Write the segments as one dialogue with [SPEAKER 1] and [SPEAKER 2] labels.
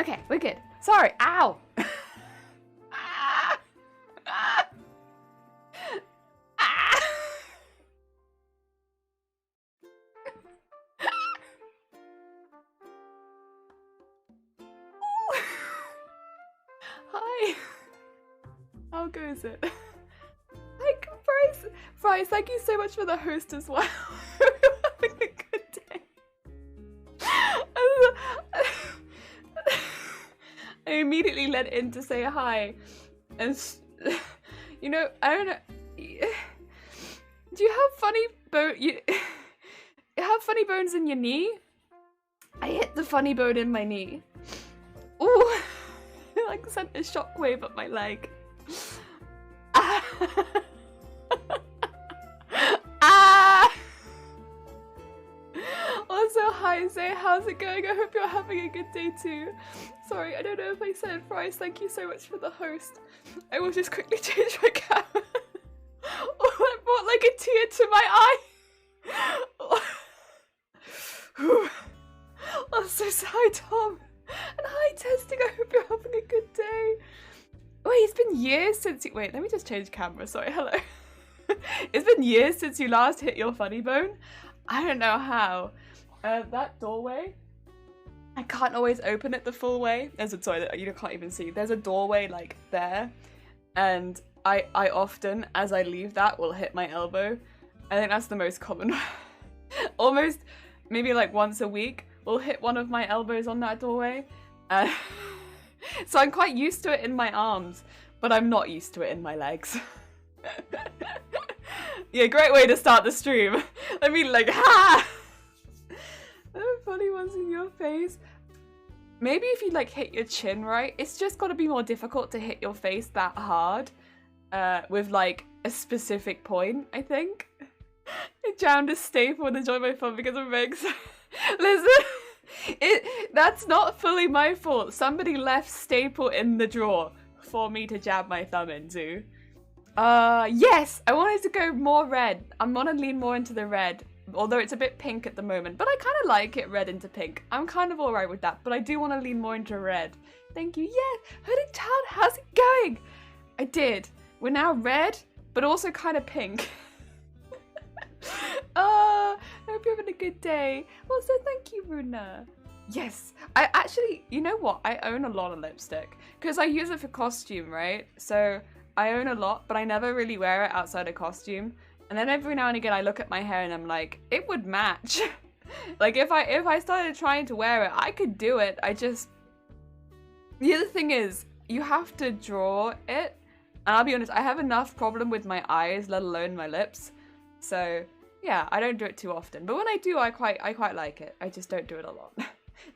[SPEAKER 1] Okay, we're good. Sorry. Ow. Ah. Ah. Ah. Hi. How goes it? Hi, Bryce. Bryce, thank you so much for the host as well. You're having a good day. I immediately let in to say hi, and you know, I don't know. Do you have funny you have funny bones in your knee? I hit the funny bone in my knee. Ooh, it like sent a shockwave up my leg. Ah. Ah. Also, hi, Zay, how's it going? I hope you're having a good day too. Sorry, I don't know if I said Bryce, thank you so much for the host. I will just quickly change my camera. Oh, I brought like a tear to my eye. Oh, so sorry, Tom. And hi, Testing, I hope you're having a good day. Wait, it's been years since you- wait, let me just change camera, sorry, hello. It's been years since you last hit your funny bone. I don't know how. That doorway, I can't always open it the full way. Sorry, you can't even see. There's a doorway like there, and I often, as I leave that, will hit my elbow. I think that's the most common. Almost, maybe like once a week, will hit one of my elbows on that doorway. So I'm quite used to it in my arms, but I'm not used to it in my legs. Yeah, great way to start the stream. I mean, like, ha! Funny ones in your face. Maybe if you like hit your chin right, it's just got to be more difficult to hit your face that hard with like a specific point, I think. I jammed a staple and enjoyed my fun because I'm very excited. Listen, that's not fully my fault. Somebody left staple in the drawer for me to jab my thumb into. Yes, I wanted to go more red. I'm gonna lean more into the red. Although it's a bit pink at the moment, but I kind of like it red into pink. I'm kind of alright with that, but I do want to lean more into red. Thank you. Yes, Hooded Child, how's it going? I did. We're now red, but also kind of pink. I hope you're having a good day. Also, thank you, Runa. Yes, I actually, you know what? I own a lot of lipstick because I use it for costume, right? So I own a lot, but I never really wear it outside of costume. And then every now and again I look at my hair and I'm like, it would match. Like if I started trying to wear it, I could do it. The other thing is, you have to draw it. And I'll be honest, I have enough problem with my eyes, let alone my lips. So yeah, I don't do it too often. But when I do, I quite like it. I just don't do it a lot.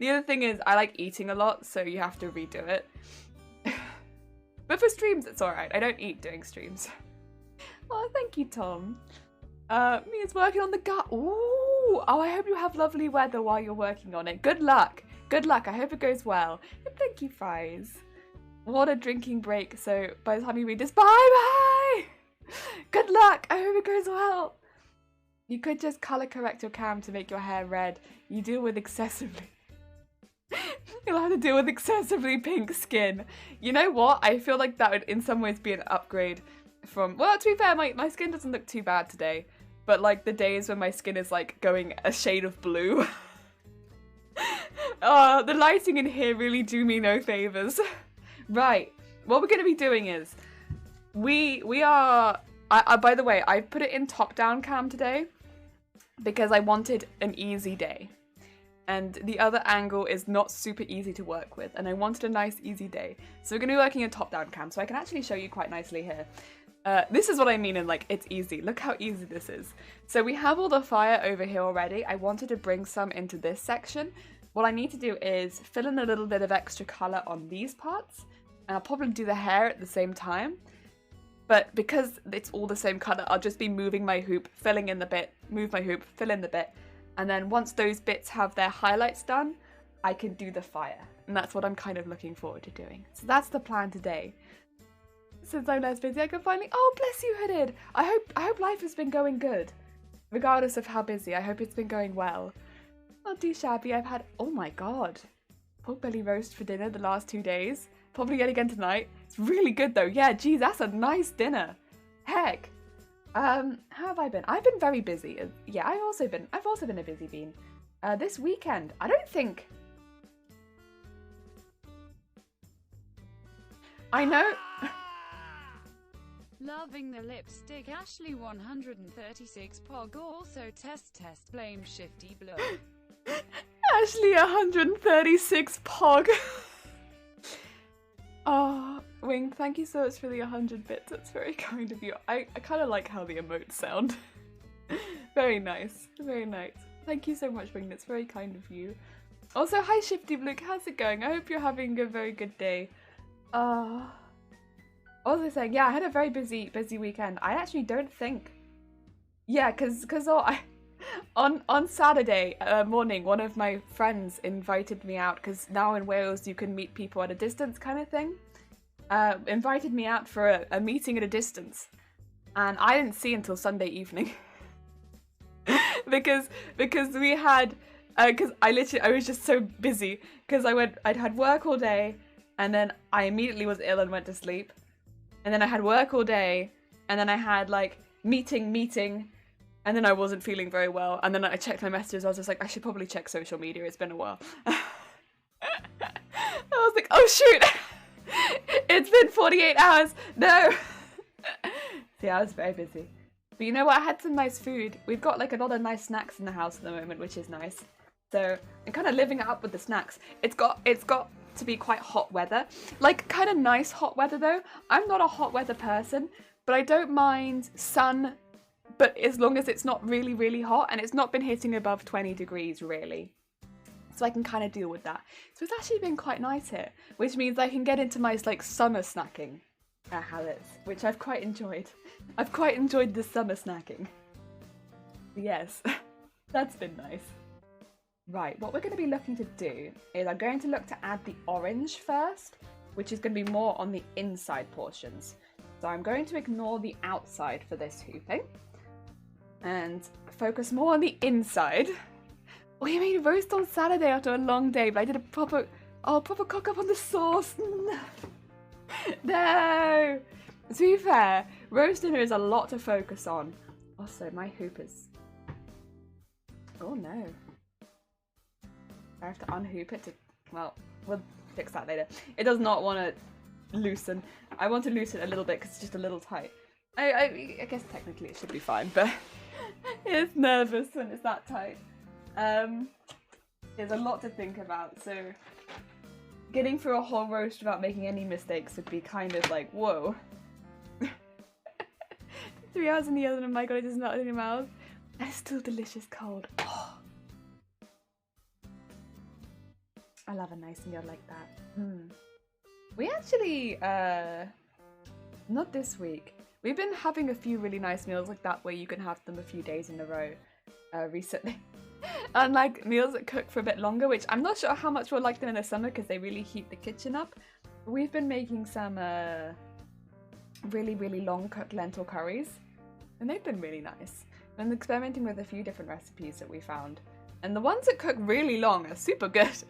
[SPEAKER 1] The other thing is, I like eating a lot, so you have to redo it. But for streams, it's alright. I don't eat doing streams. Oh, thank you, Tom. Mia's working on the gut. Ooh. Oh, I hope you have lovely weather while you're working on it. Good luck. Good luck. I hope it goes well. And thank you, Fries. What a drinking break. So by the time you read this, bye-bye. Good luck. I hope it goes well. You could just color correct your cam to make your hair red. You deal with excessively. You'll have to deal with excessively pink skin. You know what? I feel like that would in some ways be an upgrade from, well, to be fair, my skin doesn't look too bad today, but like the days when my skin is like going a shade of blue. The lighting in here really do me no favors. Right, what we're gonna be doing is we are by the way, I put it in top-down cam today because I wanted an easy day, and the other angle is not super easy to work with, and I wanted a nice easy day, so we're gonna be working in top-down cam, so I can actually show you quite nicely here. This is what I mean in like, it's easy. Look how easy this is. So we have all the fire over here already. I wanted to bring some into this section. What I need to do is fill in a little bit of extra color on these parts. And I'll probably do the hair at the same time. But because it's all the same color, I'll just be moving my hoop, filling in the bit, move my hoop, fill in the bit. And then once those bits have their highlights done, I can do the fire. And that's what I'm kind of looking forward to doing. So that's the plan today. Since I'm less busy, I can finally— oh, bless you, Hooded! I hope life has been going good. Regardless of how busy, I hope it's been going well. Not too shabby. I've had— oh my god. pork belly roast for dinner the last 2 days. Probably yet again tonight. It's really good though. Yeah, geez, that's a nice dinner. Heck. How have I been? I've been very busy. Yeah, I've also been a busy bean. This weekend, I don't think. I know.
[SPEAKER 2] Loving the lipstick, Ashley 136 Pog. Also test blame Shifty Blue.
[SPEAKER 1] Ashley 136 Pog. Oh, Wing, thank you so much for the 100 bits. That's very kind of you. I kind of like how the emotes sound. Very nice. Very nice. Thank you so much, Wing. That's very kind of you. Also, hi Shifty Blue. How's it going? I hope you're having a very good day. Also saying, yeah, I had a very busy weekend. I actually don't think. Yeah, cause on Saturday morning, one of my friends invited me out, because now in Wales you can meet people at a distance kind of thing. Invited me out for a meeting at a distance, and I didn't see until Sunday evening. because we had because I was just so busy, because I'd had work all day, and then I immediately was ill and went to sleep, and then I had work all day, and then I had like meeting, and then I wasn't feeling very well, and then I checked my messages. I was just like, I should probably check social media, it's been a while. I was like, oh shoot, it's been 48 hours, no. So yeah, I was very busy. But you know what, I had some nice food. We've got like a lot of nice snacks in the house at the moment, which is nice. So I'm kind of living it up with the snacks. It's got to be quite hot weather. Like kind of nice hot weather though. I'm not a hot weather person, but I don't mind sun, but as long as it's not really, really hot and it's not been hitting above 20 degrees really. So I can kind of deal with that. So it's actually been quite nice here, which means I can get into my like summer snacking habits, which I've quite enjoyed. I've quite enjoyed the summer snacking. Yes, that's been nice. Right, what we're going to be looking to do is I'm going to look to add the orange first, which is going to be more on the inside portions. So I'm going to ignore the outside for this hooping and focus more on the inside. We made roast on Saturday after a long day, but I did a proper cock up on the sauce. No! To be fair, roast dinner is a lot to focus on. Also, my hoop is... Oh no. I have to unhoop it to... Well, we'll fix that later. It does not want to loosen. I want to loosen it a little bit because it's just a little tight. I guess technically it should be fine, but it's nervous when it's that tight. There's a lot to think about, so getting through a whole roast without making any mistakes would be kind of like, whoa. 3 hours in the oven, oh my god, it does not in your mouth. And it's still delicious cold. Oh. I love a nice meal like that. We actually, not this week. We've been having a few really nice meals like that where you can have them a few days in a row recently. And like meals that cook for a bit longer, which I'm not sure how much we'll like them in the summer because they really heat the kitchen up. We've been making some really, really long cooked lentil curries, and they've been really nice. And I'm experimenting with a few different recipes that we found, and the ones that cook really long are super good.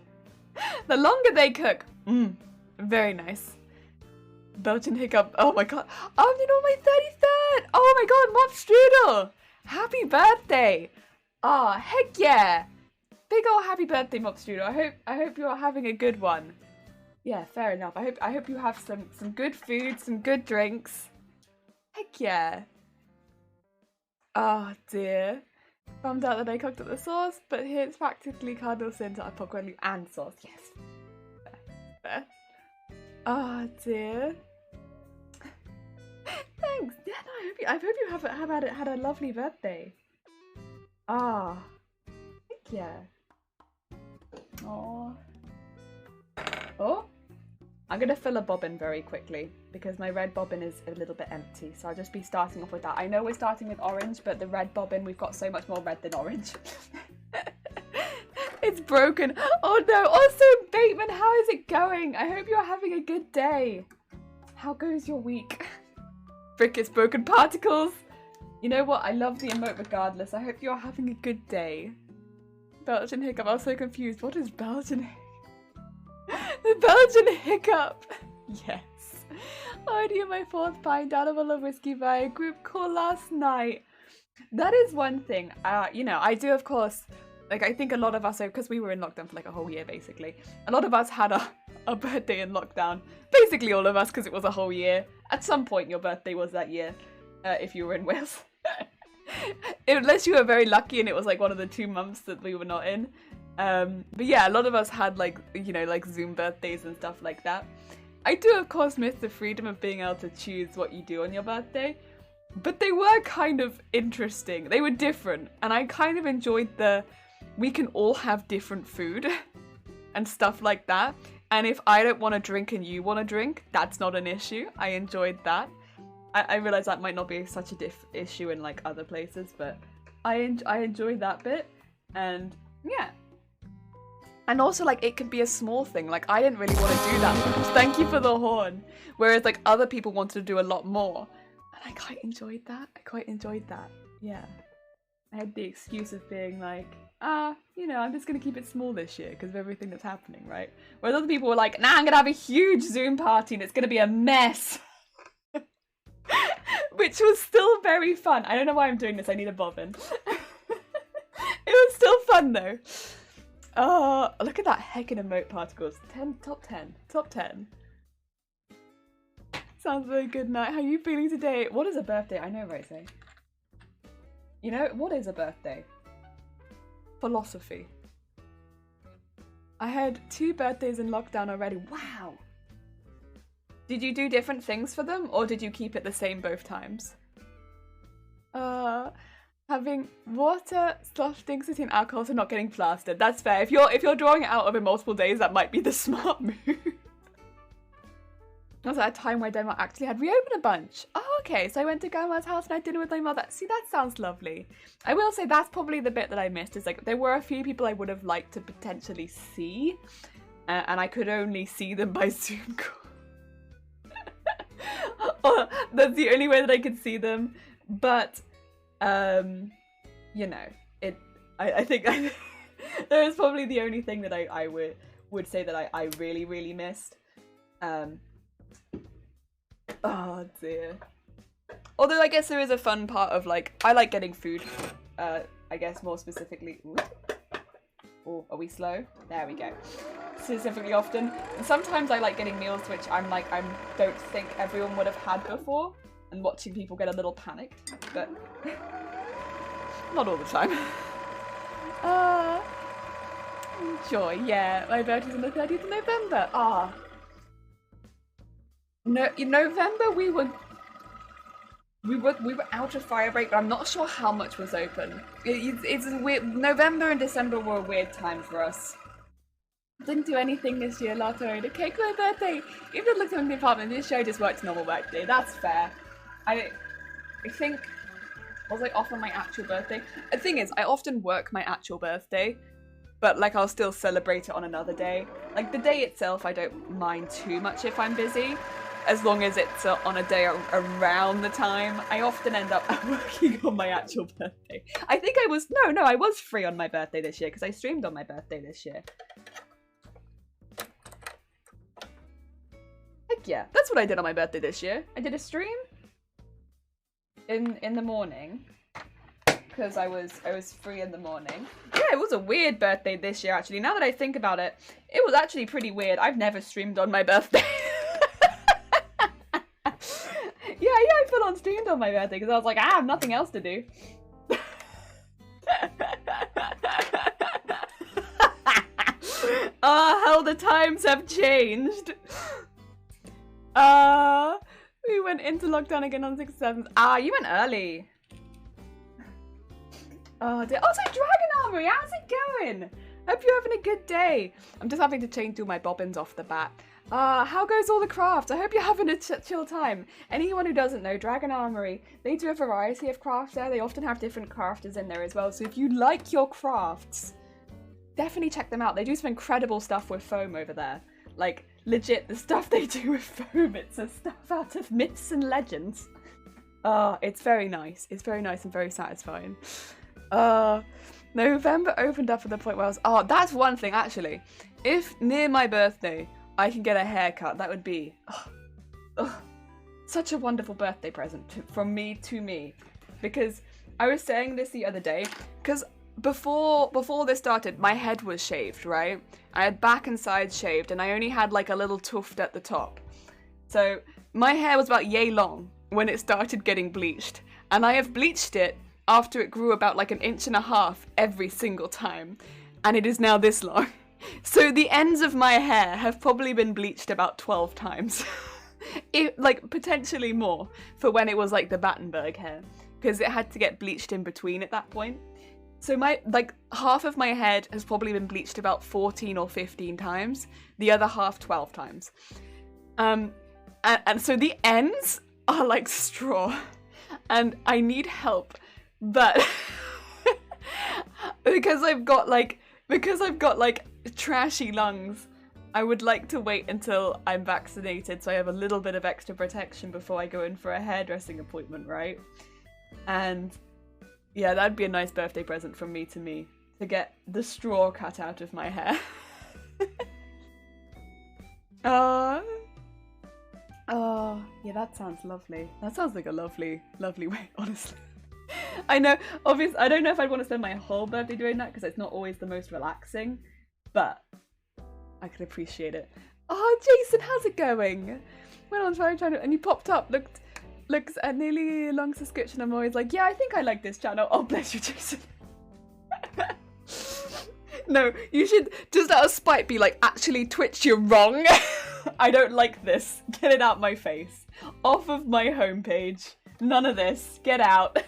[SPEAKER 1] The longer they cook, very nice. Belgian hiccup, oh my god. Oh, you know, my 33rd! Oh my god, Mop Strudel! Happy birthday! Oh, heck yeah! Big ol' happy birthday, Mop Strudel. I hope you're having a good one. Yeah, fair enough. I hope you have some good food, some good drinks. Heck yeah. Oh dear. Found out that I cooked up the sauce, but here it's practically cardinal sin to add popcorn and sauce. Yes. Fair. Oh dear. Thanks. Yeah, no, I hope you have had a lovely birthday. Ah. Heck yeah. Oh. Oh. I'm going to fill a bobbin very quickly because my red bobbin is a little bit empty, so I'll just be starting off with that. I know we're starting with orange, but the red bobbin, we've got so much more red than orange. It's broken. Oh no. Also, Bateman, how is it going? I hope you're having a good day. How goes your week? Frick, it's broken particles. You know what? I love the emote regardless. I hope you're having a good day. Belgian hiccup. I was so confused. What is Belgian hiccup? The Belgian hiccup. Yes. Already in my 4th pint, down a bottle of whiskey by a group call last night. That is one thing. You know, I do, of course, like, I think a lot of us, because we were in lockdown for like a whole year, basically. A lot of us had a birthday in lockdown. Basically all of us, because it was a whole year. At some point, your birthday was that year, if you were in Wales. Unless you were very lucky and it was like one of the 2 months that we were not in. But yeah, a lot of us had like, you know, like Zoom birthdays and stuff like that. I do, of course, miss the freedom of being able to choose what you do on your birthday. But they were kind of interesting. They were different. And I kind of enjoyed we can all have different food and stuff like that. And if I don't want to drink and you want to drink, that's not an issue. I enjoyed that. I realize that might not be such a issue in like other places, but I enjoyed that bit. And yeah. And also, like, it can be a small thing. Like, I didn't really want to do that much. Thank you for the horn. Whereas, like, other people wanted to do a lot more. And I quite enjoyed that. Yeah. I had the excuse of being like, you know, I'm just going to keep it small this year because of everything that's happening, right? Whereas other people were like, nah, I'm going to have a huge Zoom party and it's going to be a mess. Which was still very fun. I don't know why I'm doing this. I need a bobbin. It was still fun, though. Oh, look at that heckin' emote particles. Top 10. Sounds very good night. How are you feeling today? What is a birthday? I know, right, say. You know, what is a birthday? Philosophy. I had 2 birthdays in lockdown already. Wow. Did you do different things for them, or did you keep it the same both times? Having water /drinks between alcohol so not getting plastered. That's fair. If you're drawing it out over multiple days, that might be the smart move. I was at a time where Denmark actually had reopened a bunch. Oh, okay. So I went to grandma's house and I had dinner with my mother. See, that sounds lovely. I will say that's probably the bit that I missed. Is like there were a few people I would have liked to potentially see, and I could only see them by Zoom call. Oh, that's the only way that I could see them. But you know, I think there is probably the only thing that I would say that I really, really missed. Oh dear. Although I guess there is a fun part of like, I like getting food, I guess more specifically. Oh, are we slow? There we go. Specifically often. And sometimes I like getting meals which I don't think everyone would have had before. And watching people get a little panicked, but not all the time. Enjoy, yeah. My birthday's on the 30th of November. No, in November we were out of fire break, but I'm not sure how much was open. It's weird. November and December were a weird time for us. Didn't do anything this year, Lato. The cake for my birthday. Even though I looked in the apartment, this show just worked normal workday. That's fair. I think I was like off on my actual birthday. The thing is, I often work my actual birthday, but like I'll still celebrate it on another day. Like the day itself, I don't mind too much if I'm busy, as long as it's on a day around the time. I often end up working on my actual birthday. I think I was I was free on my birthday this year because I streamed on my birthday this year. Heck yeah, that's what I did on my birthday this year. I did a stream in the morning because I was free in the morning. Yeah, it was a weird birthday this year actually. Now that I think about it, it was actually pretty weird. I've never streamed on my birthday. Yeah, I full on streamed on my birthday because I was like, I have nothing else to do. How the times have changed. We went into lockdown again on 6/7. You went early. Oh, dear. Also, Dragon Armory, how's it going? Hope you're having a good day. I'm just having to change all my bobbins off the bat. How goes all the crafts? I hope you're having a chill time. Anyone who doesn't know, Dragon Armory, they do a variety of crafts there. They often have different crafters in there as well. So if you like your crafts, definitely check them out. They do some incredible stuff with foam over there. Like, legit, the stuff they do with foam, it's a stuff out of myths and legends. It's very nice. It's very nice and very satisfying. November opened up at the point where I was... that's one thing, actually. If near my birthday, I can get a haircut, that would be such a wonderful birthday present from me to me. Because I was saying this the other day, because before this started, my head was shaved, right? I had back and sides shaved, and I only had like a little tuft at the top. So my hair was about yay long when it started getting bleached, and I have bleached it after it grew about like 1.5 inches every single time, and it is now this long. So the ends of my hair have probably been bleached about 12 times. Like potentially more for when it was like the Battenberg hair, because it had to get bleached in between at that point. So my half of my head has probably been bleached about 14 or 15 times, the other half 12 times. And so the ends are like straw, and I need help, but because I've got like trashy lungs, I would like to wait until I'm vaccinated so I have a little bit of extra protection before I go in for a hairdressing appointment, right? And yeah, that'd be a nice birthday present from me to get the straw cut out of my hair. Oh, yeah, that sounds lovely. That sounds like a lovely way, honestly. I know, obviously, I don't know if I'd want to spend my whole birthday doing that because it's not always the most relaxing, but I can appreciate it. Oh, Jason, how's it going? Went on trying to, and you popped up, looks a nearly long subscription. I'm always like, yeah, I think I like this channel. Oh, bless you, Jason. No, you should just out of spite be like, actually, Twitch, you're wrong. I don't like this. Get it out my face. Off of my homepage. None of this. Get out.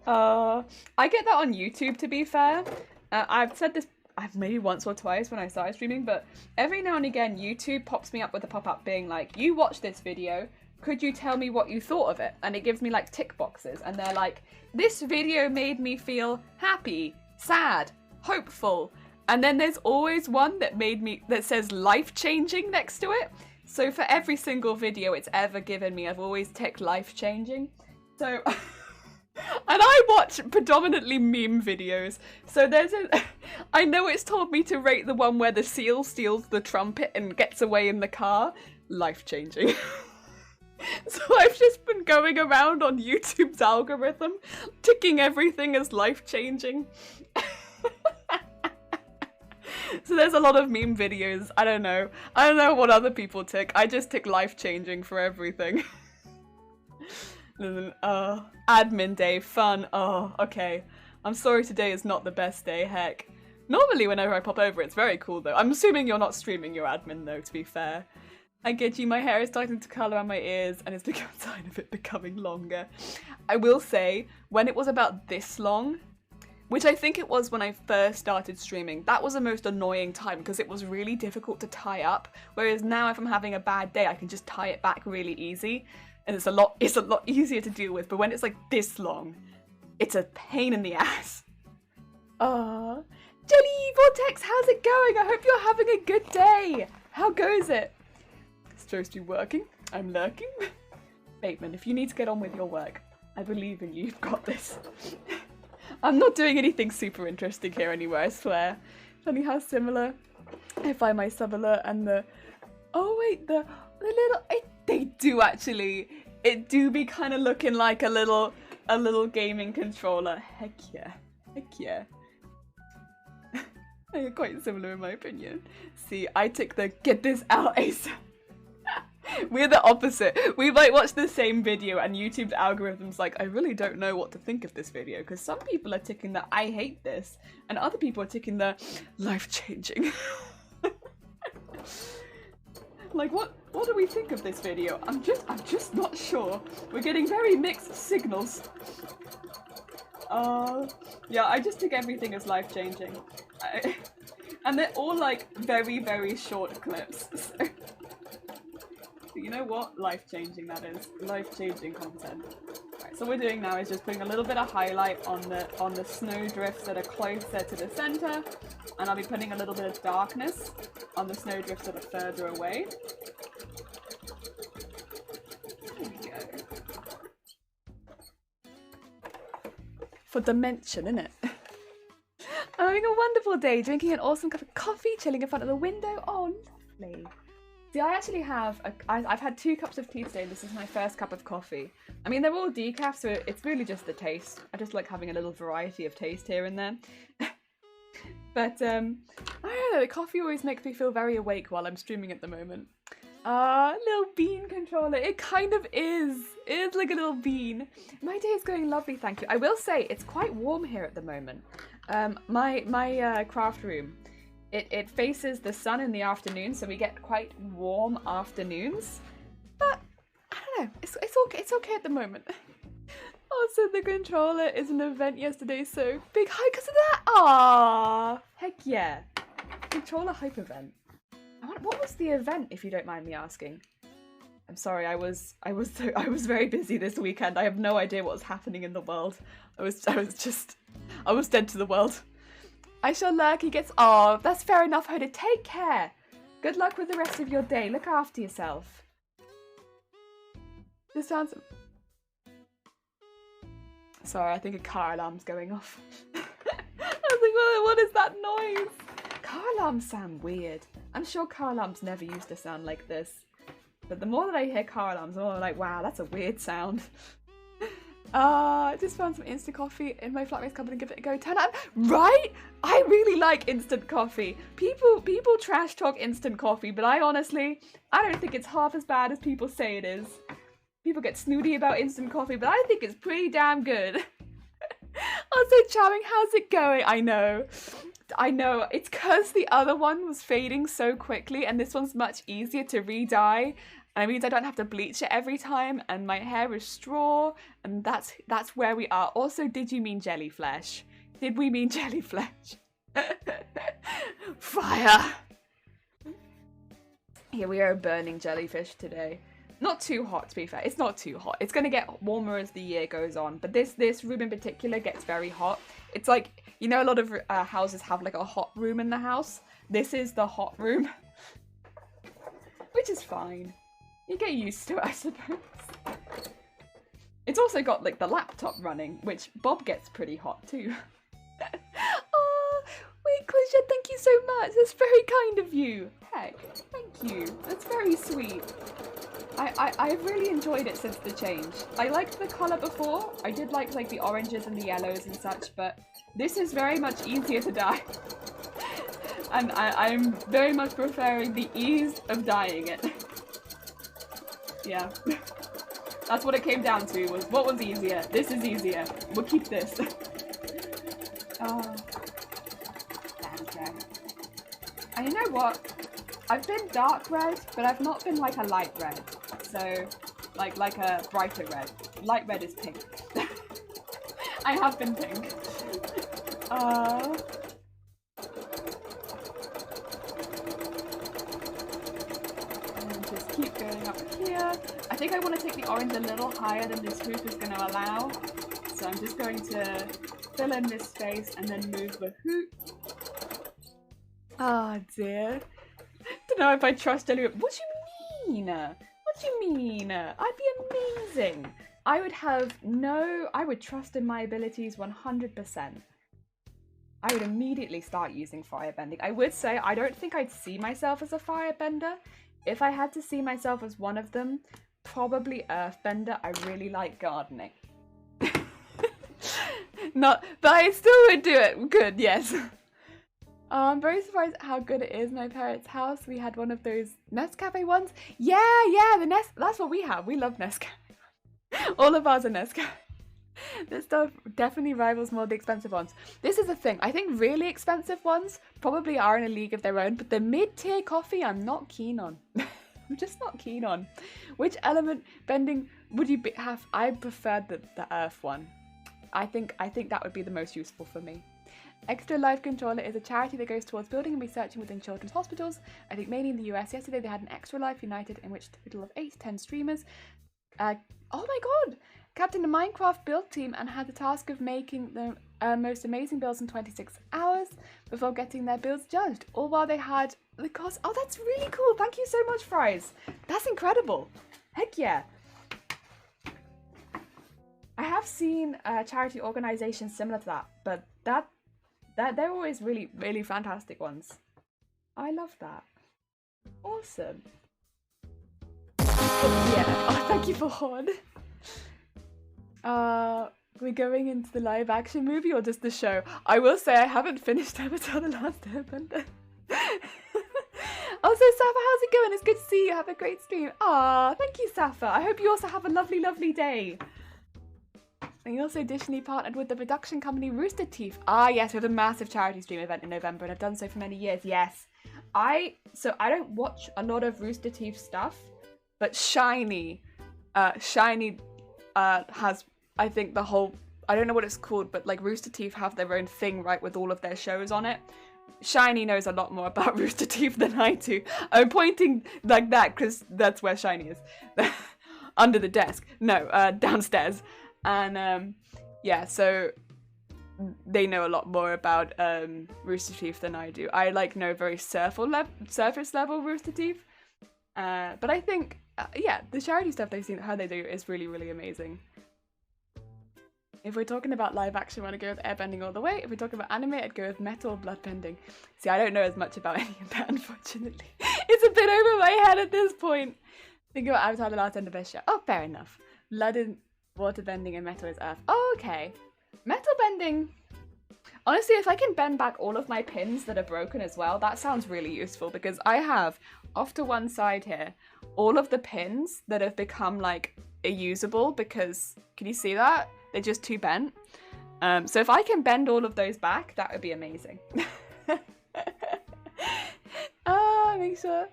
[SPEAKER 1] I get that on YouTube, to be fair. I've said this maybe once or twice when I started streaming, but every now and again YouTube pops me up with a pop-up being like, you watched this video, could you tell me what you thought of it? And it gives me like tick boxes, and they're like, this video made me feel happy, sad, hopeful, and then there's always one that says life-changing next to it. So for every single video it's ever given me, I've always ticked life-changing. So and I watch predominantly meme videos, so I know it's told me to rate the one where the seal steals the trumpet and gets away in the car. Life-changing. So I've just been going around on YouTube's algorithm, ticking everything as life-changing. So there's a lot of meme videos. I don't know what other people tick. I just tick life-changing for everything. Admin day, fun. Oh, okay. I'm sorry today is not the best day, heck. Normally whenever I pop over it's very cool though. I'm assuming you're not streaming your admin though, to be fair. I get you, my hair is starting to colour around my ears and it's become a sign of it becoming longer. I will say, when it was about this long, which I think it was when I first started streaming, that was the most annoying time because it was really difficult to tie up. Whereas now if I'm having a bad day, I can just tie it back really easy. And it's a lot easier to deal with, but when it's like this long, it's a pain in the ass. Jelly Vortex, how's it going? I hope you're having a good day. How goes it? It's supposed to be working. I'm lurking. Bateman, if you need to get on with your work, I believe in you. You've got this. I'm not doing anything super interesting here anywhere, I swear. Funny how similar I find my Summoner and the... Oh wait, the little... They do actually. It do be kind of looking like a little gaming controller. Heck yeah. Heck yeah. They're quite similar in my opinion. See, I took the get this out ASAP. We're the opposite. We might watch the same video and YouTube's algorithm's like, I really don't know what to think of this video, because some people are ticking the I hate this and other people are ticking the life-changing. Like, what do we think of this video? I'm just not sure. We're getting very mixed signals. Yeah, I just took everything as life-changing. And they're all like very, very short clips. So. You know what? Life-changing that is. Life-changing content. Right, so what we're doing now is just putting a little bit of highlight on the snow drifts that are closer to the center, and I'll be putting a little bit of darkness on the snow drifts that are further away. There we go. For dimension, innit? I'm having a wonderful day, drinking an awesome cup of coffee, chilling in front of the window. Oh, lovely. See, I actually have, I've had 2 cups of tea today. This is my first cup of coffee. I mean, they're all decaf, so it's really just the taste. I just like having a little variety of taste here and there. But, I don't know, the coffee always makes me feel very awake while I'm streaming at the moment. Little bean controller. It kind of is. It is like a little bean. My day is going lovely, thank you. I will say, it's quite warm here at the moment. My craft room, it faces the sun in the afternoon, so we get quite warm afternoons. But I don't know, it's okay at the moment. Also, the controller is an event yesterday, so big hype because of that. Ah, heck yeah, controller hype event. What was the event, if you don't mind me asking? I'm sorry, I was very busy this weekend. I have no idea what was happening in the world. I was dead to the world. I shall lurk. He gets. Oh, that's fair enough, Hoda. Take care. Good luck with the rest of your day. Look after yourself. This sounds. Sorry, I think a car alarm's going off. I was like, well, what is that noise? Car alarms sound weird. I'm sure car alarms never used to sound like this. But the more that I hear car alarms, the more I'm like, wow, that's a weird sound. I just found some instant coffee in my flatmate's cupboard and give it a go. 10 out. Right? I really like instant coffee. People trash talk instant coffee, but I don't think it's half as bad as people say it is. People get snooty about instant coffee, but I think it's pretty damn good. Also, charming, how's it going? I know, it's because the other one was fading so quickly and this one's much easier to re-dye. And it means I don't have to bleach it every time, and my hair is straw, and that's where we are. Also, did you mean jellyflesh? Did we mean jellyflesh? Fire! Here we are burning jellyfish today. Not too hot, to be fair. It's not too hot. It's going to get warmer as the year goes on, but this room in particular gets very hot. It's like, you know, a lot of houses have like a hot room in the house. This is the hot room, which is fine. You get used to it, I suppose. It's also got like the laptop running, which Bob gets pretty hot too. Oh, wait, Clisha, thank you so much. That's very kind of you. Heck, thank you. That's very sweet. I've really enjoyed it since the change. I liked the colour before. I did like the oranges and the yellows and such, but this is very much easier to dye. And I'm very much preferring the ease of dyeing it. Yeah. That's what it came down to, was what was easier. This is easier. We'll keep this. Oh. Okay. And you know what? I've been dark red, but I've not been like a light red. So, like a brighter red. Light red is pink. I have been pink. And just keep going up here. I think I want to take the orange a little higher than this hoop is going to allow. So I'm just going to fill in this space and then move the hoop. Oh dear. Don't know if I trust anyone. What do you mean? What do you mean? I'd be amazing. I would trust in my abilities 100%. I would immediately start using firebending. I would say I don't think I'd see myself as a firebender. If I had to see myself as one of them, probably earthbender. I really like gardening. But I still would do it. Good, yes. I'm very surprised at how good it is. My parents' house, we had one of those Nescafe ones. Yeah, that's what we have. We love Nescafe. All of ours are Nescafe. This stuff definitely rivals more of the expensive ones. This is the thing. I think really expensive ones probably are in a league of their own, but the mid-tier coffee I'm not keen on. I'm just not keen on. Which element bending would you have? I preferred the earth one. I think that would be the most useful for me. Extra Life Controller is a charity that goes towards building and researching within children's hospitals. I think mainly in the US. Yesterday they had an Extra Life United in which a total of 8 to 10 streamers. Oh my god! Captained a Minecraft build team and had the task of making the most amazing builds in 26 hours before getting their builds judged. All while they had the cost. Oh, that's really cool. Thank you so much, Fries. That's incredible. Heck yeah. I have seen charity organisations similar to that, but They're always really, really fantastic ones. I love that. Awesome. Yeah. Oh, thank you for Horn. We're going into the live action movie or just the show? I will say I haven't finished Avatar: The Last Airbender. Also, Safa, how's it going? It's good to see you. Have a great stream. Ah, thank you, Safa. I hope you also have a lovely, lovely day. And you also additionally partnered with the production company Rooster Teeth. Ah, yes, we have a massive charity stream event in November, and I've done so for many years. Yes, I don't watch a lot of Rooster Teeth stuff, but Shiny has, I think, the whole, I don't know what it's called, but like Rooster Teeth have their own thing, right, with all of their shows on it. Shiny knows a lot more about Rooster Teeth than I do. I'm pointing like that because that's where Shiny is. Under the desk. No, downstairs. And yeah, so they know a lot more about Rooster Teeth than I do. I like know very surface level Rooster Teeth. But I think, yeah, the charity stuff they've seen, how they do is really, really amazing. If we're talking about live action, I want to go with airbending all the way. If we're talking about anime, I'd go with metal or bloodbending. See, I don't know as much about any of that, unfortunately. It's a bit over my head at this point. Think about Avatar: The Last Airbender show. Oh, fair enough. Blood and water bending and metal is earth. Oh, okay. Metal bending. Honestly, if I can bend back all of my pins that are broken as well, that sounds really useful because I have, off to one side here, all of the pins that have become like unusable because, can you see that? They're just too bent. So if I can bend all of those back, that would be amazing. Make sure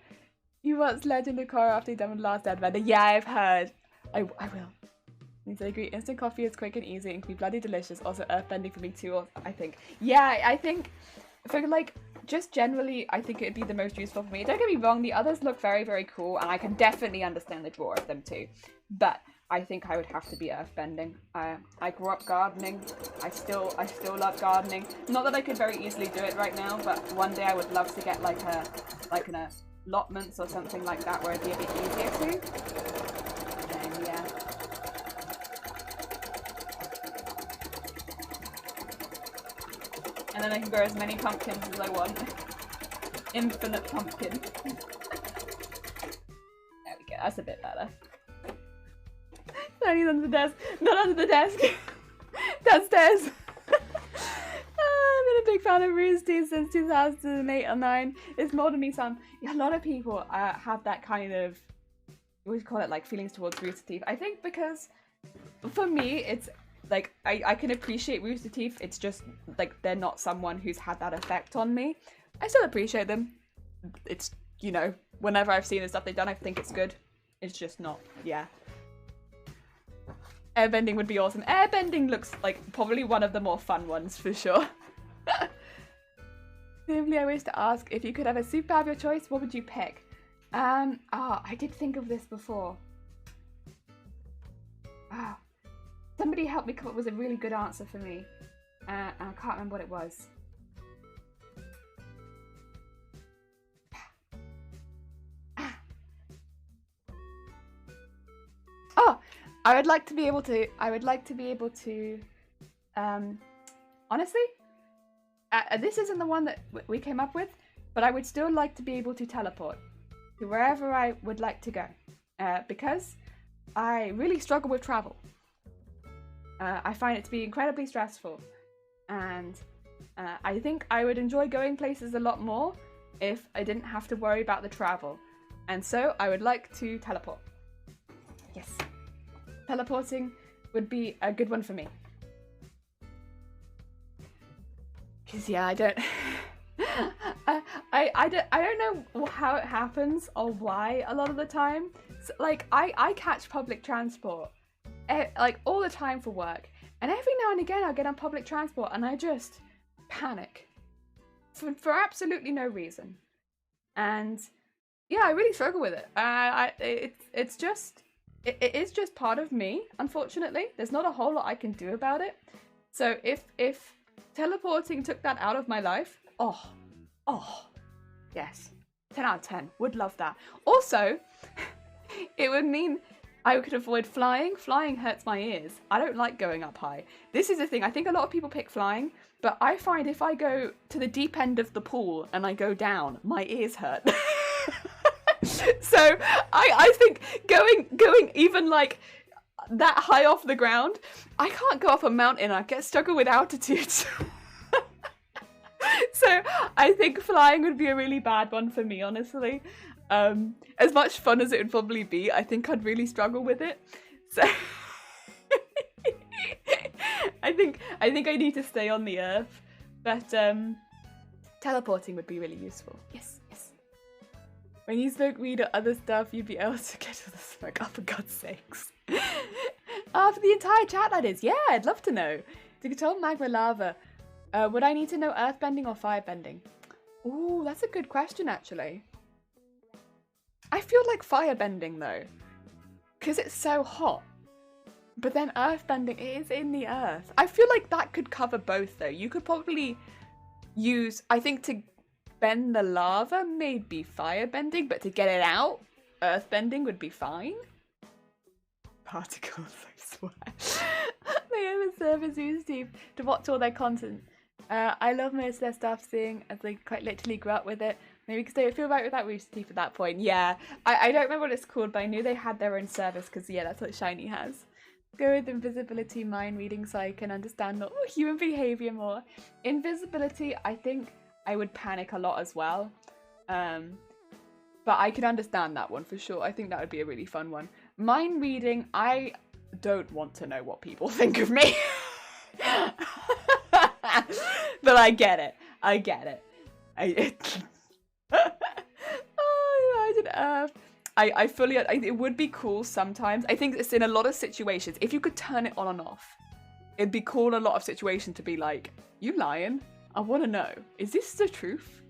[SPEAKER 1] you watch Legend of Korra after you've done with The Last Airbender. Yeah, I've heard. I will. Means I agree. Instant coffee is quick and easy and can be bloody delicious. Also earthbending for me too, I think. Yeah, I think for like just generally, I think it'd be the most useful for me. Don't get me wrong, the others look very, very cool, and I can definitely understand the draw of them too. But I think I would have to be earthbending. I grew up gardening. I still love gardening. Not that I could very easily do it right now, but one day I would love to get like an allotments or something like that where it'd be a bit easier to. And yeah. And then I can grow as many pumpkins as I want. Infinite pumpkin. There we go, that's a bit better. Tiny's under the desk. Not under the desk. Downstairs. I've been a big fan of Rooster Teeth since 2008 or 9. It's more than me, son. Yeah, a lot of people have that kind of, what do you call it, like feelings towards Rooster Teeth. I think because for me, it's like, I can appreciate Rooster Teeth. It's just like they're not someone who's had that effect on me. I still appreciate them. It's, you know, whenever I've seen the stuff they've done, I think it's good. It's just not, yeah. Airbending would be awesome. Airbending looks like probably one of the more fun ones for sure. Simply, I wish to ask, if you could have a superpower of your choice, what would you pick? I did think of this before. Somebody helped me come up with a really good answer for me. And I can't remember what it was. Oh! I would like to be able to, honestly, this isn't the one that we came up with, but I would still like to be able to teleport to wherever I would like to go, because I really struggle with travel. I find it to be incredibly stressful, and I think I would enjoy going places a lot more if I didn't have to worry about the travel, and so I would like to teleport. Yes. Teleporting would be a good one for me. Cause yeah, I don't know how it happens or why a lot of the time. So, like I catch public transport like all the time for work, and every now and again I'll get on public transport and I just panic for absolutely no reason. And yeah, I really struggle with it. It is just part of me, unfortunately. There's not a whole lot I can do about it. So if teleporting took that out of my life, oh, yes. 10 out of 10. Would love that. Also, it would mean I could avoid flying. Flying hurts my ears. I don't like going up high. This is the thing. I think a lot of people pick flying, but I find if I go to the deep end of the pool and I go down, my ears hurt. So I think going even like that high off the ground, I can't go up a mountain. I struggle with altitude. So I think flying would be a really bad one for me, honestly. As much fun as it would probably be, I think I'd really struggle with it. So I think I need to stay on the earth. But teleporting would be really useful. Yes, yes. When you smoke weed or other stuff, you'd be able to get to the smoke. Oh, for God's sakes. For the entire chat, that is. Yeah, I'd love to know. To control magma lava, would I need to know earthbending or firebending? Ooh, that's a good question, actually. I feel like firebending, though. Because it's so hot. But then earthbending, it is in the earth. I feel like that could cover both, though. You could probably use, I think, to bend the lava, maybe firebending, but to get it out, earthbending would be fine. Particles, I swear. They have a service use team to watch all their content. I love most of their stuff, seeing as they quite literally grew up with it. Maybe because they would feel right with that Rooster Teeth at that point. Yeah, I don't remember what it's called, but I knew they had their own service because, yeah, that's what Shiny has. Go with invisibility, mind reading, so I can understand normal human behavior more. Invisibility, I think I would panic a lot as well. But I can understand that one for sure. I think that would be a really fun one. Mind reading, I don't want to know what people think of me. But I get it. I get it. Oh, imagine Earth. I fully, it would be cool sometimes. I think it's in a lot of situations. If you could turn it on and off, it'd be cool in a lot of situations to be like, you lying? I want to know. Is this the truth?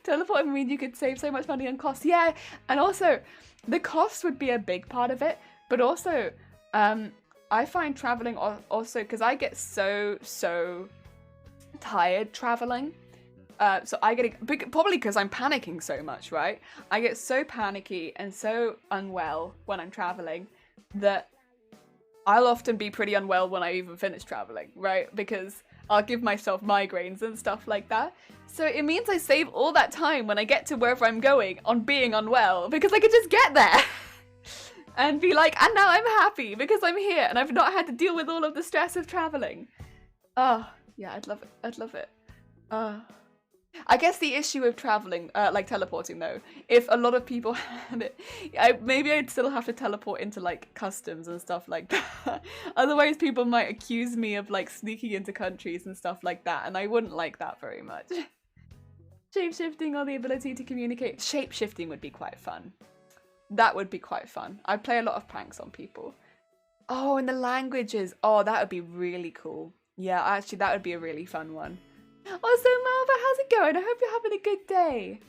[SPEAKER 1] Teleporting means you could save so much money on costs. Yeah, and also, the cost would be a big part of it. But also, I find traveling also, because I get so tired traveling. So I get, probably because I'm panicking so much, right? I get so panicky and so unwell when I'm traveling that I'll often be pretty unwell when I even finish traveling, right? Because I'll give myself migraines and stuff like that. So it means I save all that time when I get to wherever I'm going on being unwell, because I could just get there and be like, and now I'm happy because I'm here and I've not had to deal with all of the stress of traveling. Oh, yeah, I'd love it. I'd love it. I guess the issue with traveling, like teleporting though, if a lot of people had it, maybe I'd still have to teleport into like customs and stuff like that. Otherwise people might accuse me of like sneaking into countries and stuff like that, and I wouldn't like that very much. Shape-shifting or the ability to communicate. Shape-shifting would be quite fun. That would be quite fun. I'd play a lot of pranks on people. Oh, and the languages. Oh, that would be really cool. Yeah, actually that would be a really fun one. Oh, so Malva, how's it going? I hope you're having a good day.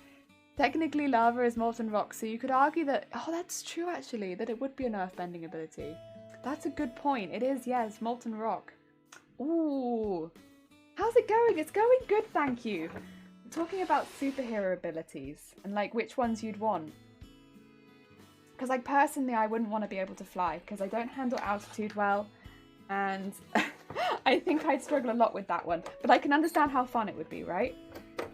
[SPEAKER 1] Technically, lava is molten rock, so you could argue that... Oh, that's true, actually, that it would be an earthbending ability. That's a good point. It is, yes, molten rock. Ooh. How's it going? It's going good, thank you. We're talking about superhero abilities and, like, which ones you'd want. Because, like, personally, I wouldn't want to be able to fly because I don't handle altitude well. And I think I'd struggle a lot with that one. But I can understand how fun it would be, right?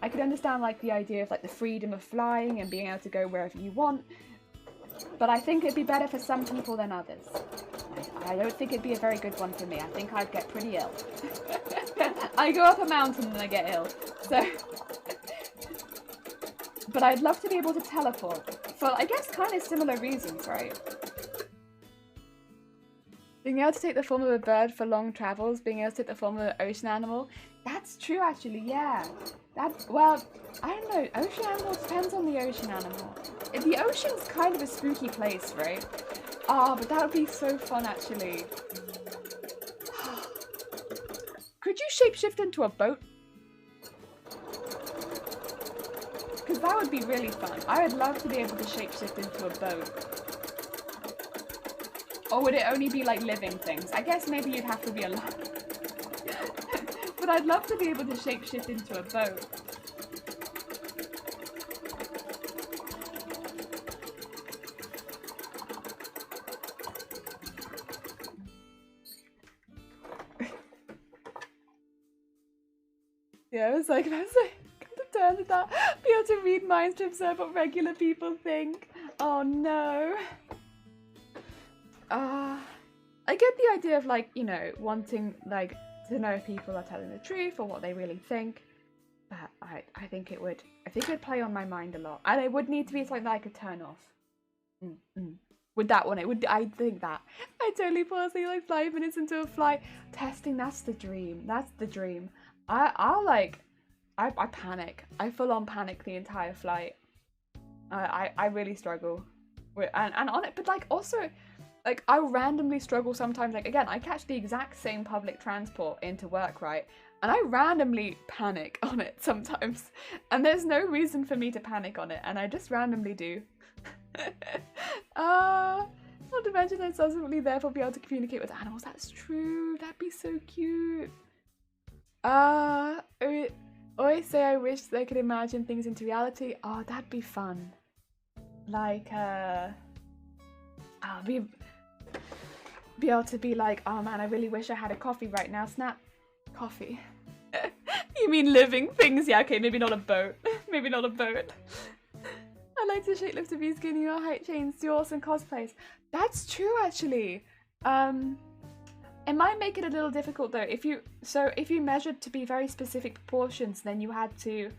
[SPEAKER 1] I could understand like the idea of like the freedom of flying and being able to go wherever you want. But I think it'd be better for some people than others. I don't think it'd be a very good one for me. I think I'd get pretty ill. I go up a mountain and I get ill. So but I'd love to be able to teleport. For I guess kind of similar reasons, right? Being able to take the form of a bird for long travels, being able to take the form of an ocean animal. That's true, actually, yeah. Well, I don't know. Ocean animal depends on the ocean animal. The ocean's kind of a spooky place, right? Oh, but that would be so fun, actually. Could you shapeshift into a boat? Because that would be really fun. I would love to be able to shapeshift into a boat. Or would it only be like living things? I guess maybe you'd have to be alive. But I'd love to be able to shapeshift into a boat. Yeah, I was like, come to terms with that. Be able to read minds to observe what regular people think. Oh no. I get the idea of like, you know, wanting like to know if people are telling the truth or what they really think. But I think it would play on my mind a lot. And it would need to be something that I could turn off. With that one, I think that. I totally fall asleep like 5 minutes into a flight. Testing, that's the dream. That's the dream. I panic. I full on panic the entire flight. I really struggle with and on it, but like also like I randomly struggle sometimes. Like again, I catch the exact same public transport into work, right? And I randomly panic on it sometimes. And there's no reason for me to panic on it, and I just randomly do. Not to mention I'd subsequently therefore be able to communicate with animals. That's true. That'd be so cute. I always say I wish they could imagine things into reality. Oh, that'd be fun. Like, be able to be like, oh man, I really wish I had a coffee right now. Snap. Coffee. You mean living things? Yeah, okay, maybe not a boat. Maybe not a boat. I like to shape lift to be skinny or height chains, do awesome cosplays. That's true, actually. It might make it a little difficult though. If you measured to be very specific proportions, then you had to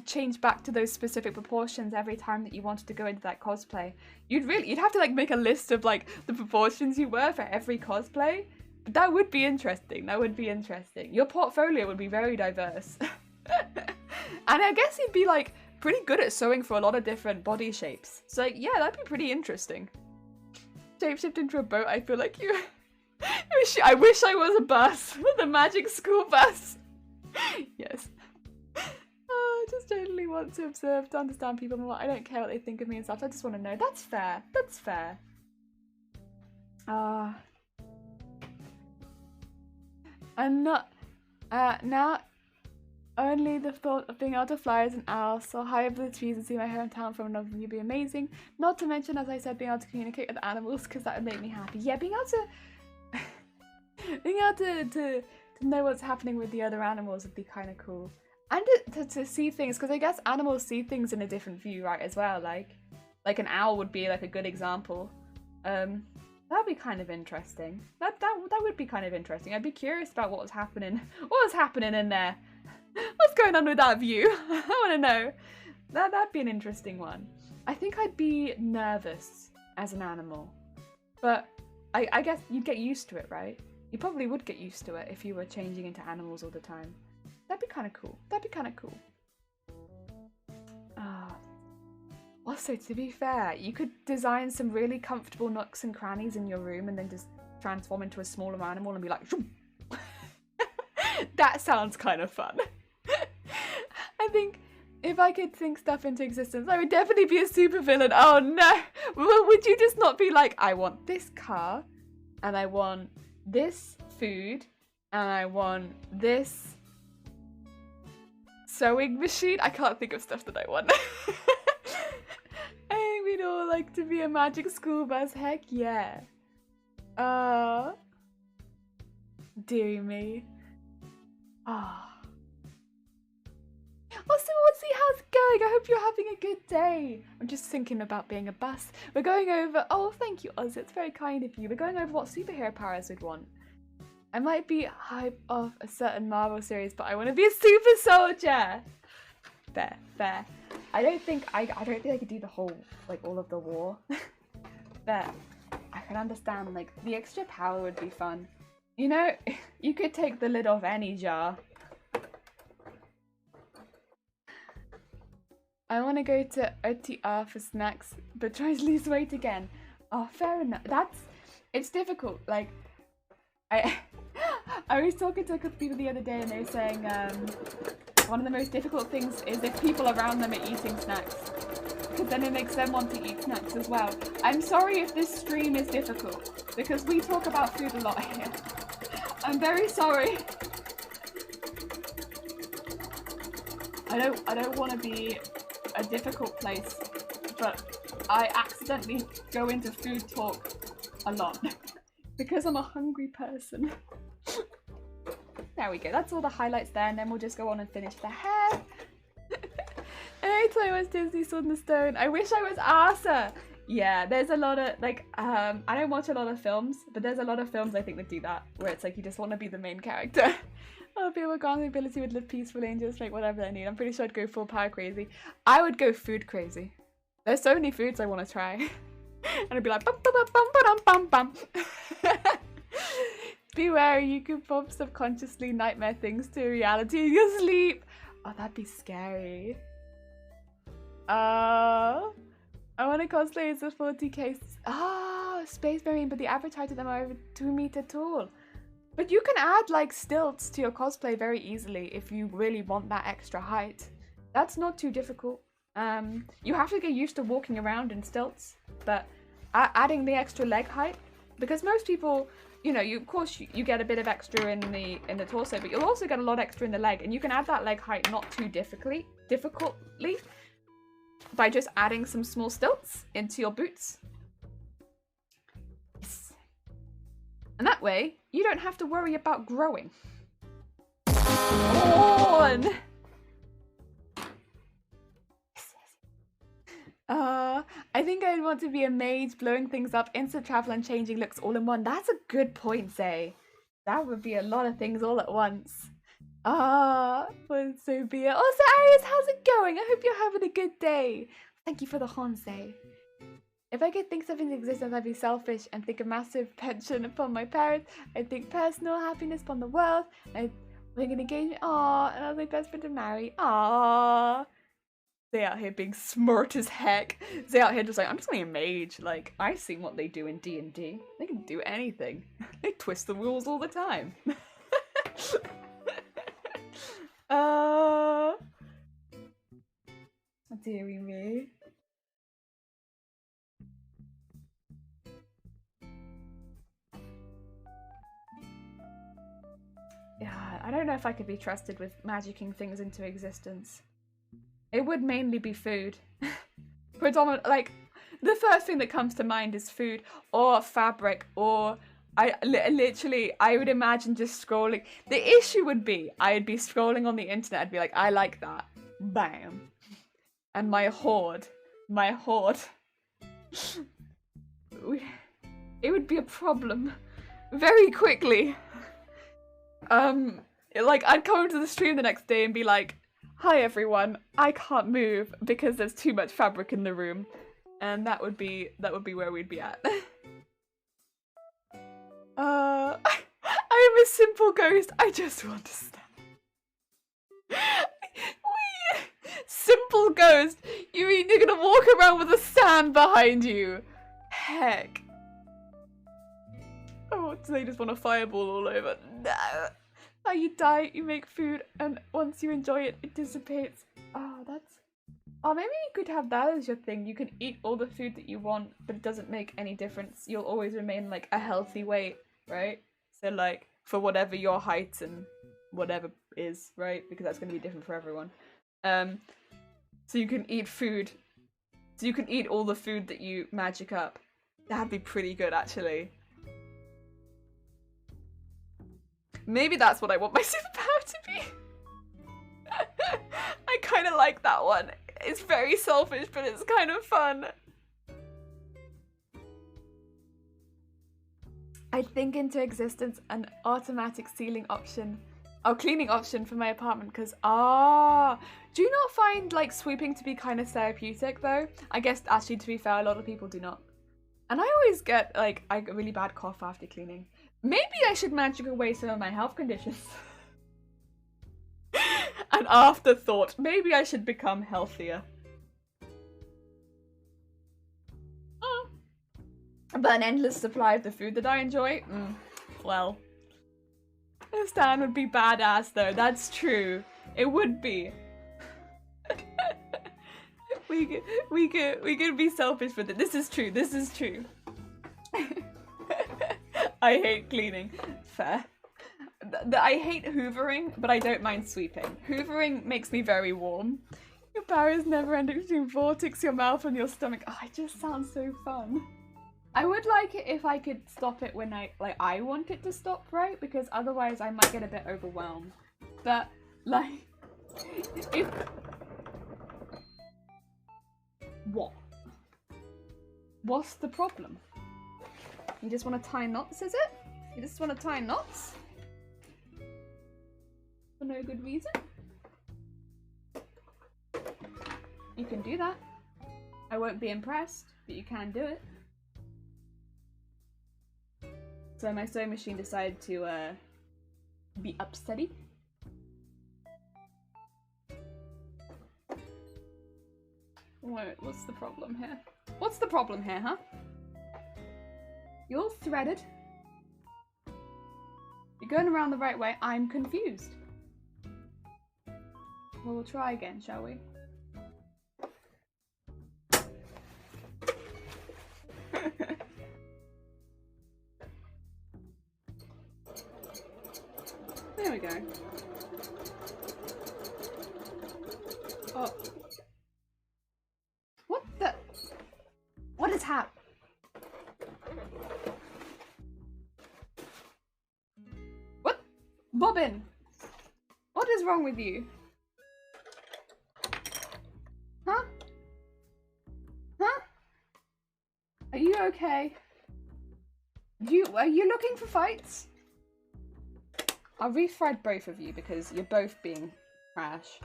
[SPEAKER 1] change back to those specific proportions every time that you wanted to go into that cosplay. You'd have to like make a list of like the proportions you were for every cosplay. But that would be interesting. That would be interesting. Your portfolio would be very diverse. And I guess you'd be like pretty good at sewing for a lot of different body shapes. So like, yeah, that'd be pretty interesting. Shapeshift into a boat, I feel like you... I wish I was a bus. The magic school bus. Yes. I just totally want to observe, to understand people more. I don't care what they think of me and stuff. I just want to know. That's fair. That's fair. I'm not... now... Only the thought of being able to fly as an owl, so high over the trees and see my hometown from another view would be amazing. Not to mention, as I said, being able to communicate with animals, because that would make me happy. Yeah, being able to know what's happening with the other animals would be kind of cool. And to see things, because I guess animals see things in a different view, right, as well. Like an owl would be like a good example. That'd be kind of interesting. That would be kind of interesting. I'd be curious about what was happening in there. What's going on with that view? I want to know. That'd be an interesting one. I think I'd be nervous as an animal. But I guess you'd get used to it, right? You probably would get used to it if you were changing into animals all the time. That'd be kind of cool. That'd be kind of cool. Also, to be fair, you could design some really comfortable nooks and crannies in your room and then just transform into a smaller animal and be like... That sounds kind of fun. I think if I could think stuff into existence, I would definitely be a supervillain. Oh no! Would you just not be like, I want this car, and I want this food, and I want this sewing machine? I can't think of stuff that I want. I think we'd all like to be a magic school bus. Heck yeah. Deary me. Also, let's see how it's going. I hope you're having a good day. I'm just thinking about being a bus. We're going over... Oh, thank you, Oz. It's very kind of you. We're going over what superhero powers we'd want. I might be hype of a certain Marvel series, but I want to be a super soldier. Fair, fair. I don't think I could do the whole, like, all of the war. But I can understand, like, the extra power would be fun. You know, you could take the lid off any jar. I want to go to OTR for snacks, but try to lose weight again. Oh, fair enough. It's difficult. Like, I was talking to a couple people the other day and they were saying one of the most difficult things is if people around them are eating snacks, because then it makes them want to eat snacks as well. I'm sorry if this stream is difficult, because we talk about food a lot here. I'm very sorry. I don't want to be a difficult place, but I accidentally go into food talk a lot because I'm a hungry person. There we go. That's all the highlights there, and then we'll just go on and finish the hair. Anytime I was Disney Sword in the Stone, I wish I was Arthur. Yeah, there's a lot of, like, I don't watch a lot of films, but there's a lot of films I think that do that, where it's like you just want to be the main character. Oh, people with the ability would live peacefully and just make whatever they need. I'm pretty sure I'd go full power crazy. I would go food crazy. There's so many foods I want to try. And I'd be like, bum, bum, bum, bum, bum, bum, bum. Beware, you can pop subconsciously nightmare things to reality in your sleep. Oh, that'd be scary. I want to cosplay as a 40k. Space Marine, but the average height of them are over 2 meters tall. But you can add like stilts to your cosplay very easily if you really want that extra height. That's not too difficult. You have to get used to walking around in stilts, but adding the extra leg height, because most people, you know, of course you get a bit of extra in the torso, but you'll also get a lot extra in the leg, and you can add that leg height not too difficultly by just adding some small stilts into your boots. Yes. And that way, you don't have to worry about growing. On! I think I'd want to be a mage, blowing things up, instant travel and changing looks all in one. That's a good point, Zay. That would be a lot of things all at once. Well, so be it. Also, Arius, how's it going? I hope you're having a good day. Thank you for the Honsei. If I could think something exists, I'd be selfish and think a massive pension upon my parents. I'd think personal happiness upon the world. I'd think an engagement. Aww, and I was my best friend to marry. Aww. They out here being smart as heck. They out here just like, I'm just gonna be a mage. Like, I've seen what they do in D&D. They can do anything. They twist the rules all the time. Dearie me. Yeah, I don't know if I could be trusted with magicking things into existence. It would mainly be food. Predominant, like, the first thing that comes to mind is food or fabric, or I would imagine just scrolling. The issue would be, I'd be scrolling on the internet, I'd be like, I like that. Bam. And my hoard. It would be a problem. Very quickly. Like, I'd come into the stream the next day and be like, hi everyone, I can't move because there's too much fabric in the room. And that would be where we'd be at. I am a simple ghost, I just want to stand. Simple ghost? You mean you're gonna walk around with a sand behind you? Heck. Oh, do they just want a fireball all over? No. How you die, you make food, and once you enjoy it, it dissipates. Oh, that's... Oh, maybe you could have that as your thing. You can eat all the food that you want, but it doesn't make any difference. You'll always remain, like, a healthy weight, right? So, like, for whatever your height and whatever is, right? Because that's going to be different for everyone. So you can eat food. So you can eat all the food that you magic up. That'd be pretty good, actually. Maybe that's what I want my superpower to be. I kind of like that one. It's very selfish, but it's kind of fun. I think into existence an automatic ceiling option. Oh, cleaning option for my apartment, because, do you not find, like, sweeping to be kind of therapeutic, though? I guess, actually, to be fair, a lot of people do not. And I always get, like, I get really bad cough after cleaning. Maybe I should magic away some of my health conditions. An afterthought. Maybe I should become healthier. But an endless supply of the food that I enjoy? Well. A stand would be badass though, that's true. It would be. we could be selfish with it. This is true. I hate cleaning. Fair. I hate hoovering, but I don't mind sweeping. Hoovering makes me very warm. Your power is never ending between vortex, your mouth and your stomach. Oh, it just sounds so fun. I would like it if I could stop it when I want it to stop, right? Because otherwise I might get a bit overwhelmed. But, like, if... What? What's the problem? You just want to tie knots, is it? You just want to tie knots? For no good reason? You can do that. I won't be impressed, but you can do it. So my sewing machine decided to be upsetty. Wait, what's the problem here? What's the problem here, huh? You're all threaded. You're going around the right way. I'm confused. Well, we'll try again, shall we? There we go. Oh. What the? What is happening? What? Bobbin! What is wrong with you? Huh? Huh? Are you okay? Are you looking for fights? I'll rethread both of you because you're both being trash.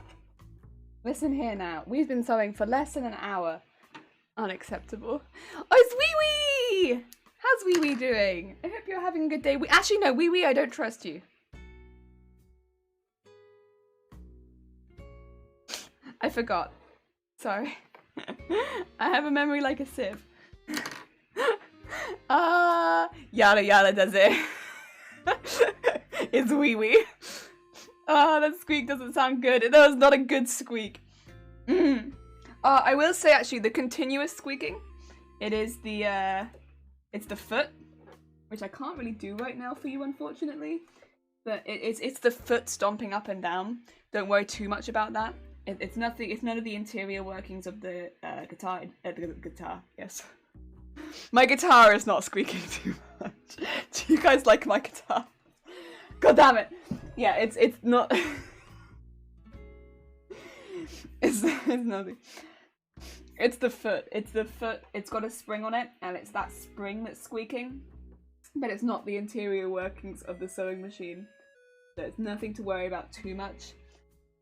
[SPEAKER 1] Listen here now. We've been sewing for less than an hour. Unacceptable. Oh, it's Wee Wee! How's Wee Wee doing? I hope you're having a good day. Actually, no, Wee Wee, I don't trust you. I forgot. Sorry. I have a memory like a sieve. Yada yada does it. It's Wee Wee. Oh, that squeak doesn't sound good. That was not a good squeak. I will say actually the continuous squeaking. It is the it's the foot, which I can't really do right now for you, unfortunately. But it's the foot stomping up and down. Don't worry too much about that. It's nothing. It's none of the interior workings of the guitar. The guitar, yes. My guitar is not squeaking too much. Do you guys like my guitar? God damn it! Yeah, it's not. it's nothing. It's the foot. It's the foot. It's got a spring on it, and it's that spring that's squeaking. But it's not the interior workings of the sewing machine. So it's nothing to worry about too much.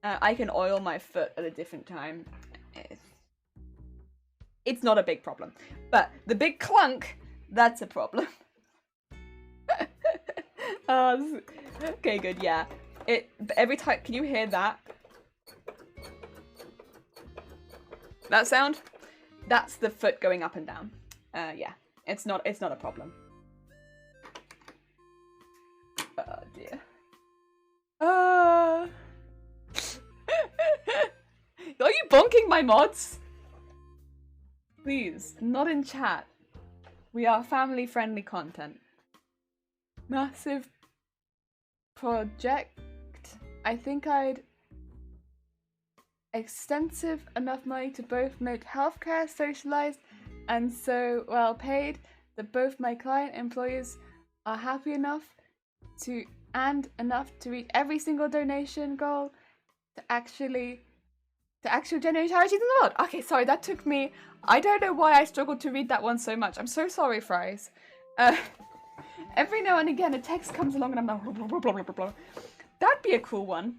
[SPEAKER 1] I can oil my foot at a different time. It's not a big problem. But the big clunk, that's a problem. Okay, good, yeah. Every time, can you hear that? That sound? That's the foot going up and down. Yeah, it's not a problem. Oh dear. Are you bonking my mods? Please, not in chat. We are family-friendly content. Massive project. I think I'd extensive enough money to both make healthcare socialized and so well paid that both my client employers are happy enough to reach every single donation goal to actually generate charities in the world. Okay, sorry, that took me. I don't know why I struggled to read that one so much. I'm so sorry, Fries. Every now and again a text comes along and I'm like blah, blah, blah, blah, blah. That'd be a cool one.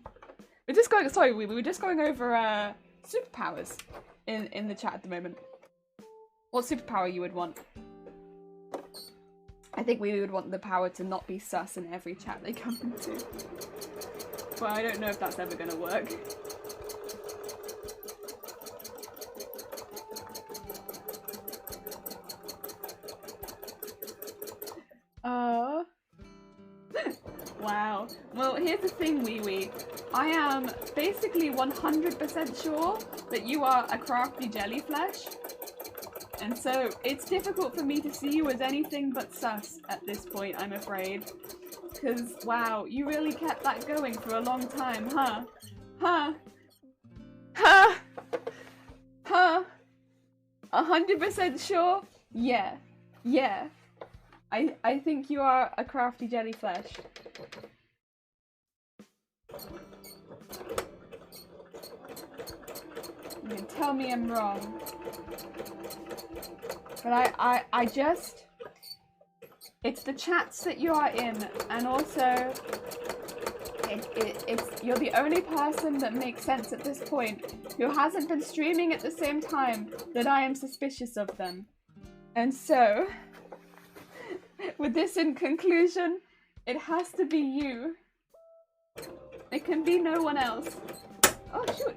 [SPEAKER 1] We were just going over superpowers in the chat at the moment. What superpower you would want? I think we would want the power to not be sus in every chat they come into. But I don't know if that's ever gonna work. Wow. Well, here's the thing, Wee Wee. I am basically 100% sure that you are a crafty jellyflesh. And so it's difficult for me to see you as anything but sus at this point, I'm afraid. Because, wow, you really kept that going for a long time, huh? Huh? Huh? Huh? 100% sure? Yeah. Yeah. I think you are a crafty jellyflesh. You can tell me I'm wrong. But I just... It's the chats that you are in, and also... you're the only person that makes sense at this point who hasn't been streaming at the same time that I am suspicious of them. And so, with this in conclusion, it has to be you. It can be no one else. Oh, shoot.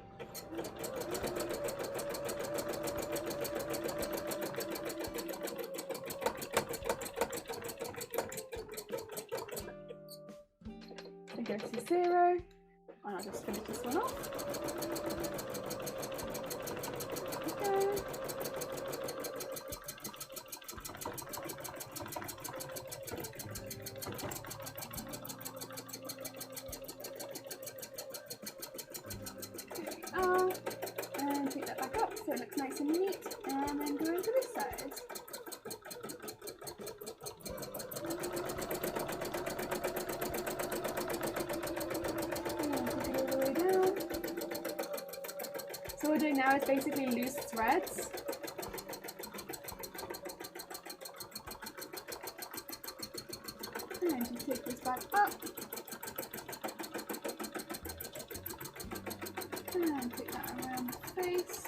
[SPEAKER 1] I go to 0, and I'll just finish this one off. Okay. And take that back up so it looks nice and neat, and then go into this side. So what we're doing now is basically loose threads. And just take this back up. And take that around the face.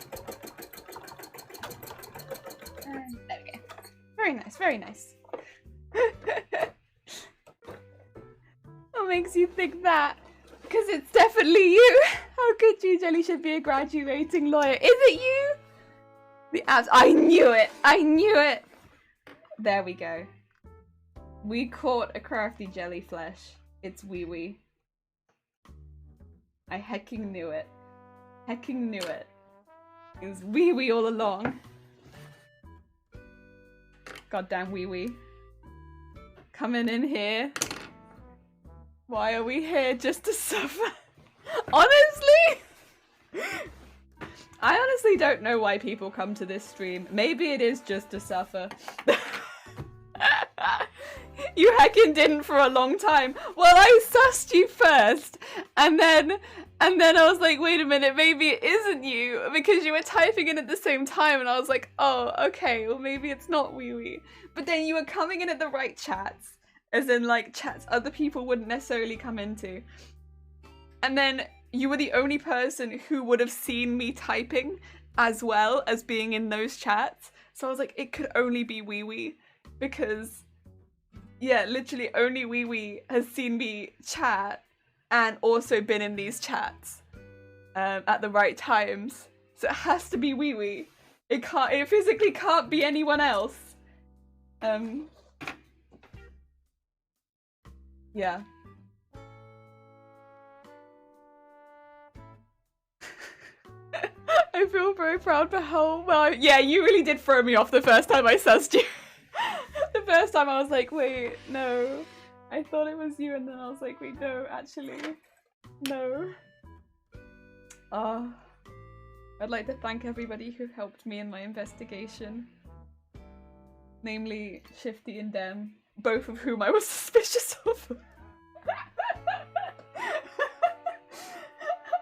[SPEAKER 1] And there we go. Very nice, very nice. What makes you think that? Because it's definitely you. How could you? Jelly should be a graduating lawyer. Is it you? The abs. I knew it. I knew it. There we go. We caught a crafty jellyflesh. It's wee wee. I hecking knew it. Hecking knew it. It was wee wee all along. Goddamn wee wee. Coming in here. Why are we here? Just to suffer? Honestly? I honestly don't know why people come to this stream. Maybe it is just to suffer. You heckin' didn't for a long time. Well, I sussed you first, and then I was like, wait a minute, maybe it isn't you, because you were typing in at the same time, and I was like, oh, okay, well maybe it's not wee wee. But then you were coming in at the right chats, as in like chats other people wouldn't necessarily come into. And then you were the only person who would have seen me typing as well as being in those chats. So I was like, it could only be wee wee, because yeah, literally only wee wee has seen me chat and also been in these chats at the right times. So it has to be wee wee. It physically can't be anyone else. Yeah. I feel very proud for how well. Yeah, you really did throw me off the first time I sussed you. The first time I was like, wait, no. I thought it was you, and then I was like, wait, no, actually, no. I'd like to thank everybody who helped me in my investigation. Namely, Shifty and Dem, both of whom I was suspicious of.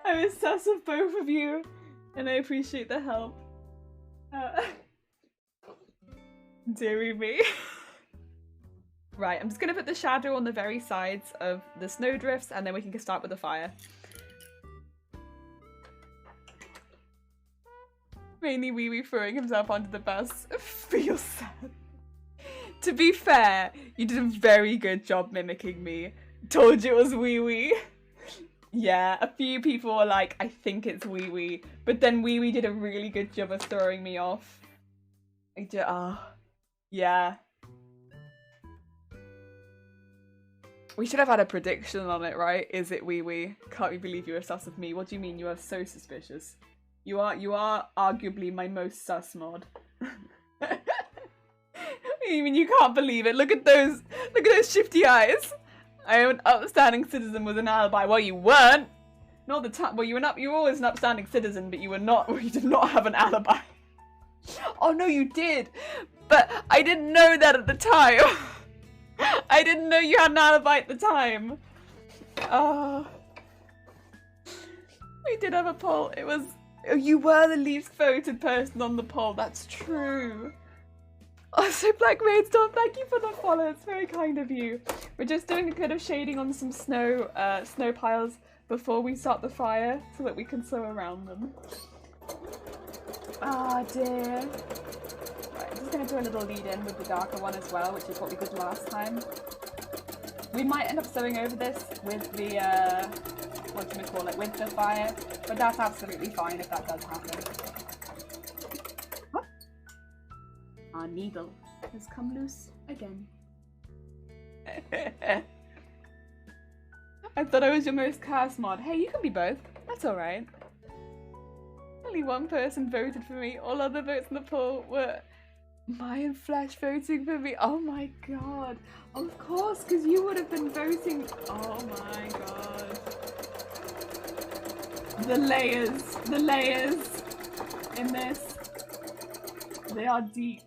[SPEAKER 1] I was sus of both of you, and I appreciate the help. Deary me. Right, I'm just gonna put the shadow on the very sides of the snowdrifts, and then we can start with the fire. Mainly Wee Wee throwing himself onto the bus. Feels sad. To be fair, you did a very good job mimicking me. Told you it was Wee Wee. Yeah, a few people were like, I think it's Wee Wee. But then Wee Wee did a really good job of throwing me off. Yeah. We should have had a prediction on it, right? Is it Wee Wee? Can't believe you were sus of me. What do you mean you are so suspicious? You are arguably my most sus mod. You mean you can't believe it? Look at those shifty eyes. I am an upstanding citizen with an alibi. Well, you weren't. Not the time. Well, you were always an upstanding citizen, but you were not. You did not have an alibi. Oh no, you did. But I didn't know that at the time. I didn't know you had an alibi at the time. We did have a poll. It was... You were the least voted person on the poll. That's true. Also, Black Rainstorm, thank you for the follow. It's very kind of you. We're just doing a bit of shading on some snow piles before we start the fire so that we can sew around them. Ah, dear. Right, I'm just going to do a little lead in with the darker one as well, which is what we did last time. We might end up sewing over this with the, with the fire, but that's absolutely fine if that does happen. What? Our needle has come loose again. I thought I was your most cursed mod. Hey, you can be both. That's alright. Only one person voted for me. All other votes in the poll were Mayan Flash voting for me. Oh my god. Of course, because you would have been voting. Oh my god. The layers in this. They are deep.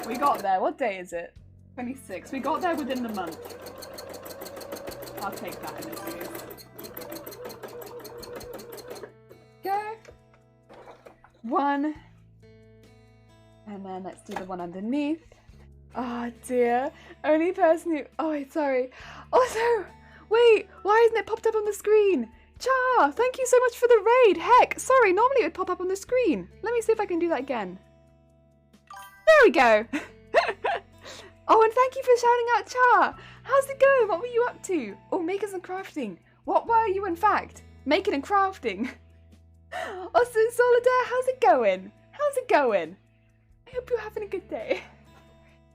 [SPEAKER 1] We got there. What day is it? 26. We got there within the month. I'll take that in this case. Go. One. And then let's do the one underneath. Oh dear. Only person who... Oh, sorry. Also, wait. Why isn't it popped up on the screen? Char, thank you so much for the raid. Heck, sorry. Normally it would pop up on the screen. Let me see if I can do that again. There we go. Oh, and thank you for shouting out Char. How's it going? What were you up to? Oh, makers and crafting. What were you, in fact? Making and crafting. Also, Solidaire, how's it going? How's it going? I hope you're having a good day.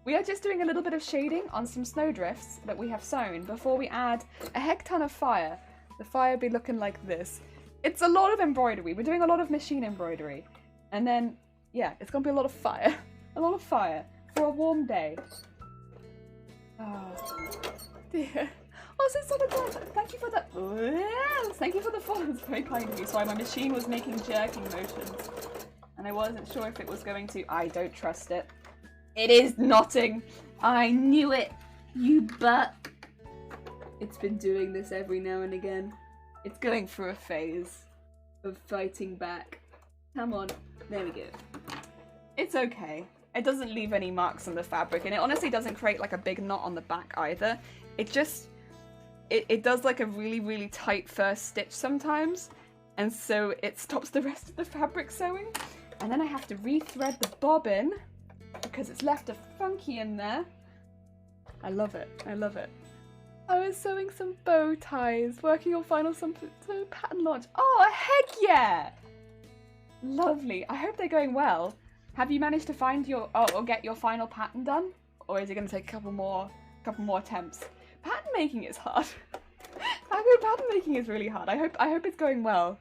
[SPEAKER 1] We are just doing a little bit of shading on some snowdrifts that we have sewn before we add a heck ton of fire. The fire be looking like this. It's a lot of embroidery. We're doing a lot of machine embroidery. And then, yeah, it's going to be a lot of fire. A lot of fire for a warm day. Oh, dear. Also, Solidaire, thank you for the... Thank you for the follow. It's very kind of you. Sorry, my machine was making jerking motions. And I wasn't sure if it was going to... I don't trust it. It is knotting. I knew it. You butt. It's been doing this every now and again. It's going through a phase of fighting back. Come on. There we go. It's okay. It doesn't leave any marks on the fabric, and it honestly doesn't create like a big knot on the back either. It just... It does like a really, really tight first stitch sometimes, and so it stops the rest of the fabric sewing. And then I have to re-thread the bobbin because it's left a funky in there. I love it. I love it. I was sewing some bow ties, working on final some pattern launch. Oh, heck yeah! Lovely. I hope they're going well. Have you managed to find your or get your final pattern done, or is it going to take a couple more attempts? Pattern making is hard. Pattern making is really hard. I hope it's going well.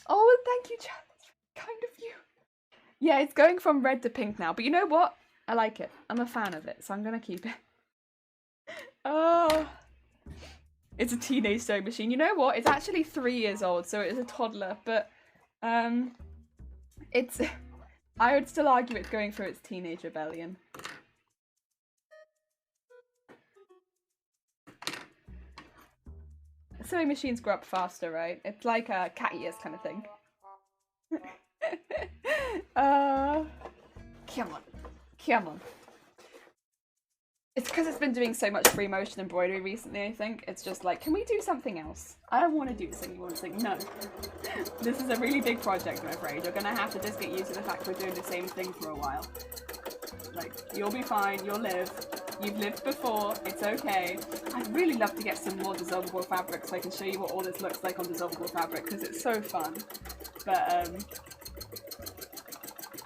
[SPEAKER 1] Oh, thank you, Chad. That's really kind of you. Yeah, it's going from red to pink now, but you know what? I like it. I'm a fan of it, so I'm gonna keep it. Oh, it's a teenage sewing machine. You know what? It's actually 3 years old, so it is a toddler, but it's. I would still argue it's going through its teenage rebellion. Sewing machines grow up faster, right? It's like a cat ears kind of thing. Come on. Come on. It's because it's been doing so much free motion embroidery recently, I think. It's just like, can we do something else? I don't want to do this anymore. It's like, no. This is a really big project, I'm afraid. You're going to have to just get used to the fact we're doing the same thing for a while. Like, you'll be fine, you'll live. You've lived before, it's okay. I'd really love to get some more dissolvable fabric so I can show you what all this looks like on dissolvable fabric, because it's so fun. But,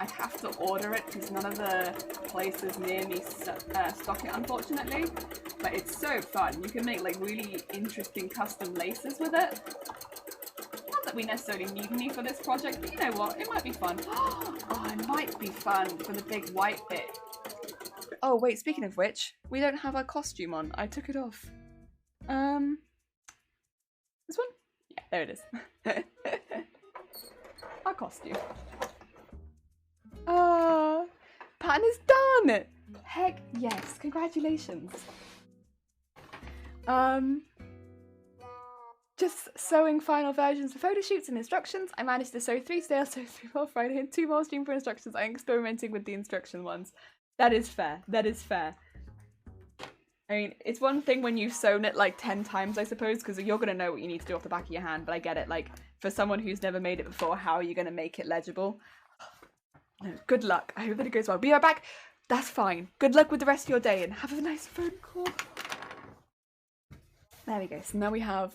[SPEAKER 1] I'd have to order it because none of the places near me stock it, unfortunately. But it's so fun. You can make like really interesting custom laces with it. Not that we necessarily need any for this project, but you know what? It might be fun. Oh, it might be fun for the big white bit. Oh wait, speaking of which, we don't have our costume on. I took it off. This one? Yeah, there it is. Our costume. Ah, pattern is done! Heck yes, congratulations. Just sewing final versions for photo shoots and instructions. I managed to sew 3 today, I'll sew 3 more Friday, and 2 more stream for instructions. I'm experimenting with the instruction ones. That is fair, that is fair. I mean, it's one thing when you've sewn it like 10 times, I suppose, because you're going to know what you need to do off the back of your hand, but I get it, like, for someone who's never made it before, how are you going to make it legible? No, good luck. I hope that it goes well. Be right back. That's fine. Good luck with the rest of your day, and have a nice phone call. There we go. So now we have...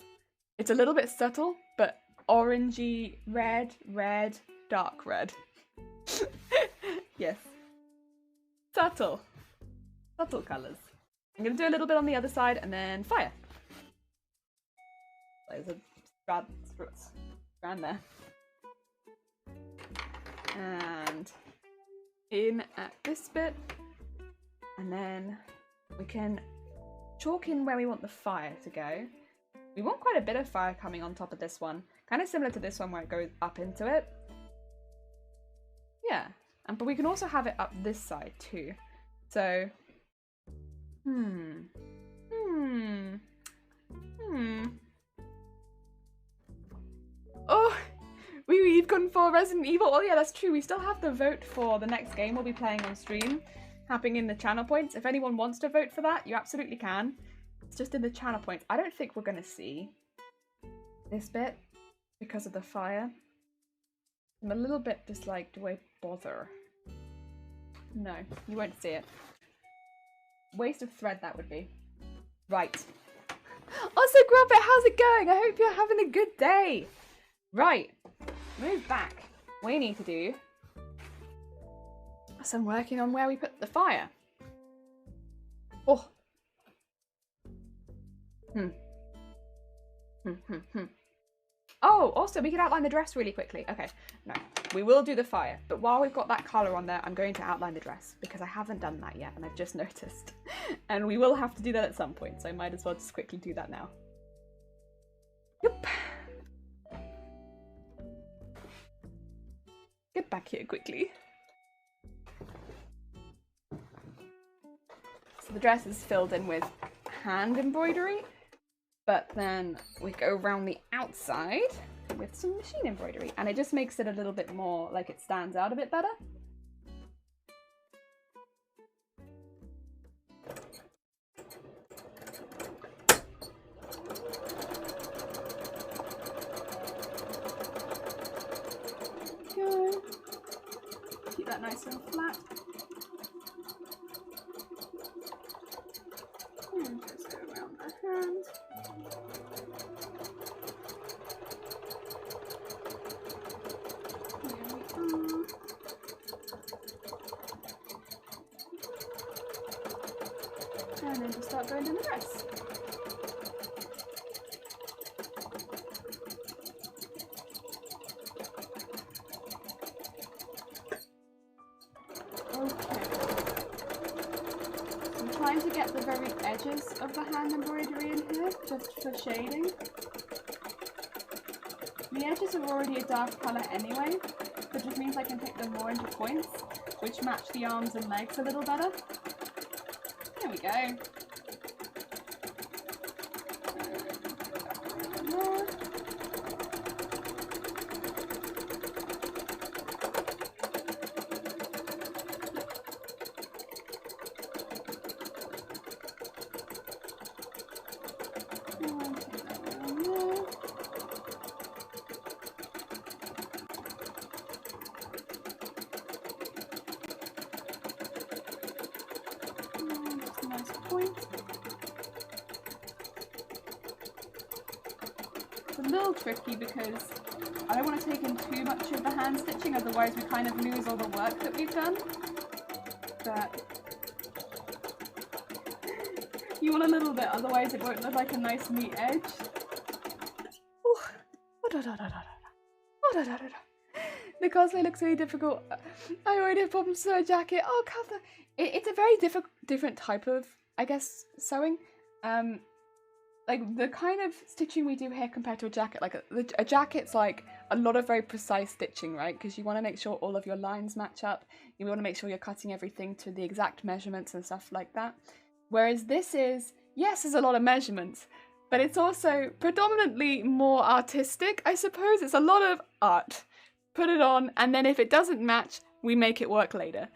[SPEAKER 1] It's a little bit subtle, but orangey, red, dark red. Yes. Subtle. Subtle colours. I'm going to do a little bit on the other side and then fire. There's a strand there. And in at this bit. And then we can chalk in where we want the fire to go. We want quite a bit of fire coming on top of this one. Kind of similar to this one where it goes up into it. Yeah. But we can also have it up this side too. So... Oh, we've gone for Resident Evil. Oh yeah, that's true. We still have the vote for the next game we'll be playing on stream, happening in the channel points. If anyone wants to vote for that, you absolutely can. It's just in the channel points. I don't think we're going to see this bit because of the fire. I'm a little bit just like, do I bother? No, you won't see it. Waste of thread that would be. Right. Also, Grumpet, how's it going? I hope you're having a good day. Right. Move back. We need to do some working on where we put the fire. Oh. Oh, also, we could outline the dress really quickly. Okay, no. We will do the fire, but while we've got that colour on there, I'm going to outline the dress because I haven't done that yet and I've just noticed. And we will have to do that at some point, so I might as well just quickly do that now. Yep. Get back here quickly. So the dress is filled in with hand embroidery, but then we go around the outside with some machine embroidery, and it just makes it a little bit more like it stands out a bit better. Good. Keep that nice and flat. And just go around the hand. And then just start going down the dress. Okay. I'm trying to get the very edges of the hand embroidery in here, just for shading. The edges are already a dark colour anyway, which just means I can pick them more into points, which match the arms and legs a little better. There we go. Tricky because I don't want to take in too much of the hand stitching, otherwise we kind of lose all the work that we've done. But you want a little bit, otherwise it won't look like a nice neat edge. The cosplay looks really difficult. I already have problems with a jacket. Oh, Katha. It's a very different type of, I guess, sewing. Like the kind of stitching we do here compared to a jacket, like a jacket's like a lot of very precise stitching, right? Because you want to make sure all of your lines match up. You want to make sure you're cutting everything to the exact measurements and stuff like that. Whereas this is, yes, there's a lot of measurements, but it's also predominantly more artistic, I suppose. It's a lot of art. Put it on, and then if it doesn't match, we make it work later.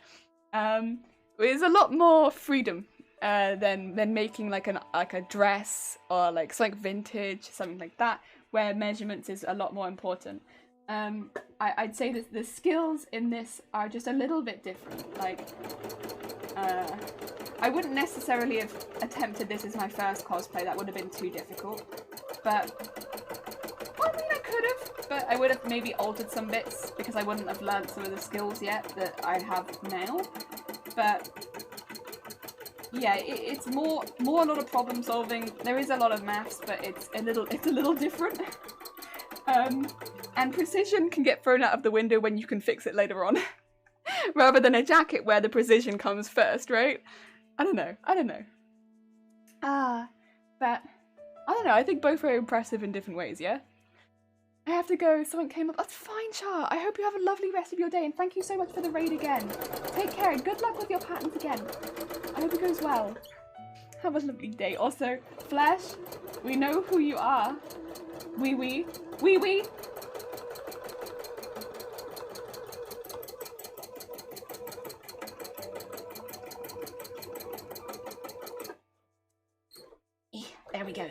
[SPEAKER 1] There's a lot more freedom than making like a dress or like something vintage, something like that, where measurements is a lot more important. I'd say that the skills in this are just a little bit different. Like, I wouldn't necessarily have attempted this as my first cosplay. That would have been too difficult. But, well, I mean, I could have, but I would have maybe altered some bits because I wouldn't have learned some of the skills yet that I have now. But yeah, it's more a lot of problem solving. There is a lot of maths, but it's a little different. And precision can get thrown out of the window when you can fix it later on, rather than a jacket where the precision comes first, right? I don't know. But I don't know. I think both are impressive in different ways. Yeah. I have to go. Something came up. That's fine, Char. I hope you have a lovely rest of your day, and thank you so much for the raid again. Take care, and good luck with your patterns again. I hope it goes well. Have a lovely day. Also, Flesh, we know who you are. Wee. There we go.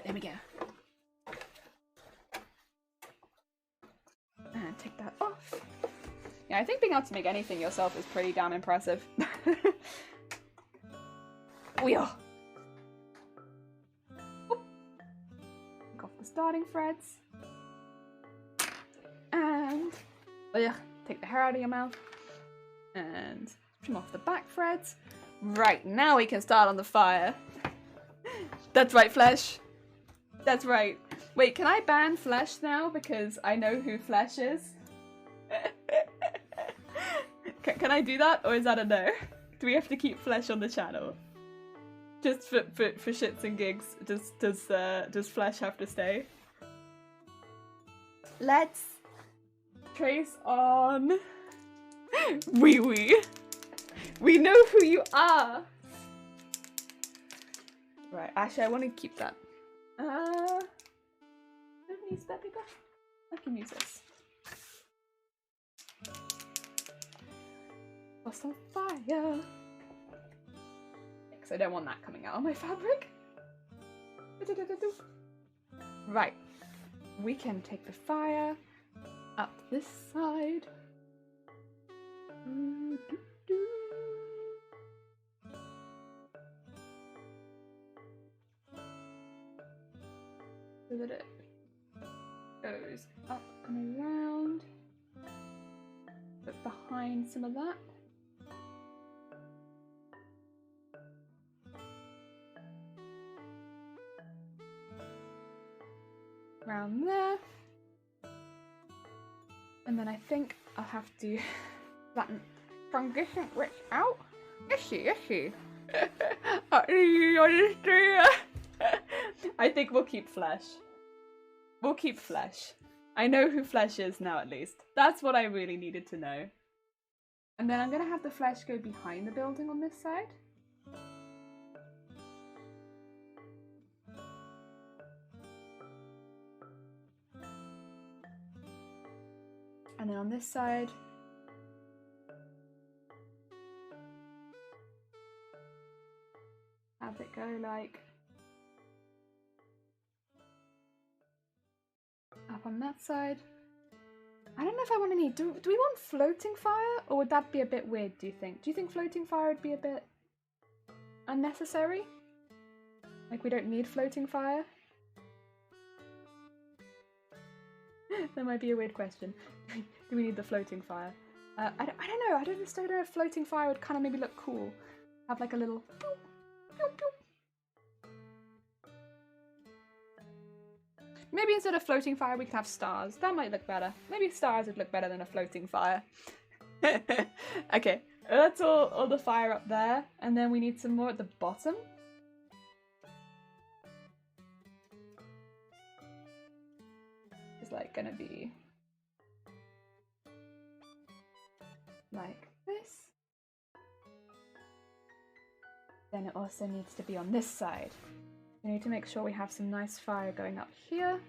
[SPEAKER 1] And take that off. Yeah, I think being able to make anything yourself is pretty damn impressive. We are. Take off the starting threads. And take the hair out of your mouth. And trim off the back threads. Right, now we can start on the fire. That's right, Flesh. That's right. Wait, can I ban Flesh now? Because I know who Flesh is. Can I do that? Or is that a no? Do we have to keep Flesh on the channel? Just for shits and gigs, does Flesh have to stay? Let's trace on Wee. We know who you are. Right, actually I want to keep that. I don't use that paper. I can use this. What's on fire? Because I don't want that coming out on my fabric. Right. We can take the fire up this side. So that it goes up and around, but behind some of that. Around there. And then I think I'll have to flatten transition which out. Is she? I think we'll keep Flesh. We'll keep Flesh. I know who Flesh is now, at least. That's what I really needed to know. And then I'm gonna have the Flesh go behind the building on this side. And then on this side, have it go like up on that side. I don't know if I want any. Do we want floating fire, or would that be a bit weird, do you think? Do you think floating fire would be a bit unnecessary? Like we don't need floating fire? That might be a weird question. Do we need the floating fire? I don't know. I don't know if floating fire would kind of maybe look cool. Have like a little pew, pew, pew. Maybe instead of floating fire we could have stars. That might look better. Maybe stars would look better than a floating fire. Okay, that's all the fire up there. And then we need some more at the bottom. It's like gonna be like this. Then it also needs to be on this side. We need to make sure we have some nice fire going up here.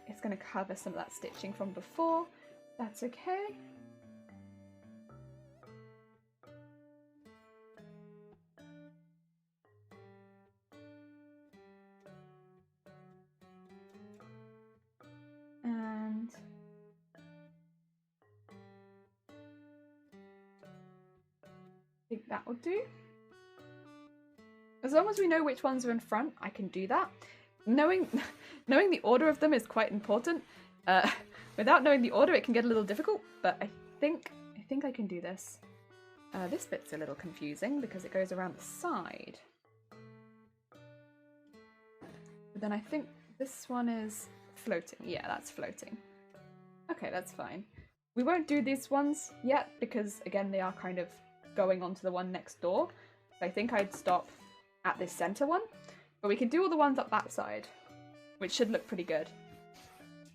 [SPEAKER 1] It's going to cover some of that stitching from before. That's okay. And I think that will do. As long as we know which ones are in front, I can do that. Knowing the order of them is quite important. Without knowing the order, it can get a little difficult, but I think I can do this. This bit's a little confusing because it goes around the side. But then I think this one is floating. Yeah, that's floating. Okay, that's fine. We won't do these ones yet because, again, they are kind of going onto the one next door. So I think I'd stop at this center one. But we can do all the ones up that side, which should look pretty good.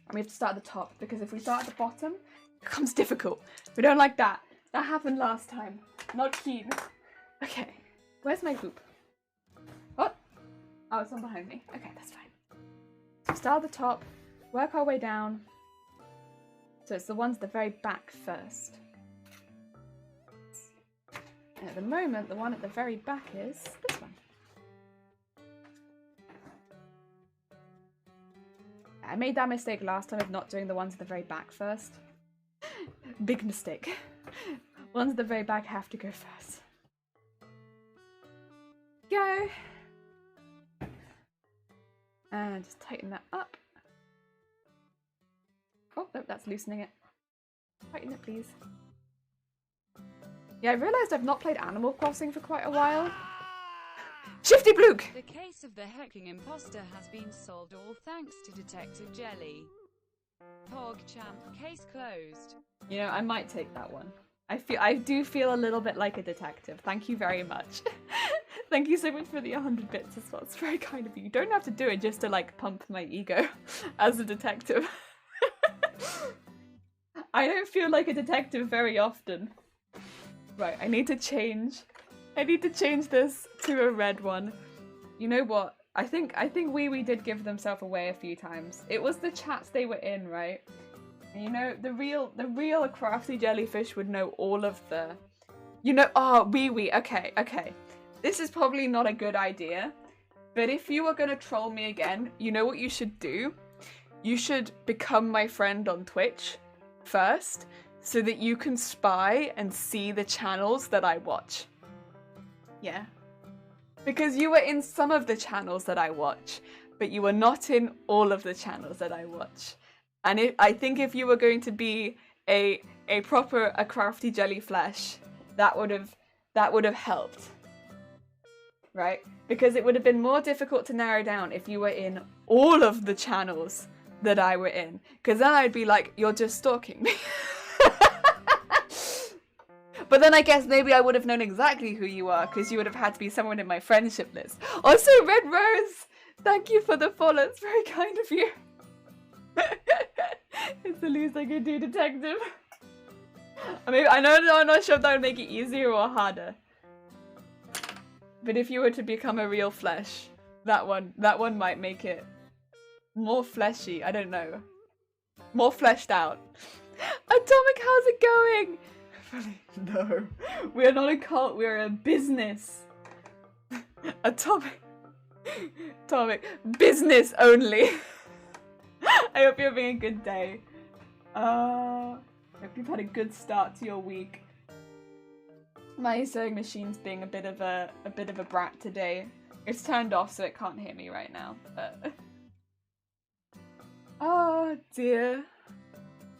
[SPEAKER 1] And we have to start at the top, because if we start at the bottom, it becomes difficult. We don't like that. That happened last time. Not keen. Okay, where's my hoop? What? Oh, it's on behind me. Okay, that's fine. So start at the top, work our way down. So it's the ones at the very back first. And at the moment, the one at the very back is this one. I made that mistake last time of not doing the ones at the very back first. Big mistake. Ones at the very back have to go first. Go! And just tighten that up. Oh, no, that's loosening it. Tighten it, please. Yeah, I realised I've not played Animal Crossing for quite a while. Shifty Blook!
[SPEAKER 2] The case of the hecking imposter has been solved, all thanks to Detective Jelly. PogChamp, case closed.
[SPEAKER 1] You know, I might take that one. I do feel a little bit like a detective. Thank you very much. Thank you so much for the 100 bits as well. It's very kind of you. You don't have to do it just to like pump my ego as a detective. I don't feel like a detective very often. Right, I need to change this to a red one. You know what? I think Wee Wee did give themselves away a few times. It was the chats they were in, right? And you know, the real crafty jellyfish would know all of the... You know, oh, Wee Wee, okay. This is probably not a good idea, but if you are gonna troll me again, you know what you should do? You should become my friend on Twitch first, so that you can spy and see the channels that I watch. Yeah. Because you were in some of the channels that I watch, but you were not in all of the channels that I watch. And I think if you were going to be a crafty jellyflesh, that would have helped. Right? Because it would have been more difficult to narrow down if you were in all of the channels that I were in. Because then I'd be like, you're just stalking me. But then I guess maybe I would have known exactly who you are, because you would have had to be someone in my friendship list. Also, Red Rose! Thank you for the follow, it's very kind of you. It's the least I could do, detective. I mean, I'm not sure if that would make it easier or harder. But if you were to become a real flesh, that one might make it more fleshy, I don't know. More fleshed out. Atomic, how's it going? No, we are not a cult, we are a business. Atomic, business only. I hope you're having a good day. Hope you've had a good start to your week. My sewing machine's being a bit of a brat today. It's turned off so it can't hear me right now. But... Oh dear.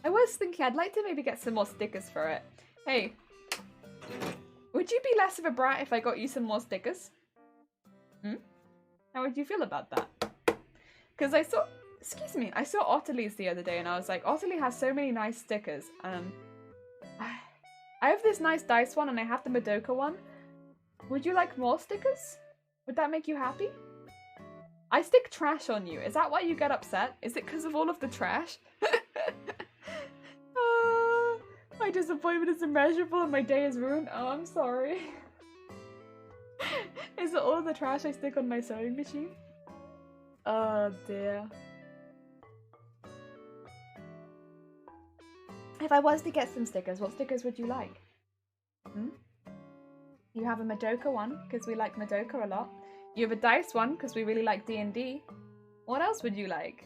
[SPEAKER 1] I was thinking I'd like to maybe get some more stickers for it. Hey, would you be less of a brat if I got you some more stickers? How would you feel about that? Because I saw Otterly's the other day and I was like, Otterly has so many nice stickers. I have this nice dice one and I have the Madoka one. Would you like more stickers? Would that make you happy? I stick trash on you. Is that why you get upset? Is it because of all of the trash? My disappointment is immeasurable and my day is ruined. Oh, I'm sorry. Is it all the trash I stick on my sewing machine? Oh dear. If I was to get some stickers, what stickers would you like? Hmm? You have a Madoka one, because we like Madoka a lot. You have a Dice one, because we really like D&D. What else would you like?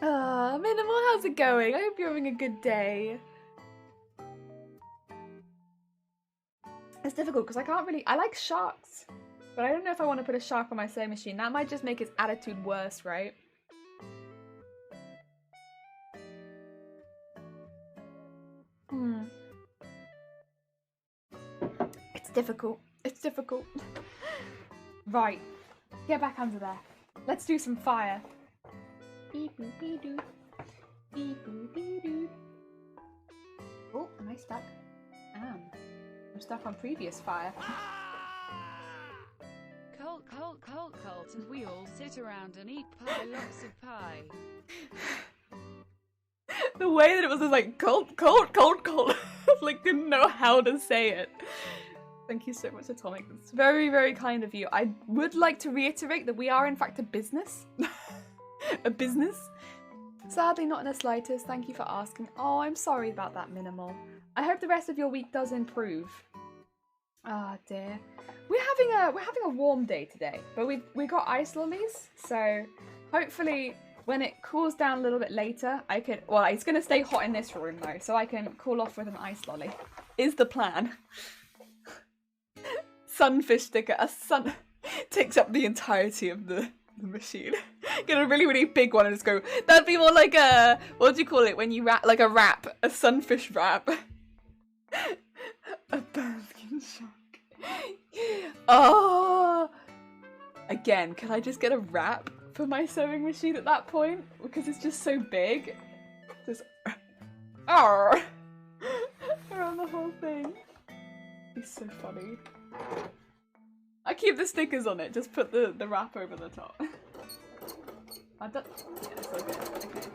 [SPEAKER 1] Ah, Minimal, how's it going? I hope you're having a good day. It's difficult, because I can't really... I like sharks, but I don't know if I want to put a shark on my sewing machine. That might just make its attitude worse, right? It's difficult. It's difficult. Right. Get back under there. Let's do some fire. Beep boop bee doo. Beep boop bee doo. Oh, am I stuck? I'm stuck on previous fire.
[SPEAKER 2] Cult, and we all sit around and eat pie, lots of pie.
[SPEAKER 1] The way that it was just like cult. Like, didn't know how to say it. Thank you so much, Atomic. It's very, very kind of you. I would like to reiterate that we are in fact a business. A business. Sadly, not in the slightest. Thank you for asking. Oh, I'm sorry about that, Minimal. I hope the rest of your week does improve. Ah, dear. We're having a warm day today, but we got ice lollies, so hopefully when it cools down a little bit later, I could. Well, it's gonna stay hot in this room though, so I can cool off with an ice lolly. Is the plan? Sunfish sticker. A sun takes up the entirety of the machine. Get a really, really big one and just go. That'd be more like a, what do you call it when you wrap, like a wrap, a sunfish wrap. A basking shark. Oh! Again, can I just get a wrap for my sewing machine at that point? Because it's just so big. Just around the whole thing. It's so funny. I keep the stickers on it, just put the wrap over the top. I've done. Yeah, it's all good. Okay.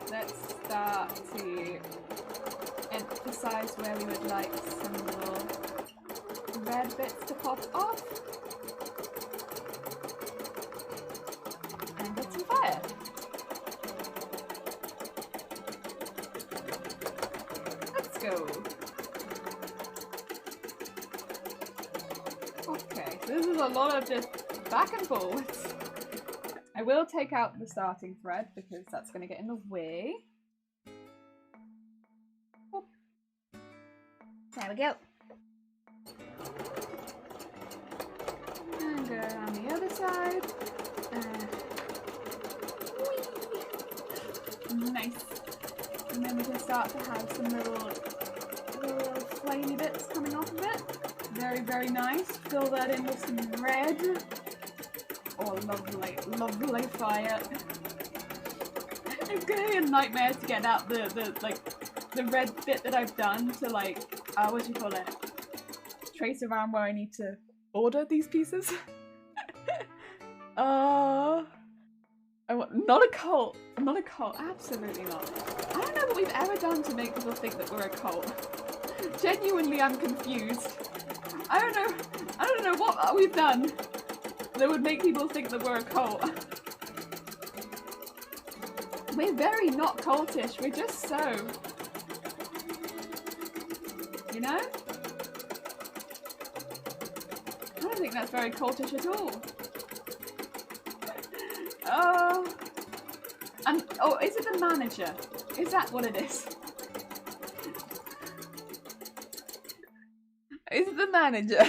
[SPEAKER 1] Let's start to emphasize where we would like some little red bits to pop off. And get some fire. Let's go. Okay, so this is a lot of just back and forwards. I will take out the starting thread because that's going to get in the way. Oh. There we go. And go around the other side. Nice. And then we can start to have some little flamey bits coming off of it. Very, very nice. Fill that in with some red. Oh, lovely, lovely fire. It's gonna be a nightmare to get out the red bit that I've done to like, what do you call it? Trace around where I need to order these pieces. Not a cult. Not a cult. Absolutely not. I don't know what we've ever done to make people think that we're a cult. Genuinely, I'm confused. I don't know what we've done that would make people think that we're a cult. We're very not cultish, we're just so. You know? I don't think that's very cultish at all. Oh, is it the manager? Is that what it is? Is it the manager?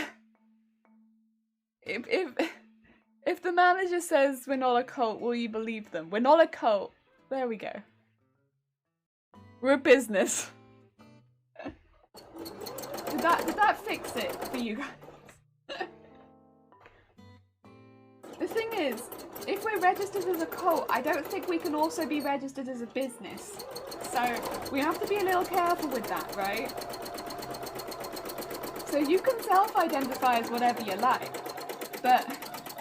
[SPEAKER 1] If the manager says we're not a cult, will you believe them? We're not a cult. There we go. We're a business. Did that fix it for you guys? The thing is, if we're registered as a cult, I don't think we can also be registered as a business. So we have to be a little careful with that, right? So you can self-identify as whatever you like, but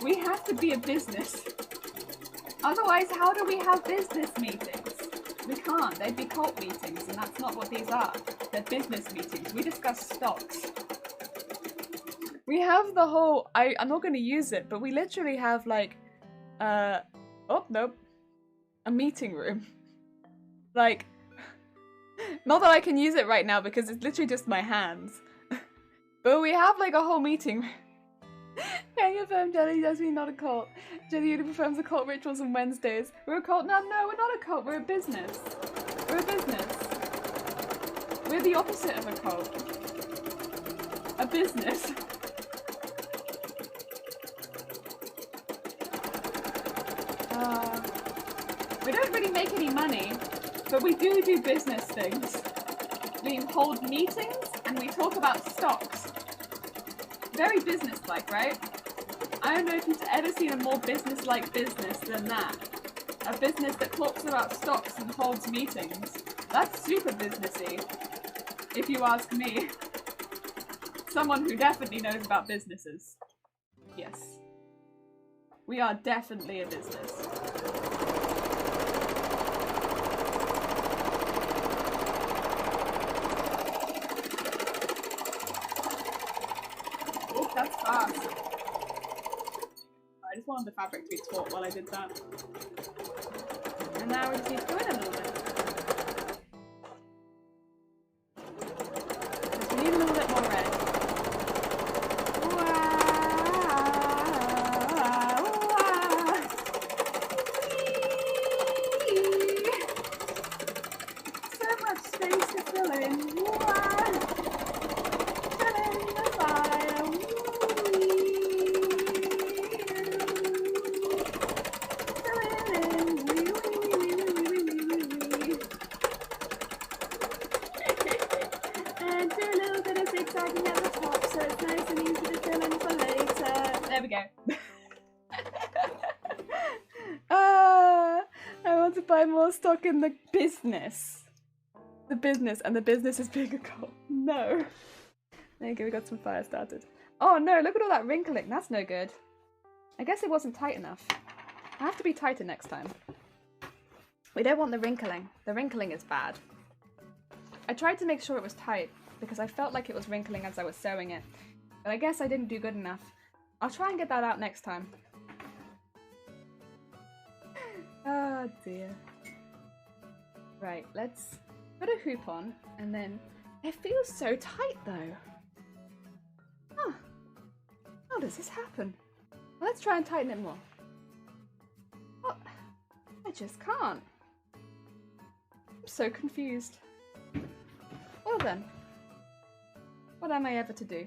[SPEAKER 1] we have to be a business. Otherwise, how do we have business meetings? We can't. They'd be cult meetings, and that's not what these are. They're business meetings. We discuss stocks. We have the whole... I'm not going to use it, but we literally have, like... oh, nope. A meeting room. Like... Not that I can use it right now, because it's literally just my hands. But we have, like, a whole meeting room. Can you confirm Jelly does mean not a cult? Jelly only performs occult rituals on Wednesdays. We're a cult? No, we're not a cult. We're a business. We're a business. We're the opposite of a cult. A business. We don't really make any money, but we do business things. We hold meetings and we talk about stocks. Very business-like, right? I don't know if you've ever seen a more business-like business than that. A business that talks about stocks and holds meetings. That's super businessy, if you ask me. Someone who definitely knows about businesses. Yes. We are definitely a business. Oh, that's fast. I just wanted the fabric to be taut while I did that. And now we just need to go in a little bit. Because we need a little bit more red. So much space to fill in. Filling the fire. And do a little bit of zigzagging at the top so it's nice and easy to fill in for later. There we go. I want to buy more stock in the business. The business, and the business is being a cult. No. There you go, we got some fire started. Oh no, look at all that wrinkling. That's no good. I guess it wasn't tight enough. I have to be tighter next time. We don't want the wrinkling. The wrinkling is bad. I tried to make sure it was tight because I felt like it was wrinkling as I was sewing it. But I guess I didn't do good enough. I'll try and get that out next time. Oh dear. Right, let's put a hoop on and then... It feels so tight though. Huh. How does this happen? Well, let's try and tighten it more. Oh, I just can't. I'm so confused. Well then. What am I ever to do?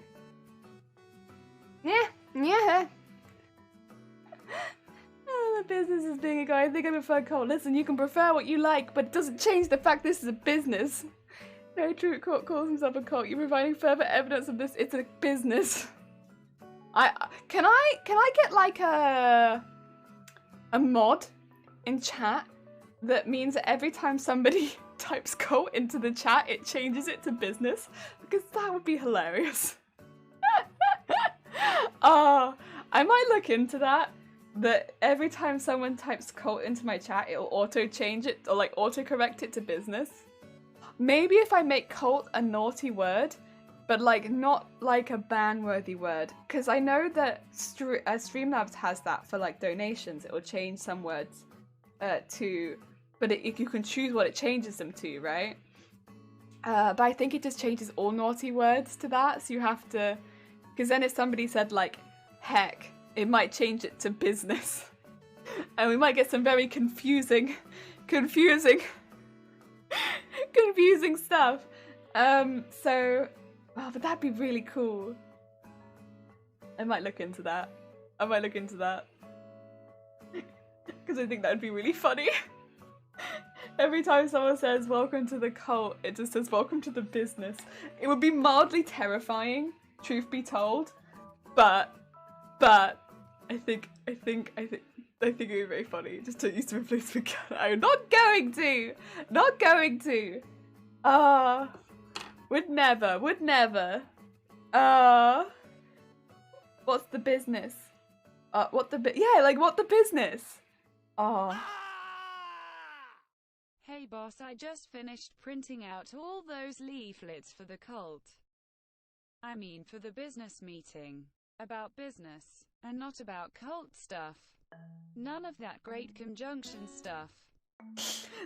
[SPEAKER 1] Yeah. Oh, the business is being a guy. I think I prefer cult. Listen, you can prefer what you like, but it doesn't change the fact this is a business. No true cult calls himself a cult. You're providing further evidence of this. It's a business. Can I get like a mod in chat that means that every time somebody types cult into the chat, it changes it to business? Because that would be hilarious. I might look into that. That every time someone types cult into my chat, it'll auto change it or like auto correct it to business. Maybe if I make cult a naughty word, but like not like a ban-worthy word, because I know that Streamlabs has that for like donations. It will change some words to, but you can choose what it changes them to, right? But I think it just changes all naughty words to that, so you have to, because then if somebody said like heck, it might change it to business, and we might get some very confusing stuff. But that'd be really cool. I might look into that. Because I think that'd be really funny. Every time someone says welcome to the cult, it just says welcome to the business. It would be mildly terrifying, truth be told, but I think it would be very funny just to use to replace the gun. I'm not going to! Would never. What's the business? What the business?
[SPEAKER 2] Hey boss, I just finished printing out all those leaflets for the cult. I mean for the business meeting. About business, and not about cult stuff. None of that great conjunction stuff.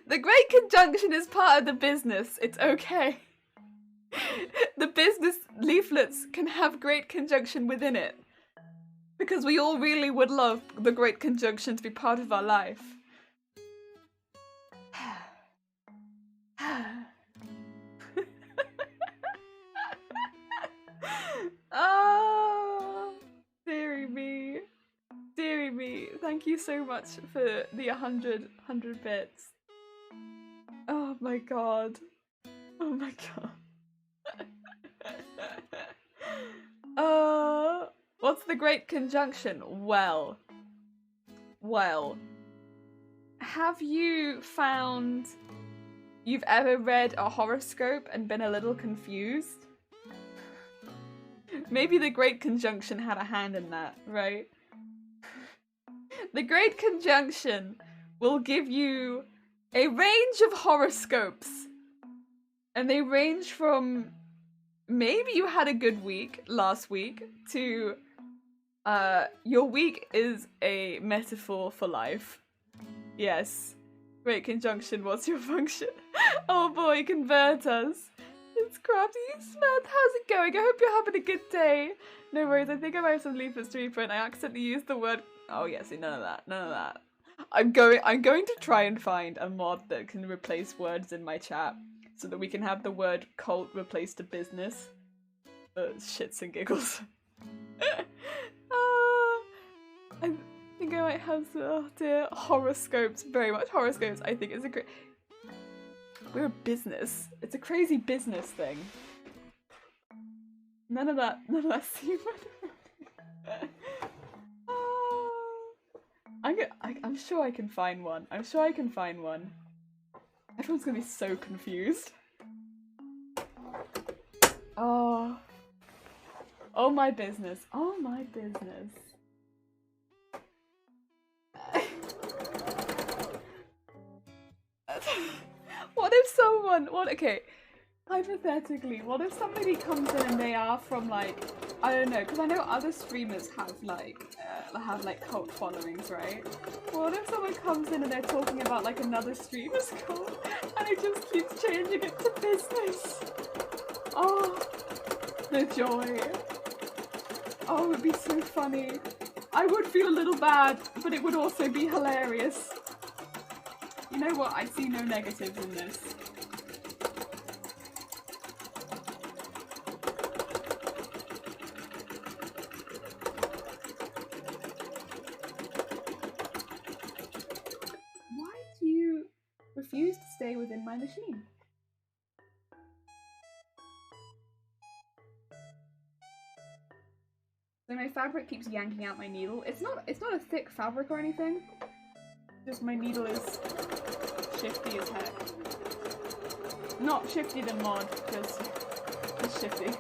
[SPEAKER 1] The Great Conjunction is part of the business. It's okay. The business leaflets can have Great Conjunction within it. Because we all really would love the Great Conjunction to be part of our life. Oh, dearie me. Dearie me. Thank you so much for the 100 bits. Oh my god. Oh my god. What's the Great Conjunction? Well. Have you found you've ever read a horoscope and been a little confused? Maybe the Great Conjunction had a hand in that, right? The Great Conjunction will give you a range of horoscopes. And they range from maybe you had a good week last week to your week is a metaphor for life. Yes. Great Conjunction, what's your function? Oh boy, convert us. It's Crafty Smith, how's it going? I hope you're having a good day. No worries, I think I might have some leaflets to reprint. I accidentally used the word... Oh yeah, see, none of that. I'm going to try and find a mod that can replace words in my chat so that we can have the word cult replaced to business. Shits and giggles. I think I might have some, oh dear, horoscopes, very much horoscopes. I think it's a great... We're a business. It's a crazy business thing. None of that seemed I'm sure I can find one. Everyone's gonna be so confused. Oh my business. Oh my business. Okay, hypothetically, what if somebody comes in and they are from like, I don't know, because I know other streamers have like cult followings, right? What if someone comes in and they're talking about like another streamer's cult and it just keeps changing it to business? Oh, the joy. Oh, it would be so funny. I would feel a little bad, but it would also be hilarious. You know what? I see no negatives in this. Why do you refuse to stay within my machine? So my fabric keeps yanking out my needle. It's not a thick fabric or anything. Just my needle is shifty as heck. Not shifty than mod, just shifty.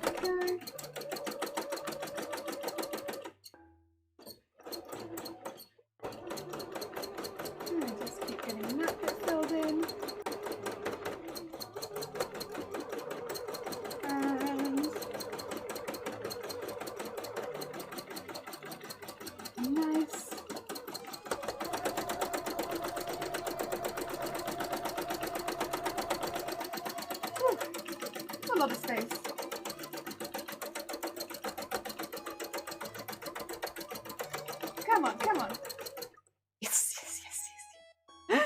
[SPEAKER 1] Okay. Just keep getting that bit filled in. Nice. Ooh, a lot of space. Come on. Yes. As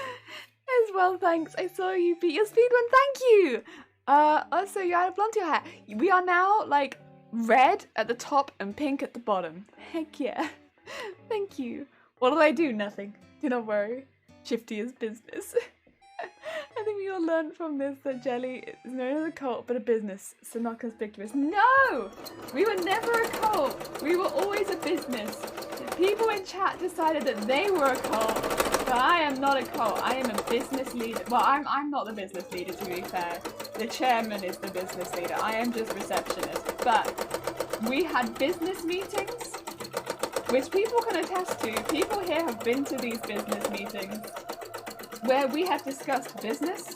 [SPEAKER 1] well, thanks. I saw you beat your speed run. Thank you. Also, you had a blonde to your hair. We are now like red at the top and pink at the bottom. Heck yeah. Thank you. What did I do? Nothing. Do not worry. Shifty is business. I think we all learned from this that Jelly is known as a cult, but a business, so not conspicuous. No! We were never a cult. We were always a business. People in chat decided that they were a cult, but I am not a cult. I am a business leader. Well, I'm not the business leader, to be fair. The chairman is the business leader. I am just receptionist. But we had business meetings which people can attest to. People here have been to these business meetings where we have discussed business.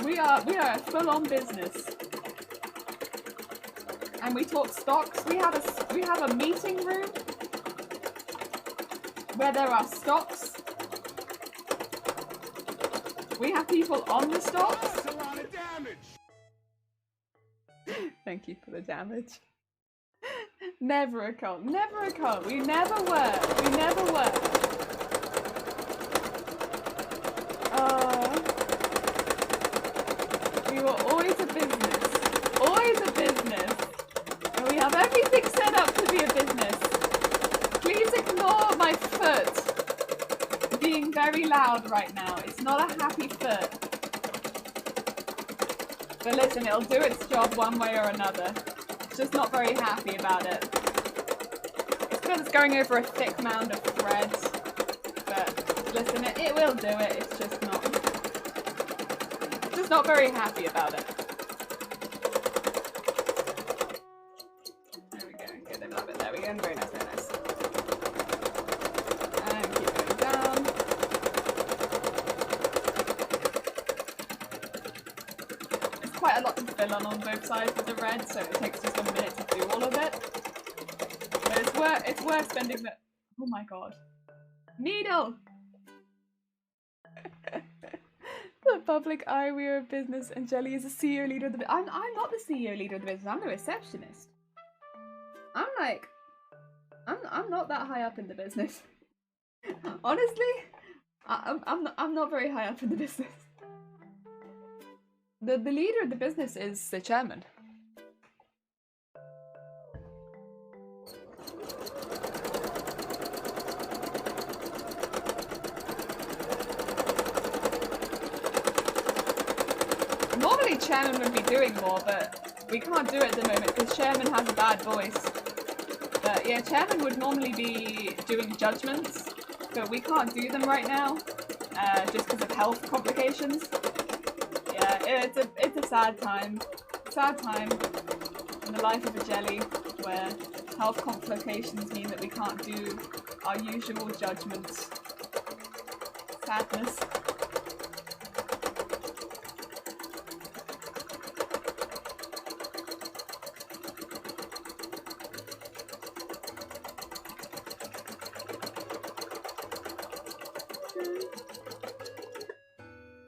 [SPEAKER 1] We are full on business, and we talk stocks. We have a meeting room where there are stocks. We have people on the stocks.
[SPEAKER 3] That's a lot of damage.
[SPEAKER 1] Thank you for the damage. Never a cult. Never a cult. We never were. We never were. We were always a business. Always a business. And we have everything set up to be a business. Please ignore my foot being very loud right now. It's not a happy foot. But listen, it'll do its job one way or another. It's just not very happy about it. It's because it's going over a thick mound of threads. But listen, it will do it. It's just not very happy about it. There we go. Good, I love it. There we go. Very nice, very nice. And keep going down. It's quite a lot to fill on both sides of the red, so it takes just a minute to do all of it. But it's worth spending the... Oh my god. Needle! The public eye, we are a business, and Jelly is the CEO leader of the business. I'm not the CEO leader of the business, I'm the receptionist. I'm not that high up in the business. Honestly, I'm not very high up in the business. The leader of the business is the chairman. Normally chairman would be doing more, but we can't do it at the moment because chairman has a bad voice. But yeah, chairman would normally be doing judgments, but we can't do them right now, just because of health complications. Yeah, it's a sad time. Sad time in the life of a jelly, where health complications mean that we can't do our usual judgments. Sadness.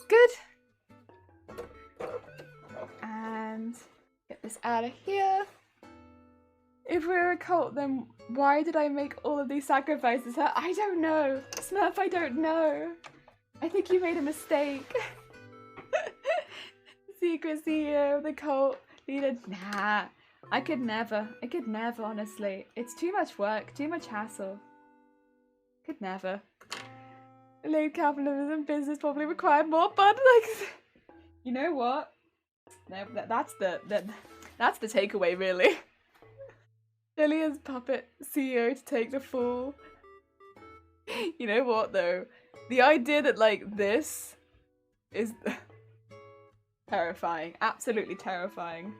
[SPEAKER 1] Good. And get this out of here. If we're a cult, then why did I make all of these sacrifices? I don't know. Smurf, I don't know. I think you made a mistake. Secret CEO of the cult leader. Nah. I could never, honestly. It's too much work, too much hassle. Could never. Late capitalism business probably required more fun. Like, you know what? No, that's the takeaway, really. Jillian's puppet CEO to take the fall. You know what though? The idea that like this is terrifying. Absolutely terrifying.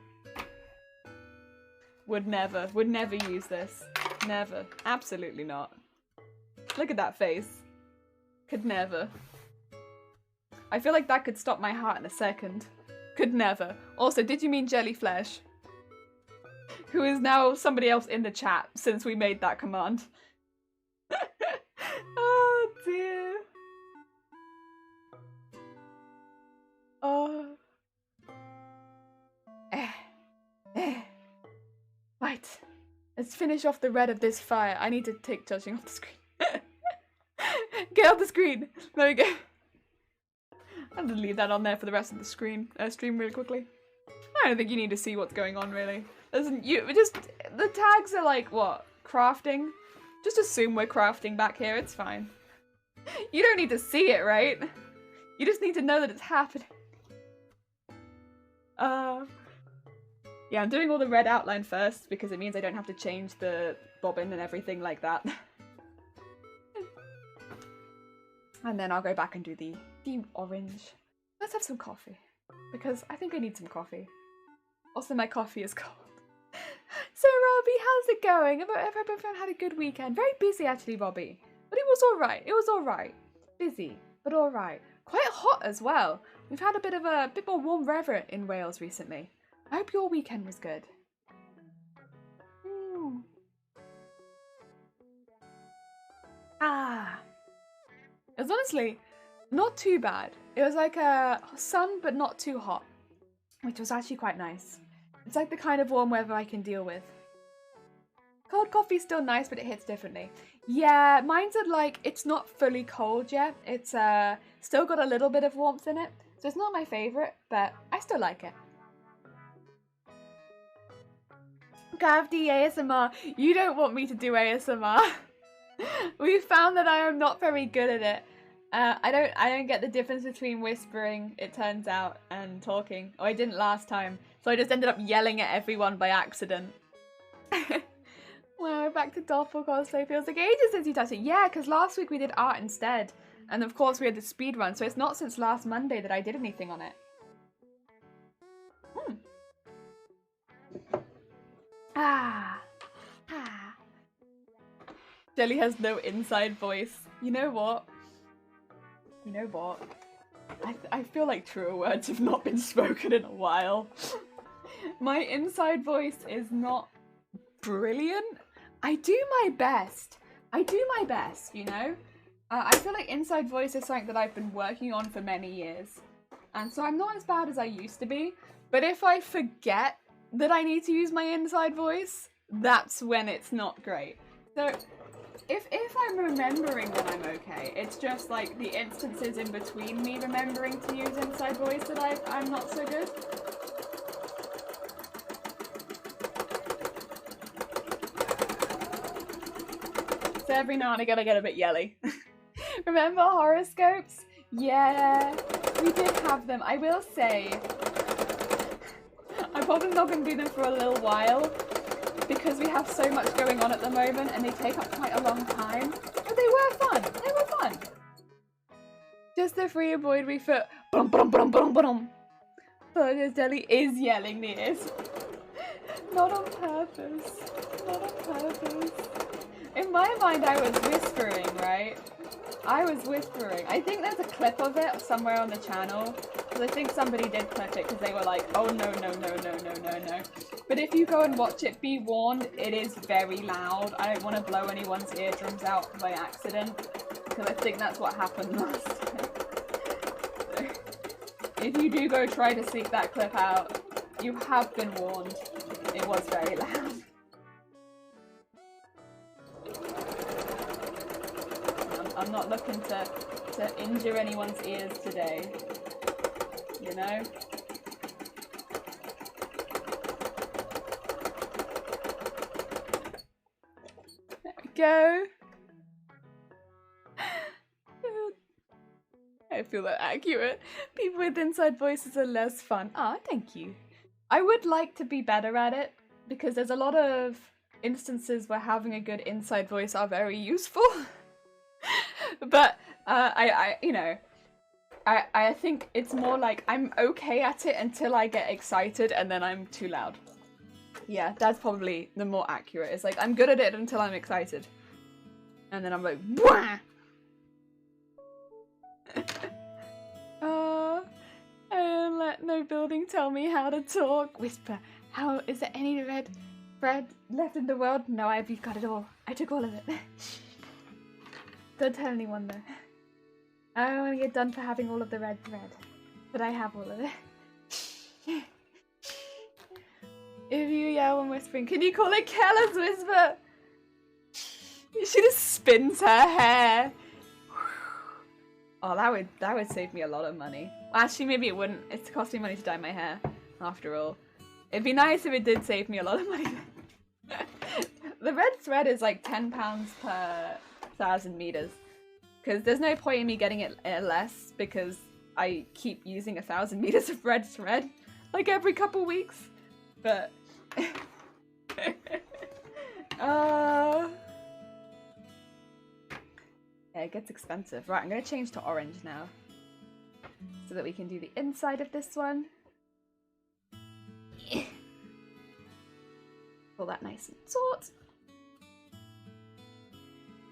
[SPEAKER 1] Would never use this. Never. Absolutely not. Look at that face. Could never. I feel like that could stop my heart in a second. Could never. Also, did you mean Jellyflesh? Who is now somebody else in the chat since we made that command. Oh dear. Oh. Right. Let's finish off the red of this fire. I need to take judging off the screen. Get off the screen! There we go. I'm gonna leave that on there for the rest of the stream really quickly. I don't think you need to see what's going on really. Listen, the tags are like what? Crafting? Just assume we're crafting back here, it's fine. You don't need to see it, right? You just need to know that it's happening. Yeah, I'm doing all the red outline first because it means I don't have to change the bobbin and everything like that. And then I'll go back and do the orange. Let's have some coffee. Because I think I need some coffee. Also, my coffee is cold. So, Robbie, how's it going? I hope everyone had a good weekend. Very busy, actually, Robbie. But it was alright. It was alright. Busy, but alright. Quite hot as well. We've had a bit more warm weather in Wales recently. I hope your weekend was good. It was honestly not too bad. It was like a sun, but not too hot, which was actually quite nice. It's like the kind of warm weather I can deal with. Cold coffee's still nice, but it hits differently. Yeah, mine's at like, it's not fully cold yet. It's still got a little bit of warmth in it. So it's not my favourite, but I still like it. Gravity ASMR. You don't want me to do ASMR. We found that I am not very good at it. I don't get the difference between whispering, it turns out, and talking. Oh, I didn't last time. So I just ended up yelling at everyone by accident. Well, we're back to Doppel cosplay. Feels like ages since you touched it. Yeah, because last week we did art instead. And of course we had the speed run, so it's not since last Monday that I did anything on it. Jelly has no inside voice. You know what? You know what? I feel like truer words have not been spoken in a while. My inside voice is not brilliant. I do my best. I do my best, you know? I feel like inside voice is something that I've been working on for many years. And so I'm not as bad as I used to be. But if I forget that I need to use my inside voice, that's when it's not great. So if I'm remembering, then I'm okay. It's just like the instances in between me remembering to use inside voice that I'm not so good. So every now and again I get a bit yelly. Remember horoscopes? Yeah, we did have them. I will say, I'm probably not going to do them for a little while because we have so much going on at the moment and they take up quite a long time. But they were fun. They were fun. Just the free embroidery for Burgers Deli is yelling this. Not on purpose. Not on purpose. In my mind, I was whispering, right? I was whispering. I think there's a clip of it somewhere on the channel. Because I think somebody did clip it because they were like, oh no, no, no, no, no, no, no. But if you go and watch it, be warned, it is very loud. I don't want to blow anyone's eardrums out by accident. Because I think that's what happened last time. So, if you do go try to seek that clip out, you have been warned. It was very loud. I'm not looking to injure anyone's ears today, you know? There we go. I feel that accurate. People with inside voices are less fun. Ah, thank you. I would like to be better at it because there's a lot of instances where having a good inside voice are very useful. But you know, I think it's more like I'm okay at it until I get excited and then I'm too loud. Yeah, that's probably the more accurate. It's like I'm good at it until I'm excited. And then I'm like, wah! Let no building tell me how to talk. Whisper, how is there any red bread left in the world? No, I've got it all. I took all of it. Don't tell anyone though. I don't want to get done for having all of the red thread. But I have all of it. If you yell when whispering, can you call it careless whisper? She just spins her hair. Oh, that would save me a lot of money. Actually, maybe it wouldn't. It's costing money to dye my hair, after all. It'd be nice if it did save me a lot of money. The red thread is like £10 per 1,000 meters. Because there's no point in me getting it less because I keep using 1,000 meters of red thread like every couple weeks. But yeah, it gets expensive. Right, I'm gonna change to orange now so that we can do the inside of this one. Pull that nice and taut.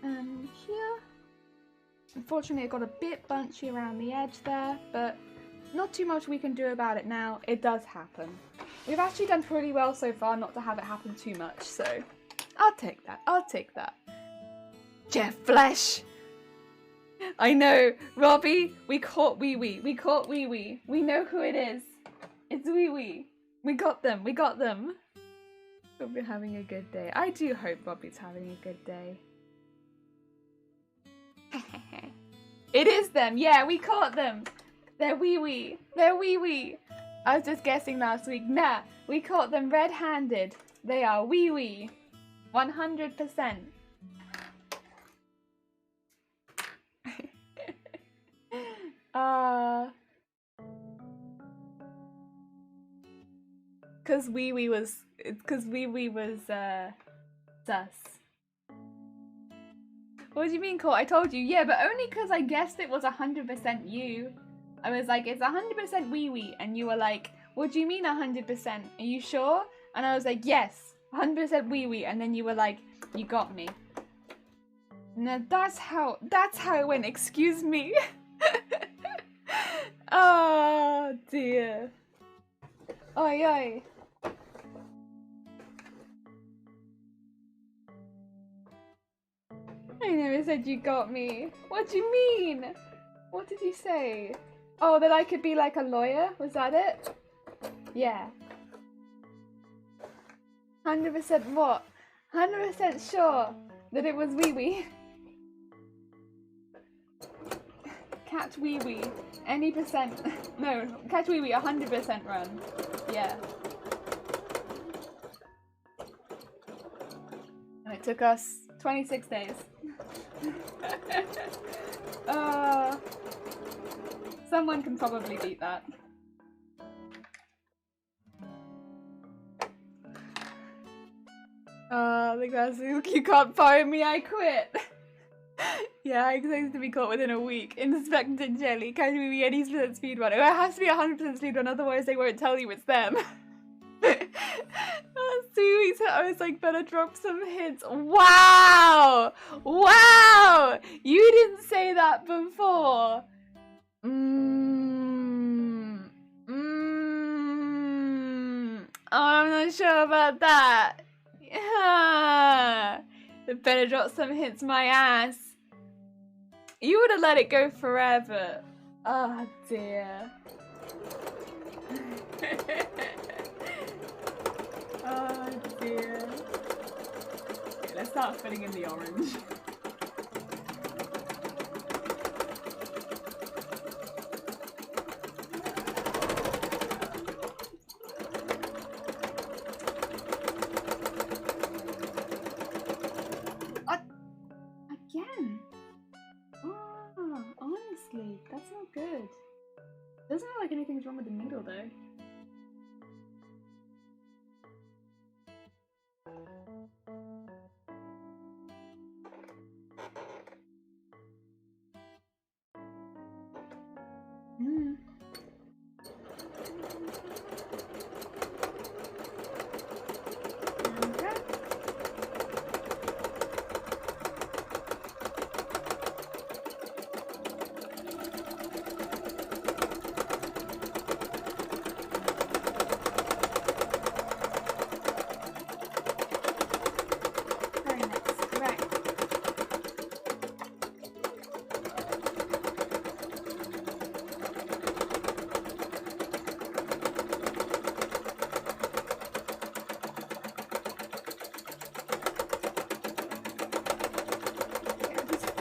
[SPEAKER 1] And here. Unfortunately, it got a bit bunchy around the edge there, but not too much we can do about it now. It does happen. We've actually done pretty well so far not to have it happen too much, so I'll take that. I'll take that. Jeff Flesh! I know, Robbie, we caught Wee Wee. We caught Wee Wee. We know who it is. It's Wee Wee. We got them. We got them. Hope you're having a good day. I do hope Robbie's having a good day. It is them. Yeah, we caught them. They're Wee Wee. They're Wee Wee. I was just guessing last week. Nah, we caught them red-handed. They are Wee Wee. 100%. Cause Wee Wee was sus. What do you mean, Court? I told you. Yeah, but only because I guessed it was 100% you. I was like, it's 100% Wee Wee, and you were like, what do you mean 100%? Are you sure? And I was like, yes, 100% Wee Wee, and then you were like, you got me. No, that's how it went. Excuse me. Oh dear. Oi oi. I never said you got me. What do you mean? What did you say? Oh, that I could be like a lawyer? Was that it? Yeah. 100% what? 100% sure that it was Wee Wee. Catch Wee Wee. Any percent. No, catch Wee Wee 100% run. Yeah. And it took us 26 days. Someone can probably beat that. The glass, you can't fire me, I quit. Yeah, I expect to be caught within a week. Inspector Jelly, can we be any speed run? It has to be 100% speed run, otherwise they won't tell you it's them. 2 weeks ago, I was like, better drop some hints. Wow! Wow! You didn't say that before. Oh, I'm not sure about that. Yeah. Better drop some hints, my ass. You would have let it go forever. Oh dear. Oh dear. Okay, let's start filling in the orange. Again? Oh, honestly, that's not good. Doesn't look like anything's wrong with the needle though.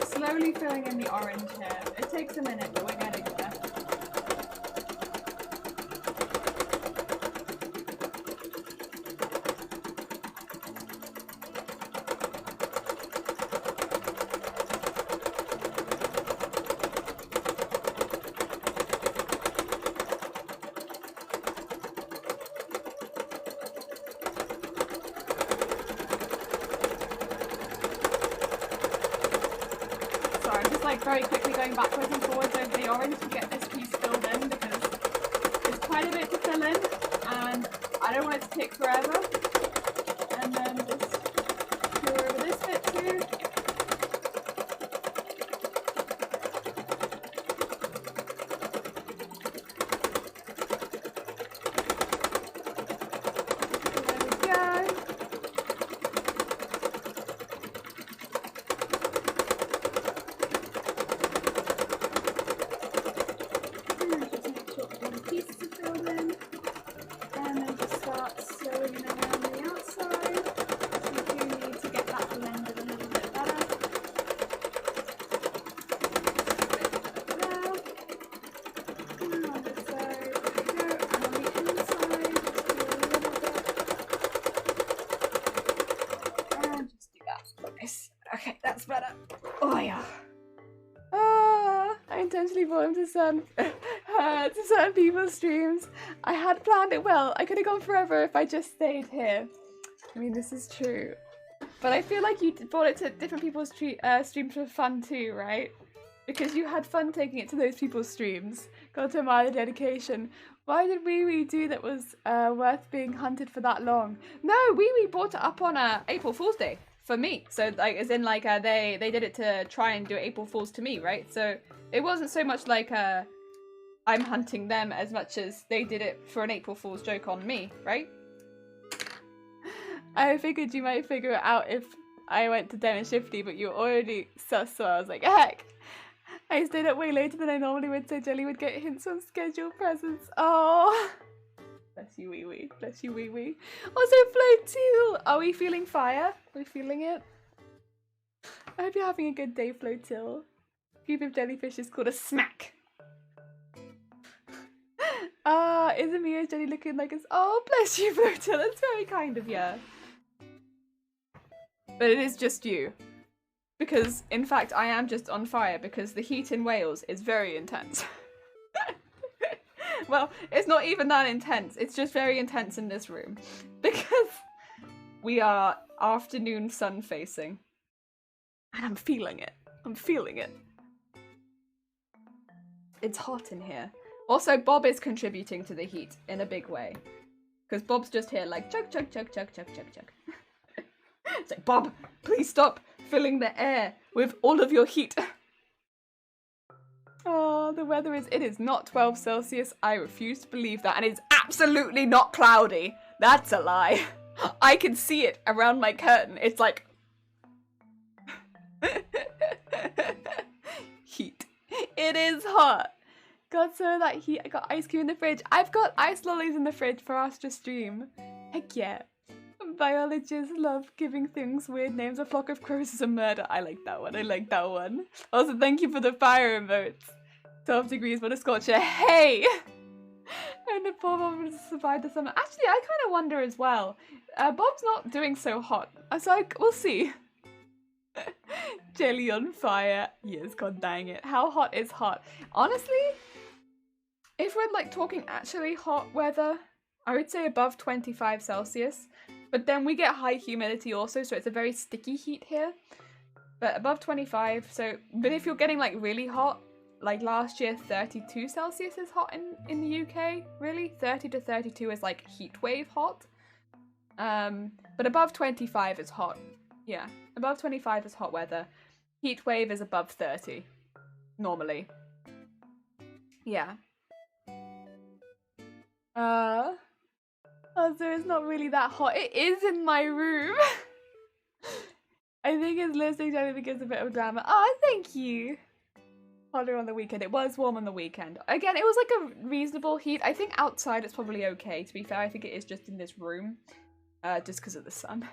[SPEAKER 1] Slowly filling in the orange here. It takes a minute, but we're getting there. Very quickly going backwards and forwards over the orange to get this piece filled in because it's quite a bit to fill in and I don't want it to take forever. And then just go over this bit too. Okay, that's better. Oh yeah. I intentionally brought him to certain people's streams. I had planned it well. I could have gone forever if I just stayed here. I mean, this is true. But I feel like you brought it to different people's streams for fun too, right? Because you had fun taking it to those people's streams. Got to admire the dedication. Why did Wee Wee do that was worth being hunted for that long? No, Wee Wee brought it up on April Fool's Day for me. So like, as in like they did it to try and do April Fools to me, right? So it wasn't so much like I'm hunting them as much as they did it for an April Fool's joke on me, right? I figured you might figure it out if I went to Den and Shifty, but you were already sus, so I was like, heck. I stayed up way later than I normally would, so Jelly would get hints on scheduled presents. Oh, bless you, Wee Wee. Bless you, Wee Wee. Also, Flotil. Are we feeling fire? Are we feeling it? I hope you're having a good day, Flotil. Group of jellyfish is called a smack. Isn't Mia Jelly looking like us? Oh, bless you, Flotil. That's very kind of you. But it is just you. Because, in fact, I am just on fire because the heat in Wales is very intense. Well, it's not even that intense. It's just very intense in this room. Because we are afternoon sun facing. And I'm feeling it. I'm feeling it. It's hot in here. Also, Bob is contributing to the heat in a big way. Because Bob's just here like, chug, chug, chug, chug, chug, chug, chug. It's like, Bob, please stop filling the air with all of your heat. Oh, the weather it is not 12 Celsius. I refuse to believe that. And it's absolutely not cloudy. That's a lie. I can see it around my curtain. It's like... heat. It is hot. Got some of that heat. I got ice cream in the fridge. I've got ice lollies in the fridge for us to stream. Heck yeah. Biologists love giving things weird names. A flock of crows is a murder. I like that one. I like that one. Also, thank you for the fire emotes. 12 degrees, what a scorcher. Hey! And the poor Bob will survive the summer. Actually, I kind of wonder as well. Bob's not doing so hot. So we'll see. Jelly on fire. Yes, god dang it. How hot is hot? Honestly, if we're like talking actually hot weather, I would say above 25 Celsius. But then we get high humidity also, so it's a very sticky heat here. But above 25, so... But if you're getting, like, really hot, like last year, 32 Celsius is hot in the UK, really? 30 to 32 is, like, heat wave hot. But above 25 is hot. Yeah, above 25 is hot weather. Heat wave is above 30, normally. Yeah. Also, it's not really that hot. It is in my room. I think it's listening to anything gives a bit of drama. Oh, thank you. Hotter on the weekend. It was warm on the weekend. Again, it was like a reasonable heat. I think outside it's probably okay. To be fair, I think it is just in this room. Just because of the sun.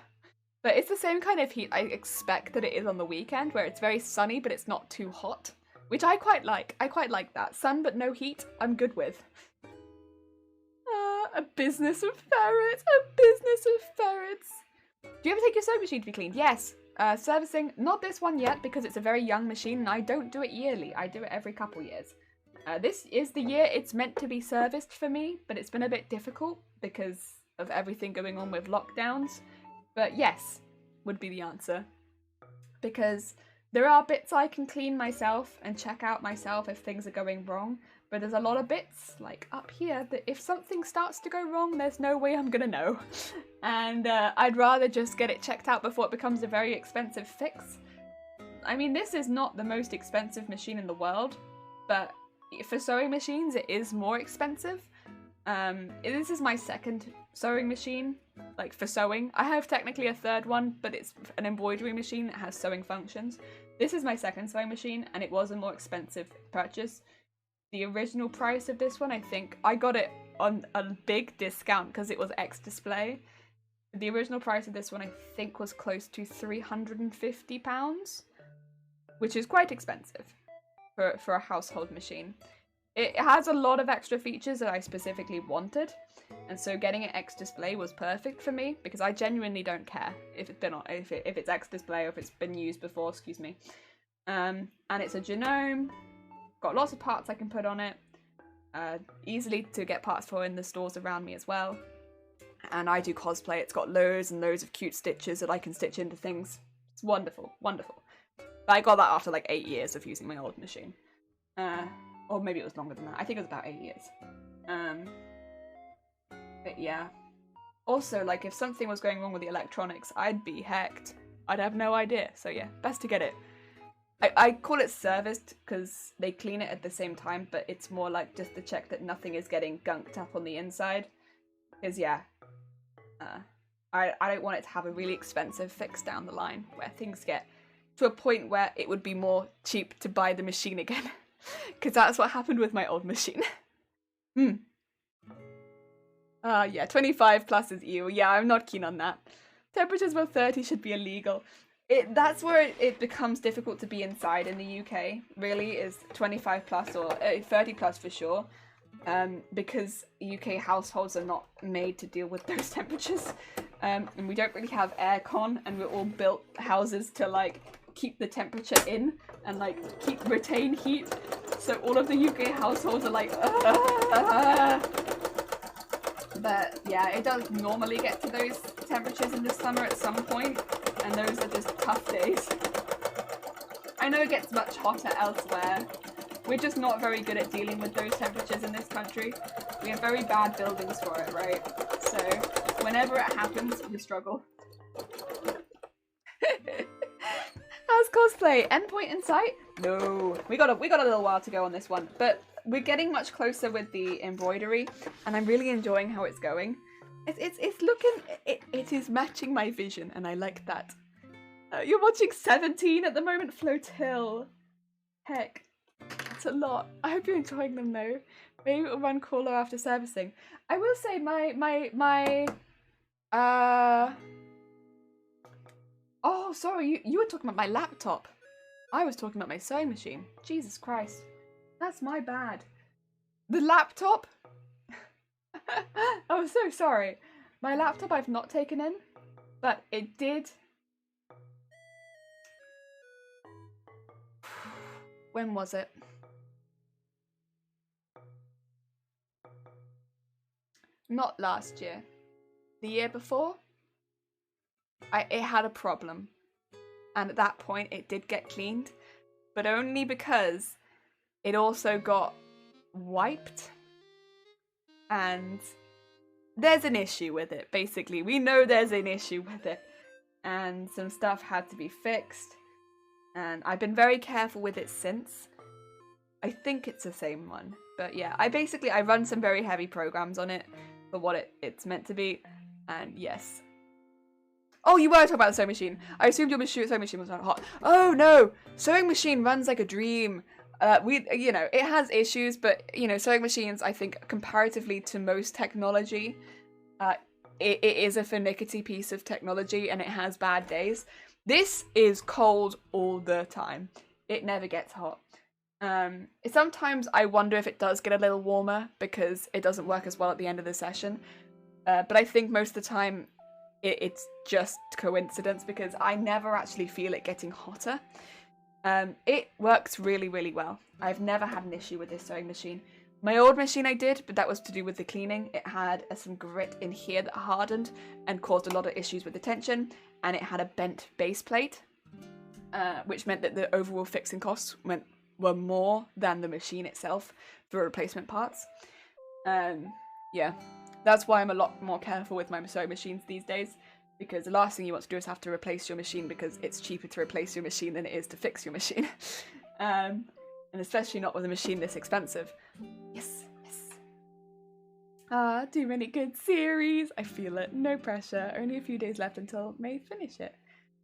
[SPEAKER 1] But it's the same kind of heat I expect that it is on the weekend, where it's very sunny, but it's not too hot. Which I quite like. I quite like that. Sun but no heat, I'm good with. A business of ferrets. A business of ferrets. Do you ever take your soap machine to be cleaned? Yes. Servicing, not this one yet because it's a very young machine and I don't do it yearly. I do it every couple years. This is the year it's meant to be serviced for me, but it's been a bit difficult because of everything going on with lockdowns. But yes, would be the answer. Because there are bits I can clean myself and check out myself if things are going wrong. but there's a lot of bits like up here that if something starts to go wrong, there's no way I'm gonna know. And I'd rather just get it checked out before it becomes a very expensive fix. I mean, this is not the most expensive machine in the world, but for sewing machines, it is more expensive. This is my second sewing machine, like for sewing. I have technically a third one, but it's an embroidery machine that has sewing functions. This is my second sewing machine, and it was a more expensive purchase. The original price of this one, I think, I got it on a big discount because it was X display. The original price of this one, I think, was close to £350, which is quite expensive for a household machine. It has a lot of extra features that I specifically wanted, and so getting it X display was perfect for me because I genuinely don't care if it's X display or if it's been used before. Excuse me. And it's a genome. Got lots of parts I can put on it. Easily to get parts for in the stores around me as well. And I do cosplay. It's got loads and loads of cute stitches that I can stitch into things. It's wonderful, wonderful. But I got that after like 8 years of using my old machine. Or maybe it was longer than that. I think it was about 8 years. But yeah. Also, like, if something was going wrong with the electronics, I'd be hecked. I'd have no idea. So yeah, best to get it. I call it serviced because they clean it at the same time, but it's more like just to check that nothing is getting gunked up on the inside. Because yeah, I don't want it to have a really expensive fix down the line where things get to a point where it would be more cheap to buy the machine again. Because that's what happened with my old machine. Yeah, 25 plus is EU. Yeah, I'm not keen on that. Temperatures above 30 should be illegal. That's where it becomes difficult to be inside in the UK, really, is 25 plus or 30 plus for sure. Because UK households are not made to deal with those temperatures. And we don't really have aircon, and we're all built houses to like keep the temperature in and like retain heat. So all of the UK households are like, But yeah, it does normally get to those temperatures in the summer at some point, and those are just tough days. I know it gets much hotter elsewhere. We're just not very good at dealing with those temperatures in this country. We have very bad buildings for it, right? So whenever it happens, we struggle. How's cosplay? Endpoint in sight? No. We got a little while to go on this one, but we're getting much closer with the embroidery, and I'm really enjoying how it's going. It's looking, it is matching my vision, and I like that. You're watching 17 at the moment, Flotil. Heck, that's a lot. I hope you're enjoying them though. Maybe it'll run cooler after servicing. I will say oh, sorry, you were talking about my laptop. I was talking about my sewing machine. Jesus Christ. That's my bad. The laptop? I'm so sorry. My laptop I've not taken in, but it did. When was it? Not last year. The year before? It had a problem. And at that point it did get cleaned, but only because it also got wiped. And there's an issue with it, basically. We know there's an issue with it. And some stuff had to be fixed. And I've been very careful with it since. I think it's the same one. But yeah, I run some very heavy programs on it for what it's meant to be. And yes. Oh, you were talking about the sewing machine. I assumed your sewing machine was not hot. Oh no! Sewing machine runs like a dream. It has issues, but, sewing machines, I think, comparatively to most technology, it is a finicky piece of technology, and it has bad days. This is cold all the time. It never gets hot. Sometimes I wonder if it does get a little warmer because it doesn't work as well at the end of the session. But I think most of the time it's just coincidence because I never actually feel it getting hotter. It works really, really well. I've never had an issue with this sewing machine. My old machine I did, but that was to do with the cleaning. It had some grit in here that hardened and caused a lot of issues with the tension, and it had a bent base plate, which meant that the overall fixing costs were more than the machine itself for replacement parts. Yeah, that's why I'm a lot more careful with my sewing machines these days, because the last thing you want to do is have to replace your machine, because it's cheaper to replace your machine than it is to fix your machine. And especially not with a machine this expensive. Yes, yes. Too many good series. I feel it. No pressure. Only a few days left until May finish it.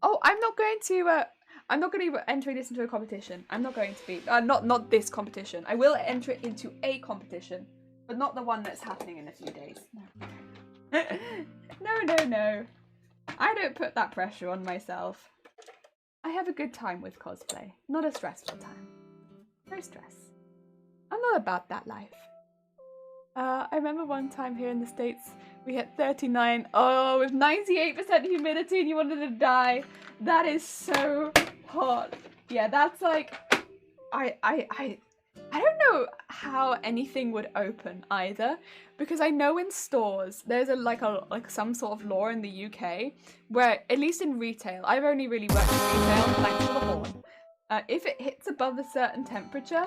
[SPEAKER 1] Oh, I'm not going to be entering this into a competition. I'm not going to be. Not this competition. I will enter it into a competition, but not the one that's happening in a few days. No. No. I don't put that pressure on myself. I have a good time with cosplay, not a stressful time. No stress. I'm not about that life. I remember one time here in the States, we hit 39, with 98% humidity and you wanted to die. That is so hot. Yeah, that's like, I don't know how anything would open either, because I know in stores there's some sort of law in the UK where, at least in retail, I've only really worked in retail, thanks to the horn. If it hits above a certain temperature,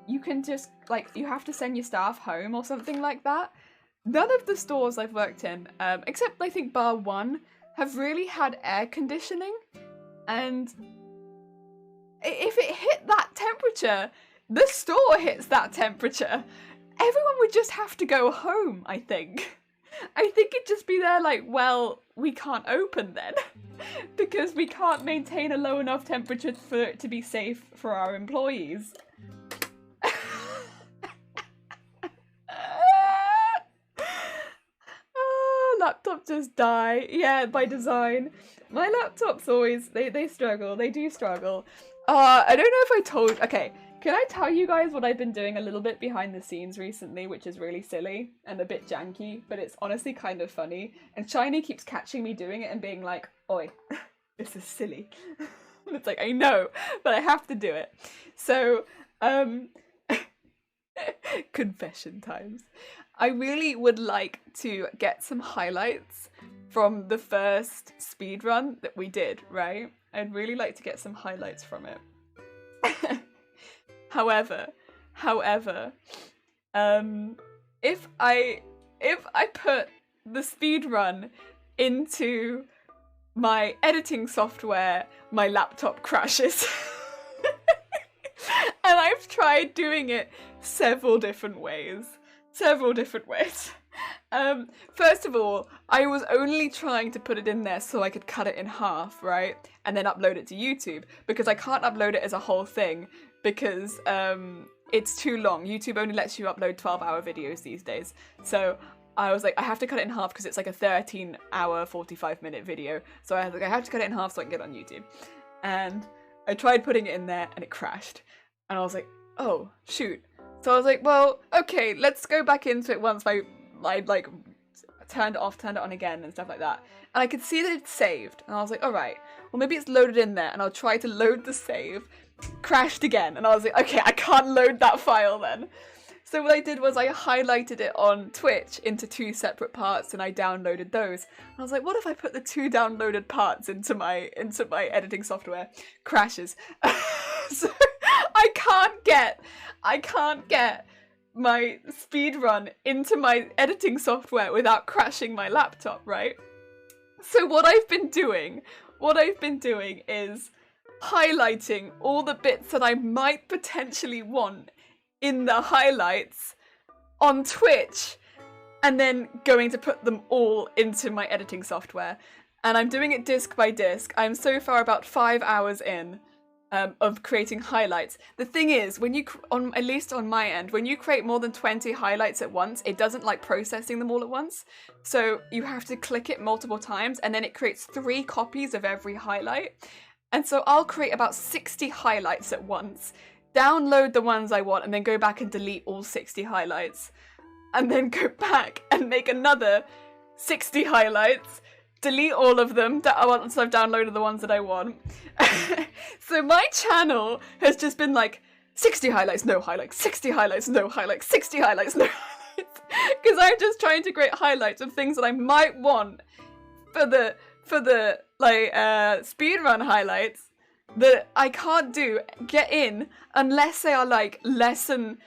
[SPEAKER 1] you can just, you have to send your staff home or something like that. None of the stores I've worked in, except I think bar one, have really had air conditioning, and if it hit that temperature, the store hits that temperature, everyone would just have to go home, I think. I think it'd just be there well, we can't open then, because we can't maintain a low enough temperature for it to be safe for our employees. Laptop just die. Yeah, by design. My laptops always, they struggle. They do struggle. I don't know if I told... Okay, can I tell you guys what I've been doing a little bit behind the scenes recently, which is really silly and a bit janky, but it's honestly kind of funny. And Shiny keeps catching me doing it and being like, oi, this is silly. And it's like, I know, but I have to do it. So, confession times. I really would like to get some highlights from the first speedrun that we did, right? I'd really like to get some highlights from it. However, if I put the speedrun into my editing software, my laptop crashes. And I've tried doing it several different ways. First of all, I was only trying to put it in there so I could cut it in half, right? And then upload it to YouTube, because I can't upload it as a whole thing because it's too long. YouTube only lets you upload 12-hour videos these days. So I was like, I have to cut it in half because it's like a 13-hour, 45-minute video. So I was like, I have to cut it in half so I can get it on YouTube. And I tried putting it in there and it crashed. And I was like, oh, shoot. So I was like, well, okay, let's go back into it once I turned it off, turned it on again and stuff like that. And I could see that it's saved. And I was like, all right, well, maybe it's loaded in there and I'll try to load the save. Crashed again. And I was like, okay, I can't load that file then. So what I did was I highlighted it on Twitch into 2 separate parts and I downloaded those. And I was like, what if I put the 2 downloaded parts into my editing software? Crashes. So I can't get my speedrun into my editing software without crashing my laptop, right? So what I've been doing is highlighting all the bits that I might potentially want in the highlights on Twitch and then going to put them all into my editing software. And I'm doing it disc by disc. I'm so far about 5 hours in of creating highlights. The thing is, when you, at least on my end, when you create more than 20 highlights at once, it doesn't like processing them all at once. So you have to click it multiple times and then it creates 3 copies of every highlight. And so I'll create about 60 highlights at once, download the ones I want, and then go back and delete all 60 highlights. And then go back and make another 60 highlights, delete all of them that I want once I've downloaded the ones that I want. So my channel has just been like, 60 highlights, no highlights, 60 highlights, no highlights, 60 highlights, no highlights. Because I'm just trying to create highlights of things that I might want for the speedrun highlights. that I can't get in unless they are like less than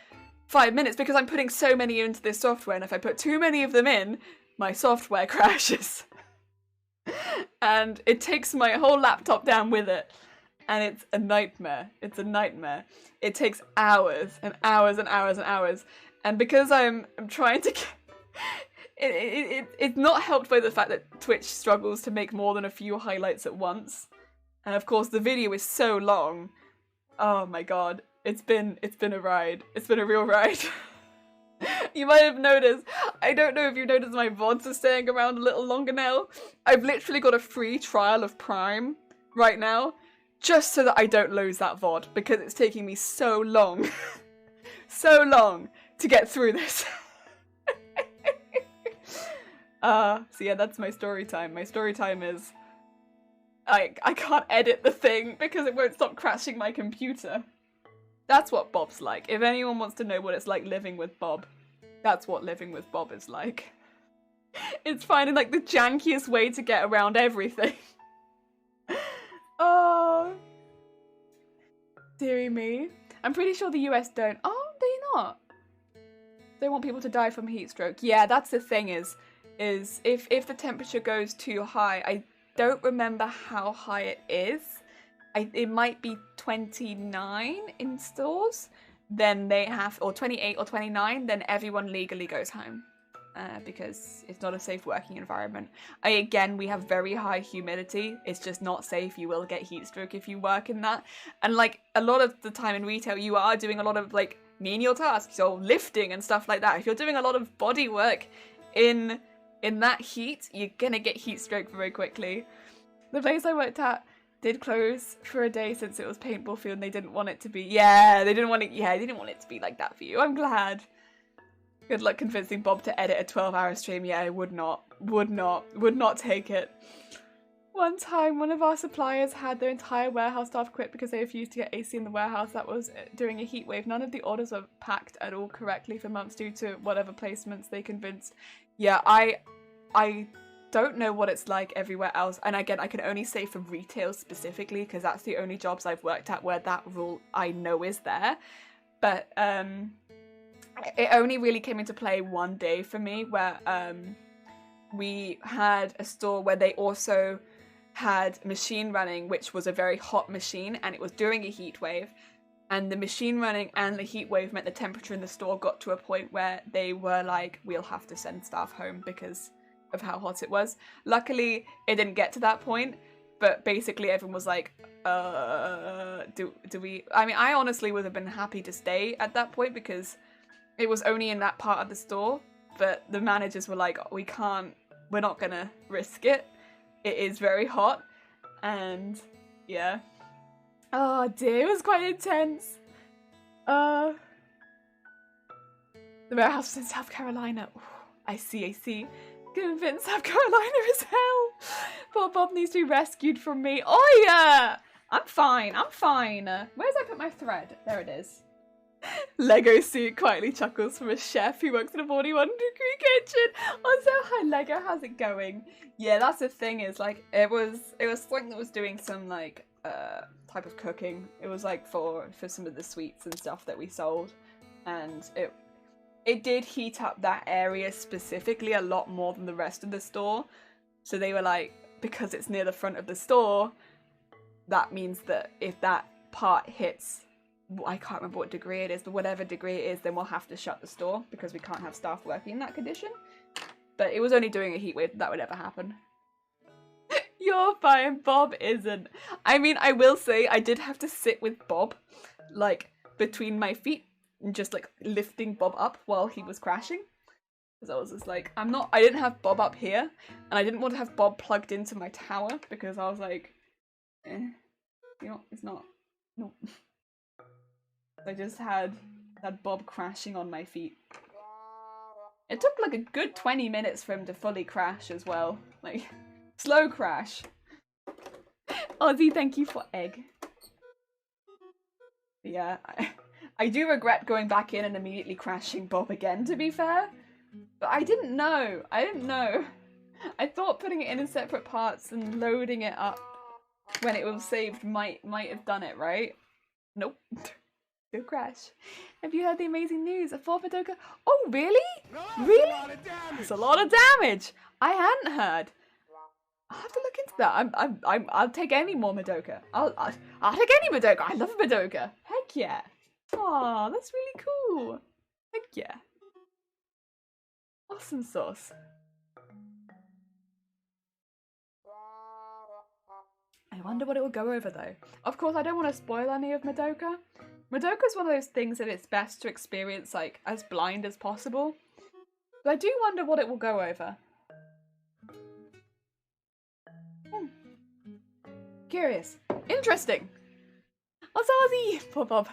[SPEAKER 1] 5 minutes, because I'm putting so many into this software, and if I put too many of them in, my software crashes. And it takes my whole laptop down with it. And it's a nightmare. It's a nightmare. It takes hours and hours and hours and hours. And because I'm trying to get... It's not helped by the fact that Twitch struggles to make more than a few highlights at once. And of course the video is so long. Oh my god. It's been a ride. It's been a real ride. You might have noticed, I don't know if you've noticed, my VODs are staying around a little longer now. I've literally got a free trial of Prime right now, just so that I don't lose that VOD, because it's taking me so long, so long to get through this. So yeah, that's my story time. My story time is, I can't edit the thing because it won't stop crashing my computer. That's what Bob's like. If anyone wants to know what it's like living with Bob, that's what living with Bob is like. It's finding like the jankiest way to get around everything. Oh, dearie me. I'm pretty sure the US don't. Oh, they not? They want people to die from heat stroke. Yeah, that's the thing is if the temperature goes too high, I don't remember how high it is. It might be 29 in stores, then they have, or 28 or 29, then everyone legally goes home. Because it's not a safe working environment. Again, we have very high humidity. It's just not safe. You will get heat stroke if you work in that. And like a lot of the time in retail, you are doing a lot of like menial tasks, so lifting and stuff like that. If you're doing a lot of body work in that heat, you're gonna get heat stroke very quickly. The place I worked at did close for a day since it was paintball field and they didn't want it to be, they didn't want it to be like that for you. I'm glad. Good luck convincing Bob to edit a 12-hour stream. Yeah, I would not take it. One time, one of our suppliers had their entire warehouse staff quit because they refused to get AC in the warehouse. That was during a heat wave. None of the orders were packed at all correctly for months due to whatever placements they convinced. Yeah, I don't know what it's like everywhere else. And again, I can only say for retail specifically because that's the only jobs I've worked at where that rule I know is there. But it only really came into play one day for me where we had a store where they also had machine running, which was a very hot machine, and it was during a heat wave. And the machine running and the heat wave meant the temperature in the store got to a point where they were like, we'll have to send staff home because of how hot it was. Luckily, it didn't get to that point, but basically everyone was like, do we... I mean, I honestly would have been happy to stay at that point because it was only in that part of the store, but the managers were like, we're not gonna risk it. It is very hot, and yeah. Oh dear, it was quite intense. The warehouse was in South Carolina. Ooh, I see. Convinced South Carolina is hell. Poor Bob needs to be rescued from me. Oh yeah! I'm fine. Where's I put my thread? There it is. Lego suit quietly chuckles from a chef who works in a 41-degree kitchen. Also, hi Lego, how's it going? Yeah, that's the thing is like it was something that was doing some like type of cooking. It was like for some of the sweets and stuff that we sold, and it did heat up that area specifically a lot more than the rest of the store. So they were like, because it's near the front of the store, that means that if that part hits, I can't remember what degree it is, but whatever degree it is, then we'll have to shut the store because we can't have staff working in that condition. But it was only during a heat wave that would ever happen. You're fine, Bob isn't. I mean, I will say I did have to sit with Bob, like, between my feet and just, like, lifting Bob up while he was crashing. Because I was just like, I didn't have Bob up here, and I didn't want to have Bob plugged into my tower because I was like, you know, it's not, no. I just had Bob crashing on my feet. It took like a good 20 minutes for him to fully crash as well. Like, slow crash. Ozzy, thank you for egg. But yeah, I do regret going back in and immediately crashing Bob again, to be fair. But I didn't know. I thought putting it in separate parts and loading it up when it was saved might have done it, right? Nope. Go crash. Have you heard the amazing news? A fourth Madoka? Oh, really?
[SPEAKER 3] No,
[SPEAKER 1] Really?
[SPEAKER 3] that's
[SPEAKER 1] That's
[SPEAKER 3] a lot of damage.
[SPEAKER 1] a lot of damage. I hadn't heard. I'll have to look into that. I'll take any more Madoka. I'll take any Madoka. I love Madoka. Heck yeah. Aw, that's really cool. Heck yeah. Awesome sauce. I wonder what it will go over though. Of course, I don't want to spoil any of Madoka. Madoka is one of those things that it's best to experience like as blind as possible. But I do wonder what it will go over. Curious. Interesting. Ozzy! Poor Bob.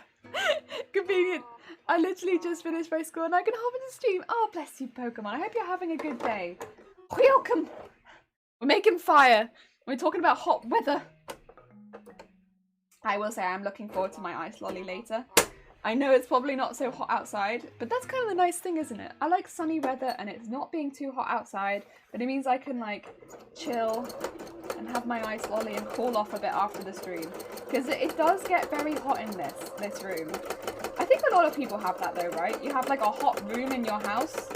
[SPEAKER 1] Convenient. I literally just finished my school and I can hop into stream. Oh, bless you, Pokemon. I hope you're having a good day. Welcome. We're making fire. We're talking about hot weather. I will say I'm looking forward to my ice lolly later. I know it's probably not so hot outside, but that's kind of the nice thing, isn't it? I like sunny weather and it's not being too hot outside, but it means I can like chill and have my ice lolly and cool off a bit after the stream. Because it does get very hot in this room. I think a lot of people have that though, right? You have like a hot room in your house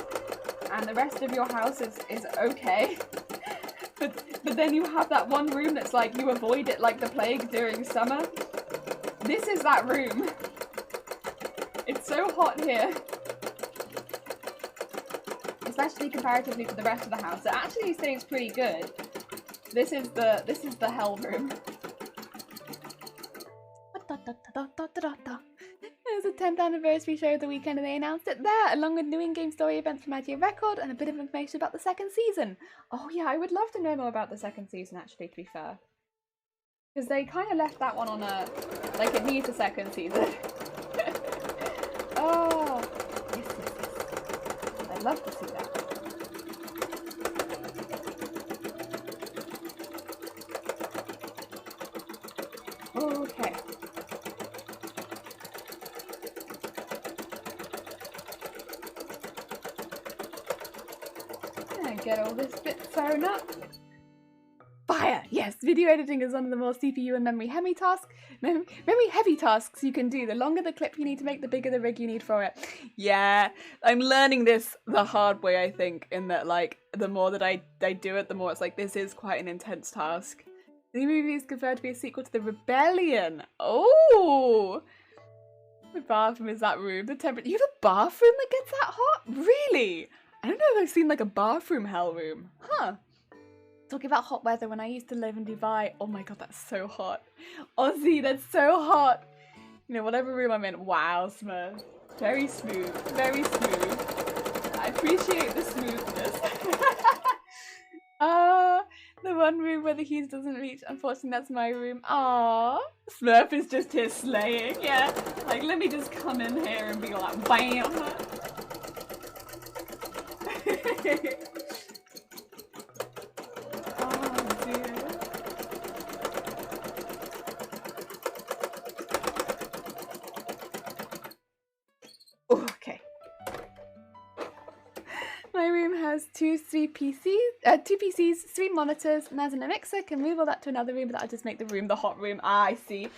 [SPEAKER 1] and the rest of your house is okay. But then you have that one room that's like you avoid it like the plague during summer. This is that room. It's so hot here. Especially comparatively to the rest of the house. It actually stays pretty good. This is the hell room. It was the 10th anniversary show of the weekend and they announced it there, along with new in-game story events from Magic Record and a bit of information about the second season. Oh yeah, I would love to know more about the second season actually, to be fair. Because they kind of left that one on a... like it needs a second season. Oh, yes, yes, yes. I'd love to see that. Okay. Get all this bit sewn up. Fire! Yes, video editing is one of the more CPU and memory heavy tasks you can do. The longer the clip you need to make, the bigger the rig you need for it. Yeah, I'm learning this the hard way, I think, in that like the more that I do it, the more it's like this is quite an intense task. The movie is confirmed to be a sequel to The Rebellion. Oh! The bathroom is that room. The temperature. You have a bathroom that gets that hot? Really? I don't know if I've seen like a bathroom hell room. Huh. Talking about hot weather, when I used to live in Dubai, oh my god, that's so hot. Aussie, that's so hot. You know, whatever room I'm in, wow, Smurf. Very smooth, very smooth. I appreciate the smoothness. The one room where the heat doesn't reach, unfortunately that's my room. Ah, Smurf is just here slaying, yeah. Like, let me just come in here and be like, BAM! Oh dear. Okay. My room has two PCs, 3 monitors, and as in a mixer, can move all that to another room, but that'll just make the room the hot room. Ah, I see.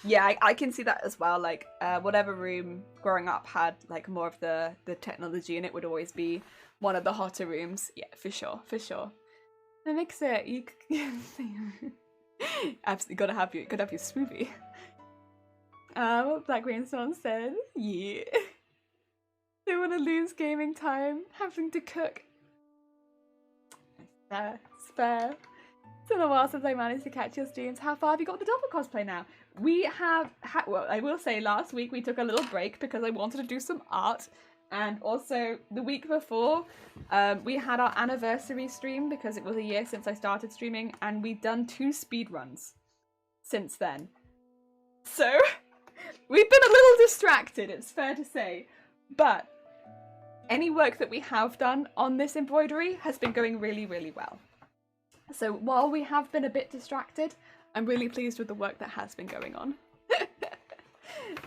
[SPEAKER 1] Yeah, I can see that as well. Like, whatever room growing up had like more of the technology, and it would always be one of the hotter rooms. Yeah, for sure, for sure. The mixer, you absolutely gotta have your smoothie. What Black Rainstorm said, yeah. Don't want to lose gaming time, having to cook. Spare. It's been a while since I managed to catch your streams. How far have you got with the Doppel cosplay now? We have, well, I will say last week we took a little break because I wanted to do some art. And also the week before, we had our anniversary stream because it was a year since I started streaming, and we've done 2 speed runs since then. So we've been a little distracted, it's fair to say. But any work that we have done on this embroidery has been going really, really well. So while we have been a bit distracted, I'm really pleased with the work that has been going on.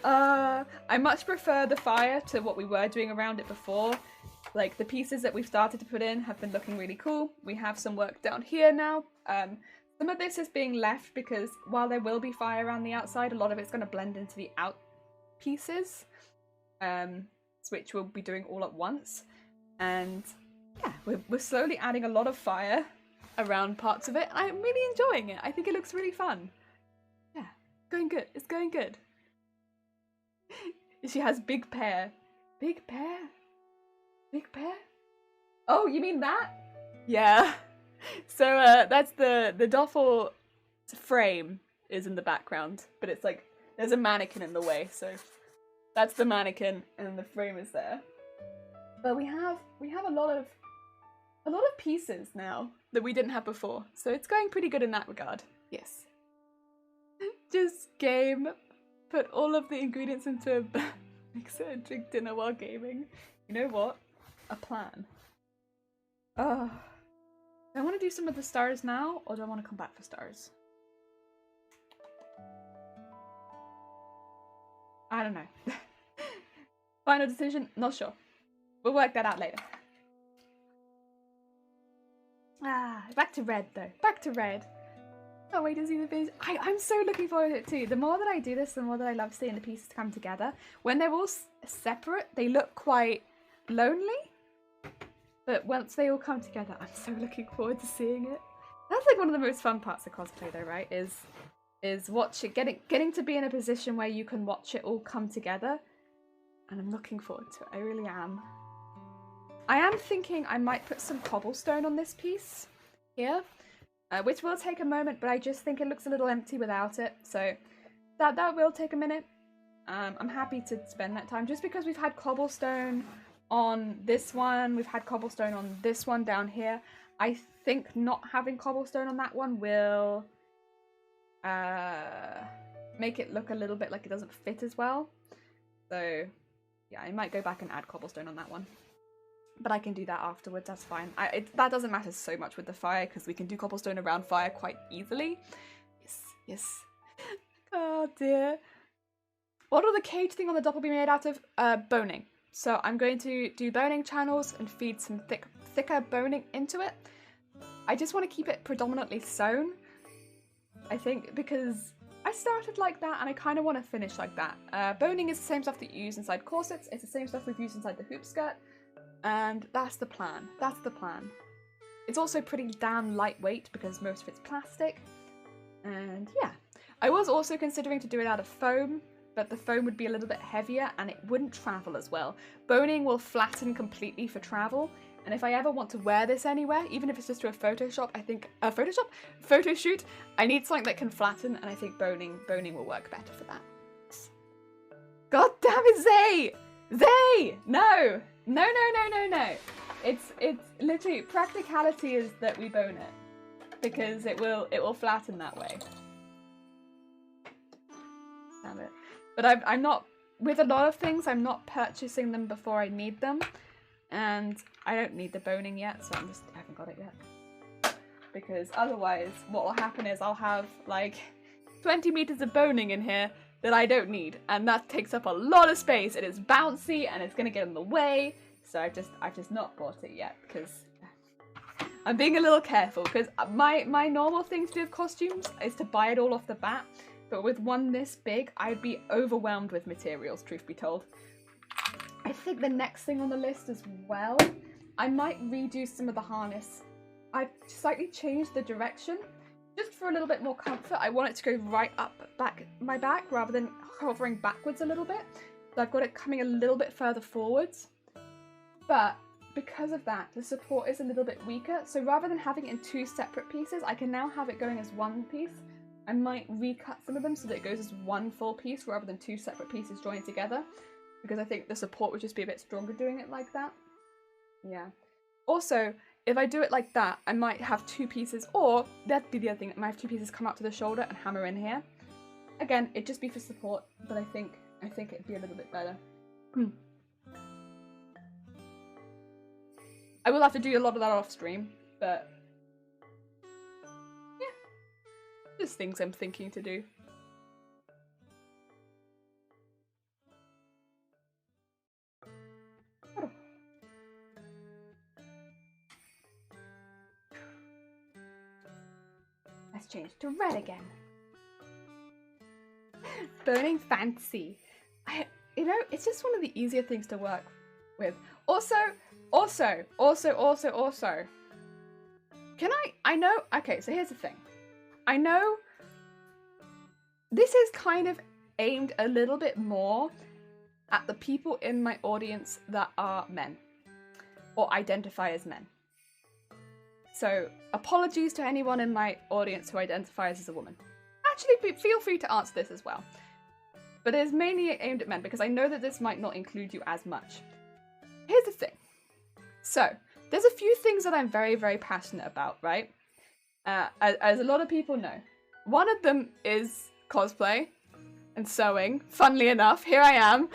[SPEAKER 1] I much prefer the fire to what we were doing around it before. Like, the pieces that we've started to put in have been looking really cool. We have some work down here now. Some of this is being left because while there will be fire around the outside, a lot of it's going to blend into the out pieces, which we'll be doing all at once. And yeah, we're slowly adding a lot of fire around parts of it. I'm really enjoying it. I think it looks really fun. Yeah, going good. It's going good. She has big pear. Big pear? Big pear? Oh, you mean that? Yeah. So that's the Doppel frame is in the background, but it's like there's a mannequin in the way, so that's the mannequin and the frame is there. But we have a lot of pieces now that we didn't have before, so it's going pretty good in that regard. Yes. Just game. Put all of the ingredients into a mixer and drink dinner while gaming. You know what? A plan. Do I want to do some of the stars now, or do I want to come back for stars? I don't know. Final decision? Not sure. We'll work that out later. Back to red though. Back to red. Can't wait to see the finish. I'm so looking forward to it too. The more that I do this, the more that I love seeing the pieces come together. When they're all separate, they look quite lonely. But once they all come together, I'm so looking forward to seeing it. That's like one of the most fun parts of cosplay though, right? Is watching, getting to be in a position where you can watch it all come together. And I'm looking forward to it. I really am. I am thinking I might put some cobblestone on this piece here. Which will take a moment, but I just think it looks a little empty without it. So that will take a minute. I'm happy to spend that time just because we've had cobblestone on this one. We've had cobblestone on this one down here. I think not having cobblestone on that one will make it look a little bit like it doesn't fit as well. So yeah, I might go back and add cobblestone on that one. But I can do that afterwards, that's fine. That doesn't matter so much with the fire, because we can do cobblestone around fire quite easily. Yes, yes. Oh dear. What will the cage thing on the Doppel be made out of? Boning. So I'm going to do boning channels and feed some thicker boning into it. I just want to keep it predominantly sewn, I think, because I started like that and I kind of want to finish like that. Boning is the same stuff that you use inside corsets. It's the same stuff we've used inside the hoop skirt. And that's the plan. That's the plan. It's also pretty damn lightweight because most of it's plastic. And yeah. I was also considering to do it out of foam, but the foam would be a little bit heavier and it wouldn't travel as well. Boning will flatten completely for travel. And if I ever want to wear this anywhere, even if it's just to a photo shoot, I need something that can flatten, and I think boning will work better for that. God damn it, Zay! Zay! No! No. It's literally, practicality is that we bone it. Because it will flatten that way. Damn it. But I'm not, with a lot of things, I'm not purchasing them before I need them. And I don't need the boning yet, so I haven't got it yet. Because otherwise, what will happen is I'll have like 20 meters of boning in here that I don't need, and that takes up a lot of space. It is bouncy and it's gonna get in the way, so I've just not bought it yet because I'm being a little careful. Because my normal thing to do with costumes is to buy it all off the bat, but with one this big, I'd be overwhelmed with materials, truth be told. I think the next thing on the list as well, I might redo some of the harness. I've slightly changed the direction, just for a little bit more comfort. I want it to go right up my back rather than hovering backwards a little bit. So I've got it coming a little bit further forwards. But because of that, the support is a little bit weaker. So rather than having it in two separate pieces, I can now have it going as one piece. I might recut some of them so that it goes as one full piece rather than two separate pieces joined together. Because I think the support would just be a bit stronger doing it like that. Yeah. Also, if I do it like that, I might have two pieces, or that'd be the other thing, I might have two pieces come out to the shoulder and hammer in here. Again, it'd just be for support, but I think it'd be a little bit better. I will have to do a lot of that off stream, but yeah, just things I'm thinking to do. has changed to red again. Burning fantasy. It's just one of the easier things to work with. Also. Okay, so here's the thing. I know this is kind of aimed a little bit more at the people in my audience that are men or identify as men. So apologies to anyone in my audience who identifies as a woman. Actually, feel free to answer this as well. But it is mainly aimed at men because I know that this might not include you as much. Here's the thing. So, there's a few things that I'm very, very passionate about, right? As a lot of people know. One of them is cosplay and sewing. Funnily enough, here I am,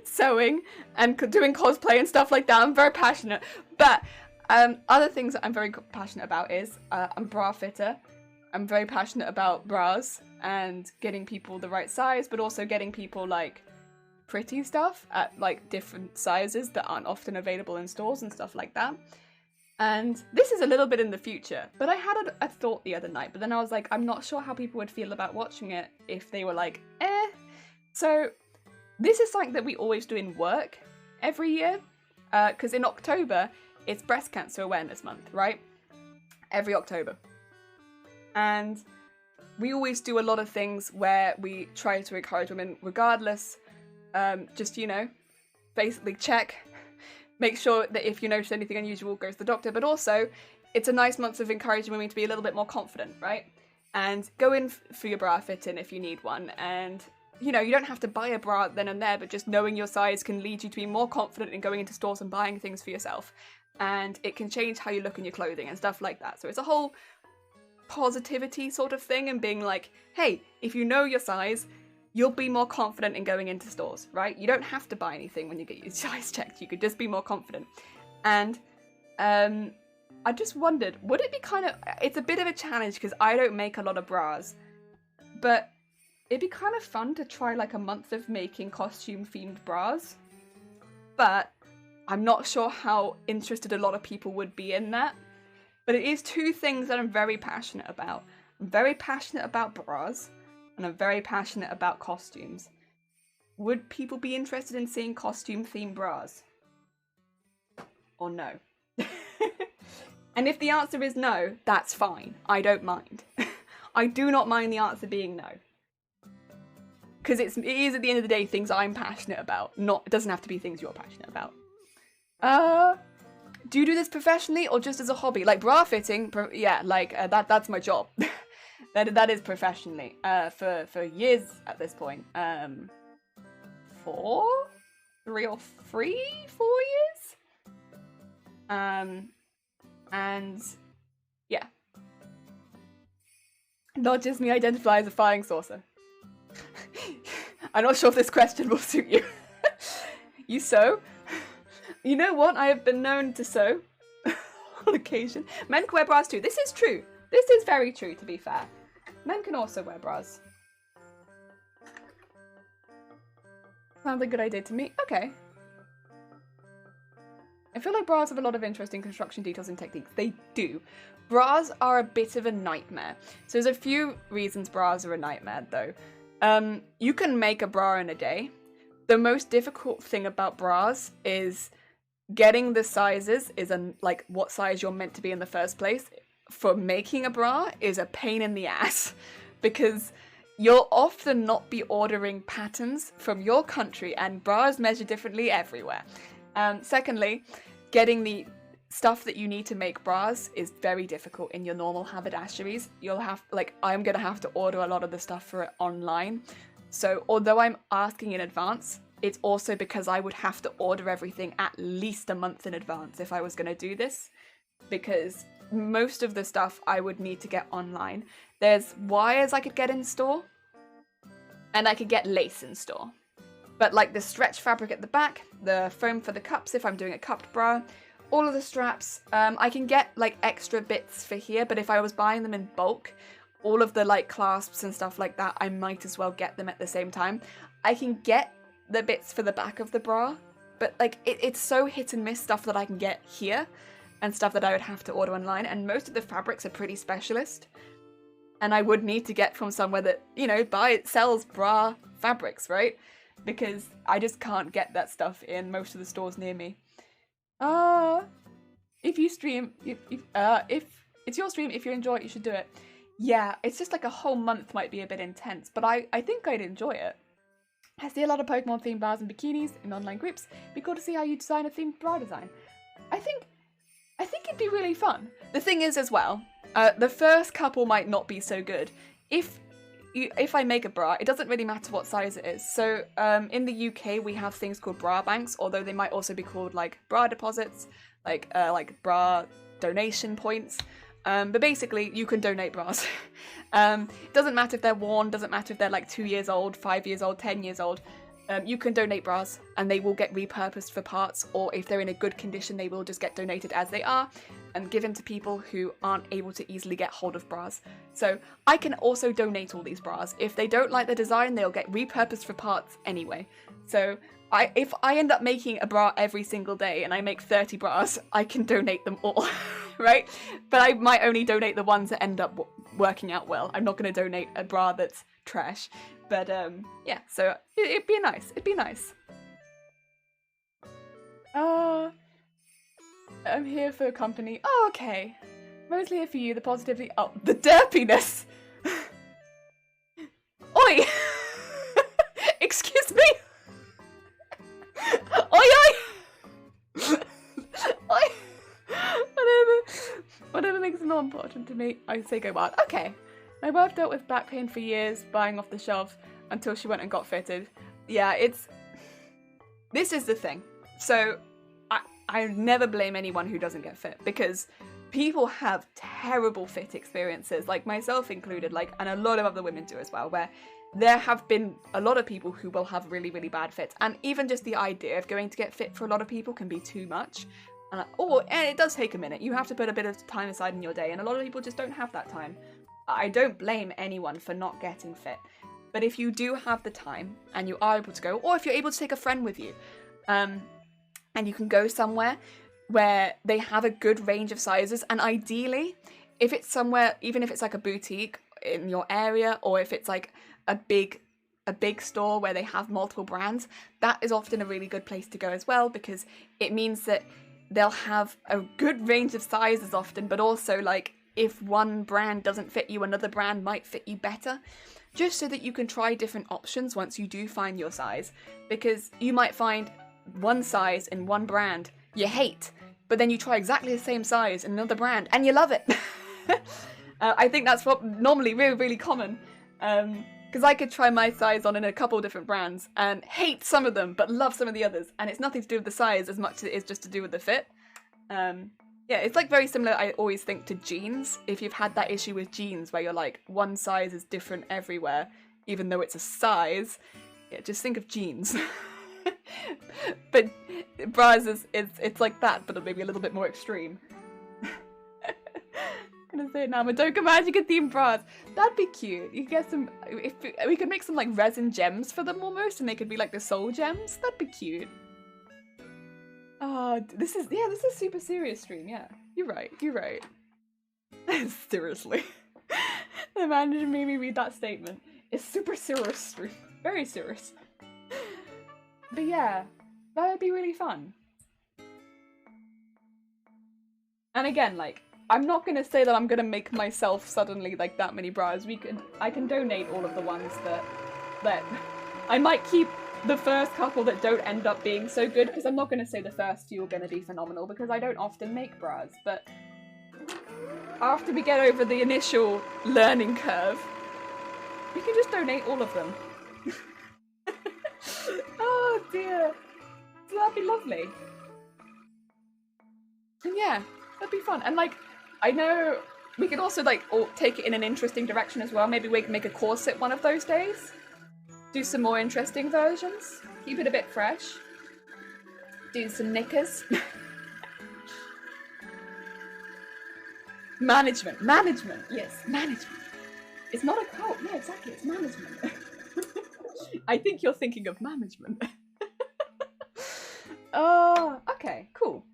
[SPEAKER 1] sewing and doing cosplay and stuff like that. I'm very passionate. But other things that I'm very passionate about is I'm a bra fitter. I'm very passionate about bras and getting people the right size, but also getting people like pretty stuff at like different sizes that aren't often available in stores and stuff like that. And this is a little bit in the future, but I had a thought the other night, but then I was like, I'm not sure how people would feel about watching it if they were like, eh. So this is something that we always do in work every year, because in October, it's Breast Cancer Awareness Month, right? Every October. And we always do a lot of things where we try to encourage women regardless, just, basically check. Make sure that if you notice anything unusual, go to the doctor. But also, it's a nice month of encouraging women to be a little bit more confident, right? And go in for your bra fitting if you need one. And, you don't have to buy a bra then and there, but just knowing your size can lead you to be more confident in going into stores and buying things for yourself. And it can change how you look in your clothing and stuff like that. So it's a whole positivity sort of thing and being like, hey, if you know your size, you'll be more confident in going into stores, right? You don't have to buy anything when you get your size checked. You could just be more confident. And I just wondered, would it be it's a bit of a challenge because I don't make a lot of bras, but it'd be kind of fun to try like a month of making costume themed bras. But I'm not sure how interested a lot of people would be in that. But it is two things that I'm very passionate about. I'm very passionate about bras. And I'm very passionate about costumes. Would people be interested in seeing costume-themed bras? Or no? And if the answer is no, that's fine. I don't mind. I do not mind the answer being no. Because it is, at the end of the day, things I'm passionate about. It doesn't have to be things you're passionate about. Do you do this professionally or just as a hobby? Like bra fitting, yeah, that's my job. That is professionally, for years at this point. 4 years? And yeah. Not just me identify as a flying saucer. I'm not sure if this question will suit you. You sew? You know what? I have been known to sew on occasion. Men can wear bras too. This is true. This is very true, to be fair. Men can also wear bras. Sounds like a good idea to me. Okay. I feel like bras have a lot of interesting construction details and techniques. They do. Bras are a bit of a nightmare. So there's a few reasons bras are a nightmare, though. You can make a bra in a day. The most difficult thing about bras is getting the sizes, what size you're meant to be in the first place. For making a bra is a pain in the ass because you'll often not be ordering patterns from your country and bras measure differently everywhere. Secondly, getting the stuff that you need to make bras is very difficult in your normal haberdasheries. I'm gonna have to order a lot of the stuff for it online. So although I'm asking in advance, it's also because I would have to order everything at least a month in advance if I was gonna do this, because most of the stuff I would need to get online. There's wires I could get in store, and I could get lace in store. But like the stretch fabric at the back, the foam for the cups if I'm doing a cupped bra, all of the straps, I can get like extra bits for here, but if I was buying them in bulk, all of the like clasps and stuff like that, I might as well get them at the same time. I can get the bits for the back of the bra, but like it's so hit and miss stuff that I can get here and stuff that I would have to order online, and most of the fabrics are pretty specialist. and I would need to get from somewhere that, you know, sells bra fabrics, right? Because I just can't get that stuff in most of the stores near me. If you stream, if it's your stream, if you enjoy it, you should do it. Yeah, it's just like a whole month might be a bit intense, but I think I'd enjoy it. I see a lot of Pokemon themed bras and bikinis in online groups. It'd be cool to see how you design a themed bra design. I think it'd be really fun. The thing is as well, the first couple might not be so good. If I make a bra, it doesn't really matter what size it is. So in the UK, we have things called bra banks, although they might also be called like bra deposits, like bra donation points. But basically, you can donate bras. Doesn't matter if they're worn, doesn't matter if they're like 2 years old, 5 years old, 10 years old. You can donate bras and they will get repurposed for parts, or if they're in a good condition, they will just get donated as they are and given to people who aren't able to easily get hold of bras. So I can also donate all these bras. If they don't like the design, they'll get repurposed for parts anyway. So if I end up making a bra every single day and I make 30 bras, I can donate them all, right? But I might only donate the ones that end up working out well. I'm not going to donate a bra that's trash. But yeah, so it'd be nice. It'd be nice. I'm here for company. Oh, okay. Mostly here for you, the positivity. Oh, the derpiness! Oi! Excuse me! Oi, oi! Oi! Whatever makes it more important to me, I say go wild. Okay. My wife dealt with back pain for years, buying off the shelf, until she went and got fitted. Yeah, this is the thing. So, I never blame anyone who doesn't get fit, because people have terrible fit experiences, like myself included, and a lot of other women do as well, where there have been a lot of people who will have really, really bad fits, and even just the idea of going to get fit for a lot of people can be too much. And it does take a minute. You have to put a bit of time aside in your day, and a lot of people just don't have that time. I don't blame anyone for not getting fit, but if you do have the time and you are able to go, or if you're able to take a friend with you, and you can go somewhere where they have a good range of sizes, and ideally, if it's somewhere, even if it's like a boutique in your area, or if it's like a big store where they have multiple brands, that is often a really good place to go as well, because it means that they'll have a good range of sizes often, but also if one brand doesn't fit you, another brand might fit you better, just so that you can try different options once you do find your size, because you might find one size in one brand you hate, but then you try exactly the same size in another brand and you love it. I think that's what normally really, really common, because I could try my size on in a couple different brands and hate some of them but love some of the others, and it's nothing to do with the size as much as it is just to do with the fit. Yeah, it's very similar, I always think, to jeans. If you've had that issue with jeans where you're one size is different everywhere, even though it's a size, yeah, just think of jeans. But bras it's like that, but maybe a little bit more extreme. I'm gonna say it now, Madoka Magic and themed bras. That'd be cute. You could get some, if we could make some resin gems for them almost, and they could be the soul gems. That'd be cute. Oh, this is super serious stream, yeah. You're right. Seriously. The manager made me read that statement. It's super serious stream. Very serious. But yeah, that would be really fun. And again, I'm not gonna say that I'm gonna make myself suddenly that many bras. I can donate all of the ones that I might keep the first couple that don't end up being so good, because I'm not gonna say the first few are gonna be phenomenal, because I don't often make bras, but after we get over the initial learning curve, we can just donate all of them. Oh dear. So that'd be lovely. And yeah, that'd be fun. And I know we could also take it in an interesting direction as well. Maybe we can make a corset one of those days. Do some more interesting versions. Keep it a bit fresh. Do some knickers. Management. Yes, management. It's not a cult. Yeah, exactly. It's management. I think you're thinking of management. Oh, okay, cool.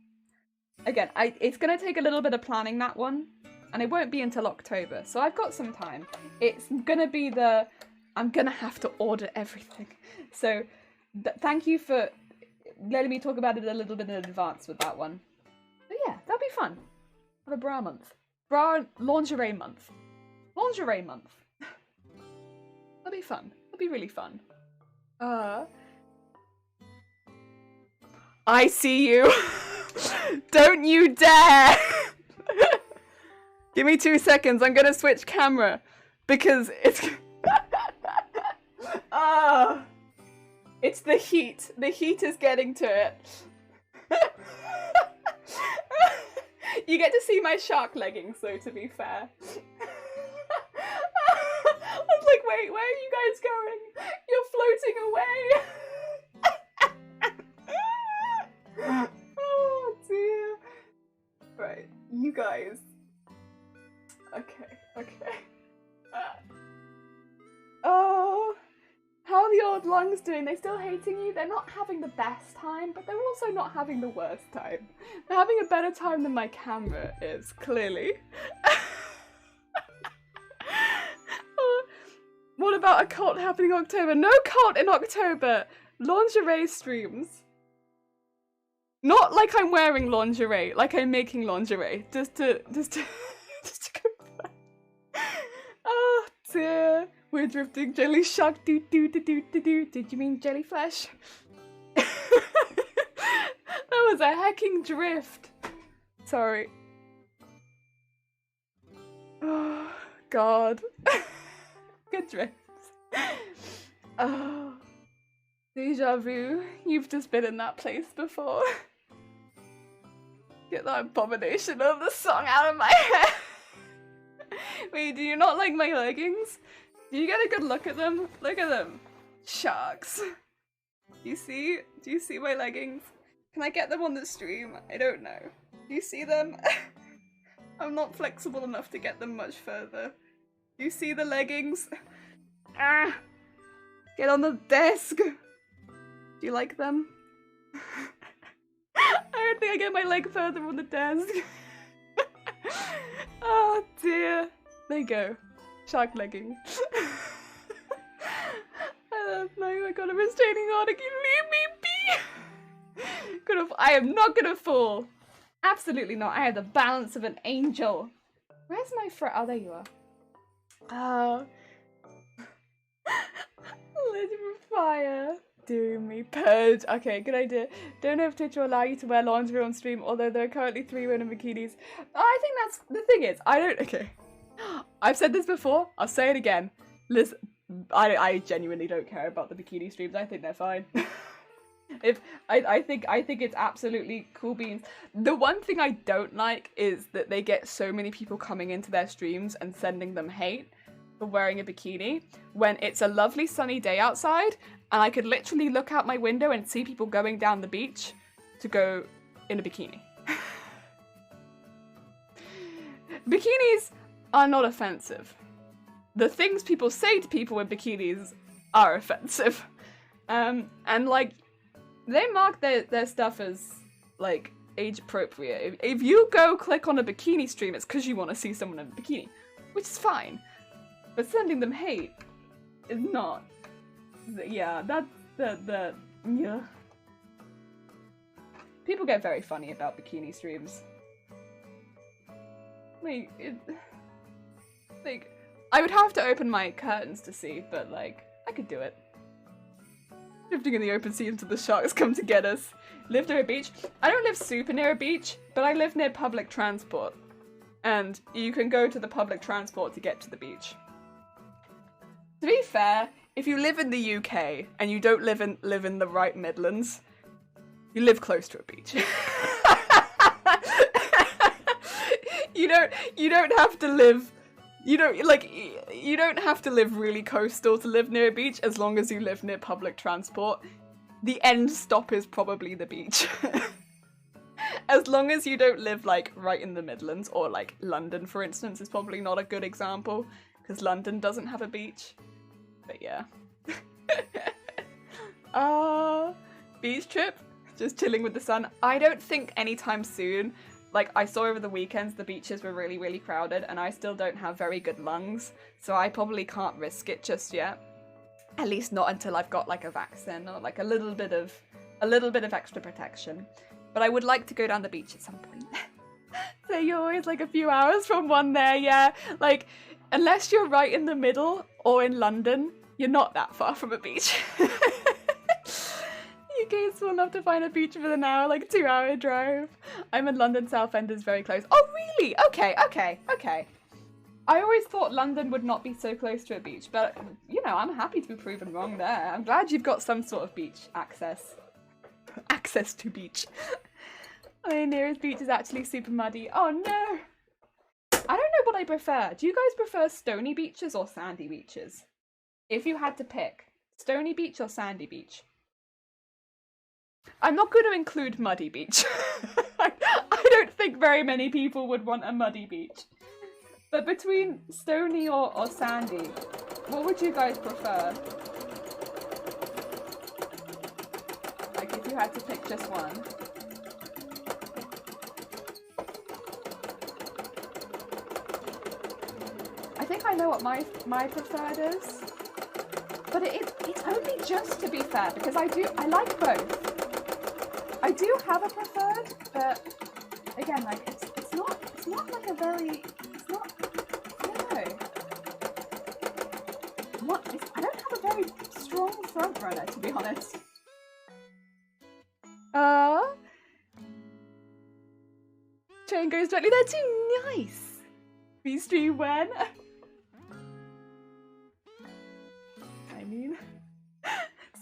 [SPEAKER 1] Again, it's gonna take a little bit of planning, that one. and it won't be until October, so I've got some time. It's gonna be I'm gonna have to order everything. So thank you for letting me talk about it a little bit in advance with that one. But yeah, that'll be fun. Have a bra month. Bra lingerie month. Lingerie month. That'll be fun. That'll be really fun. I see you. Don't you dare. Give me 2 seconds. I'm gonna switch camera because it's it's the heat. The heat is getting to it. You get to see my shark leggings, though, to be fair. I was like, wait, where are you guys going? You're floating away. Oh, dear. Right, you guys. Okay. Oh, how are the old lungs doing? They still hating you? They're not having the best time, but they're also not having the worst time. They're having a better time than my camera is, clearly. What about a cult happening in October? No cult in October! Lingerie streams. Not like I'm wearing lingerie, like I'm making lingerie. Just to confirm. Oh dear. We're drifting jelly shark do. Did you mean jellyfish? That was a hecking drift. Sorry. Oh god. Good drift. Oh. Deja vu. You've just been in that place before. Get that abomination of the song out of my head. Wait, do you not like my leggings? Do you get a good look at them? Look at them. Sharks. Do you see my leggings? Can I get them on the stream? I don't know. Do you see them? I'm not flexible enough to get them much further. Do you see the leggings? Ah! Get on the desk! Do you like them? I don't think I get my leg further on the desk. Oh dear. There you go. Shark leggings. I got a restraining order. Can you leave me be? I am not gonna fall. Absolutely not. I have the balance of an angel. Where's my friend? Oh, there you are. Oh. Legend of fire. Do me purge. Okay, good idea. Don't know if Twitch will allow you to wear lingerie on stream, although there are currently 3 women in bikinis. I think that's the thing is, okay. I've said this before, I'll say it again. Listen, I genuinely don't care about the bikini streams. I think they're fine. I think it's absolutely cool beans. The one thing I don't like is that they get so many people coming into their streams and sending them hate for wearing a bikini when it's a lovely sunny day outside and I could literally look out my window and see people going down the beach to go in a bikini. Bikinis are not offensive. The things people say to people in bikinis are offensive. And like, they mark their stuff as like age appropriate. If you go click on a bikini stream, it's because you want to see someone in a bikini, which is fine. But sending them hate is not. Yeah, that's yeah. People get very funny about bikini streams. Like, I would have to open my curtains to see, but like, I could do it. Drifting in the open sea until the sharks come to get us. Live near a beach? I don't live super near a beach, but I live near public transport. And you can go to the public transport to get to the beach. To be fair, if you live in the UK and you don't live in the right Midlands, you live close to a beach. You don't have to live. You don't have to live really coastal to live near a beach as long as you live near public transport. The end stop is probably the beach. As long as you don't live like right in the Midlands, or like London for instance is probably not a good example because London doesn't have a beach. But yeah. Beach trip? Just chilling with the sun? I don't think anytime soon. like, I saw over the weekends the beaches were really, really crowded, and I still don't have very good lungs, so I probably can't risk it just yet. At least not until I've got like a vaccine or like a little bit of extra protection. But I would like to go down the beach at some point. So you're always like a few hours from one there, yeah. Like, unless you're right in the middle or in London, you're not that far from a beach. UK's small enough to find a beach within an hour, like a 2-hour drive. I'm in London, Southend is very close. Oh, really? Okay. I always thought London would not be so close to a beach, but, you know, I'm happy to be proven wrong there. I'm glad you've got some sort of beach access. Access to beach. My nearest beach is actually super muddy. Oh, no. I don't know what I prefer. Do you guys prefer stony beaches or sandy beaches? If you had to pick, stony beach or sandy beach? I'm not going to include muddy beach. I don't think very many people would want a muddy beach. But between stony or sandy, what would you guys prefer? Like, if you had to pick just one. I think I know what my preferred is. But it's only just, to be fair, because I like both. I do have a preferred, but again, like, it's not like a very, it's not, I don't know. I don't have a very strong front runner, to be honest. Train goes directly there too, nice! We stream when? I mean,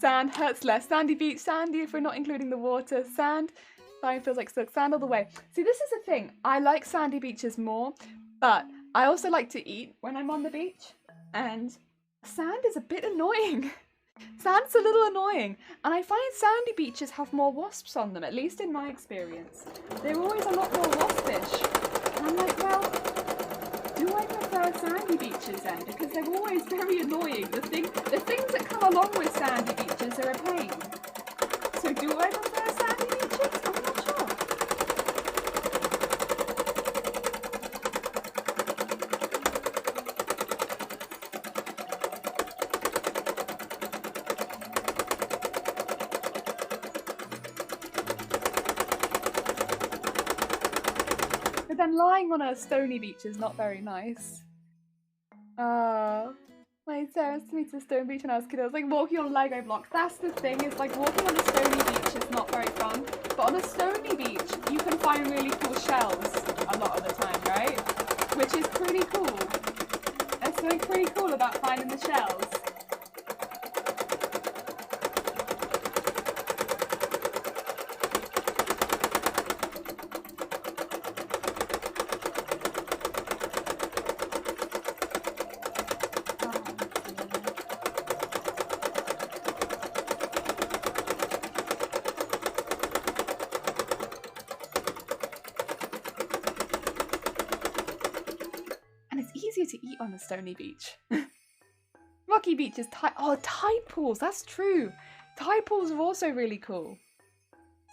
[SPEAKER 1] sand hurts less. Sandy beach, sandy if we're not including the water. Sand, fine feels like silk. Sand all the way. See, this is the thing. I like sandy beaches more, but I also like to eat when I'm on the beach, and sand is a bit annoying. Sand's a little annoying, and I find sandy beaches have more wasps on them, at least in my experience. They're always a lot more waspish. And I'm like, well, do I prefer sandy beaches then? Because they're always very annoying. The things that come along with sandy beaches are a pain. So do I prefer sandy beaches? I'm not sure. But then lying on a stony beach is not very nice. My parents moved to a stone beach when I was a kid. I was like walking on Lego blocks. That's the thing, is like walking on a stony beach is not very fun. But on a stony beach, you can find really cool shells a lot of the time, right? Which is pretty cool. There's something pretty cool about finding the shells. To eat on a stony beach. Rocky beaches, tide pools, that's true. Tide pools are also really cool.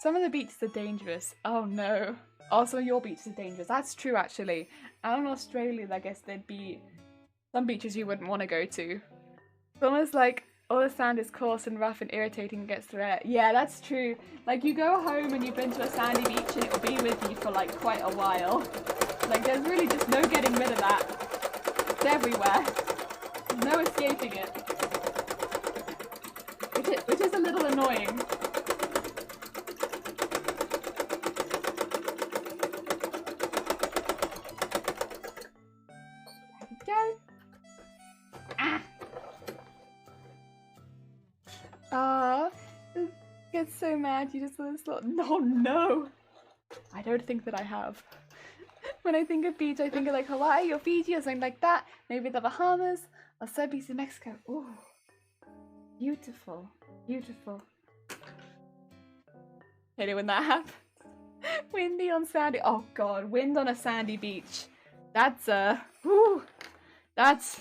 [SPEAKER 1] Some of the beaches are dangerous. Oh no. Also, your beaches are dangerous. That's true, actually. Out in Australia, I guess there'd be some beaches you wouldn't want to go to. It's almost like all the sand is coarse and rough and irritating and gets through it. Yeah, that's true. Like, you go home and you've been to a sandy beach and it will be with you for like quite a while. Like, there's really just no getting rid of that. It's everywhere. There's no escaping it. Which is a little annoying. There we go. It gets so mad you just thought, no. I don't think that I have. When I think of beach, I think of like Hawaii or Fiji or something like that. Maybe the Bahamas or some beaches in Mexico. Ooh, beautiful, beautiful. Hate it when that happens. Windy on sandy. Oh god, wind on a sandy beach. That's a, that's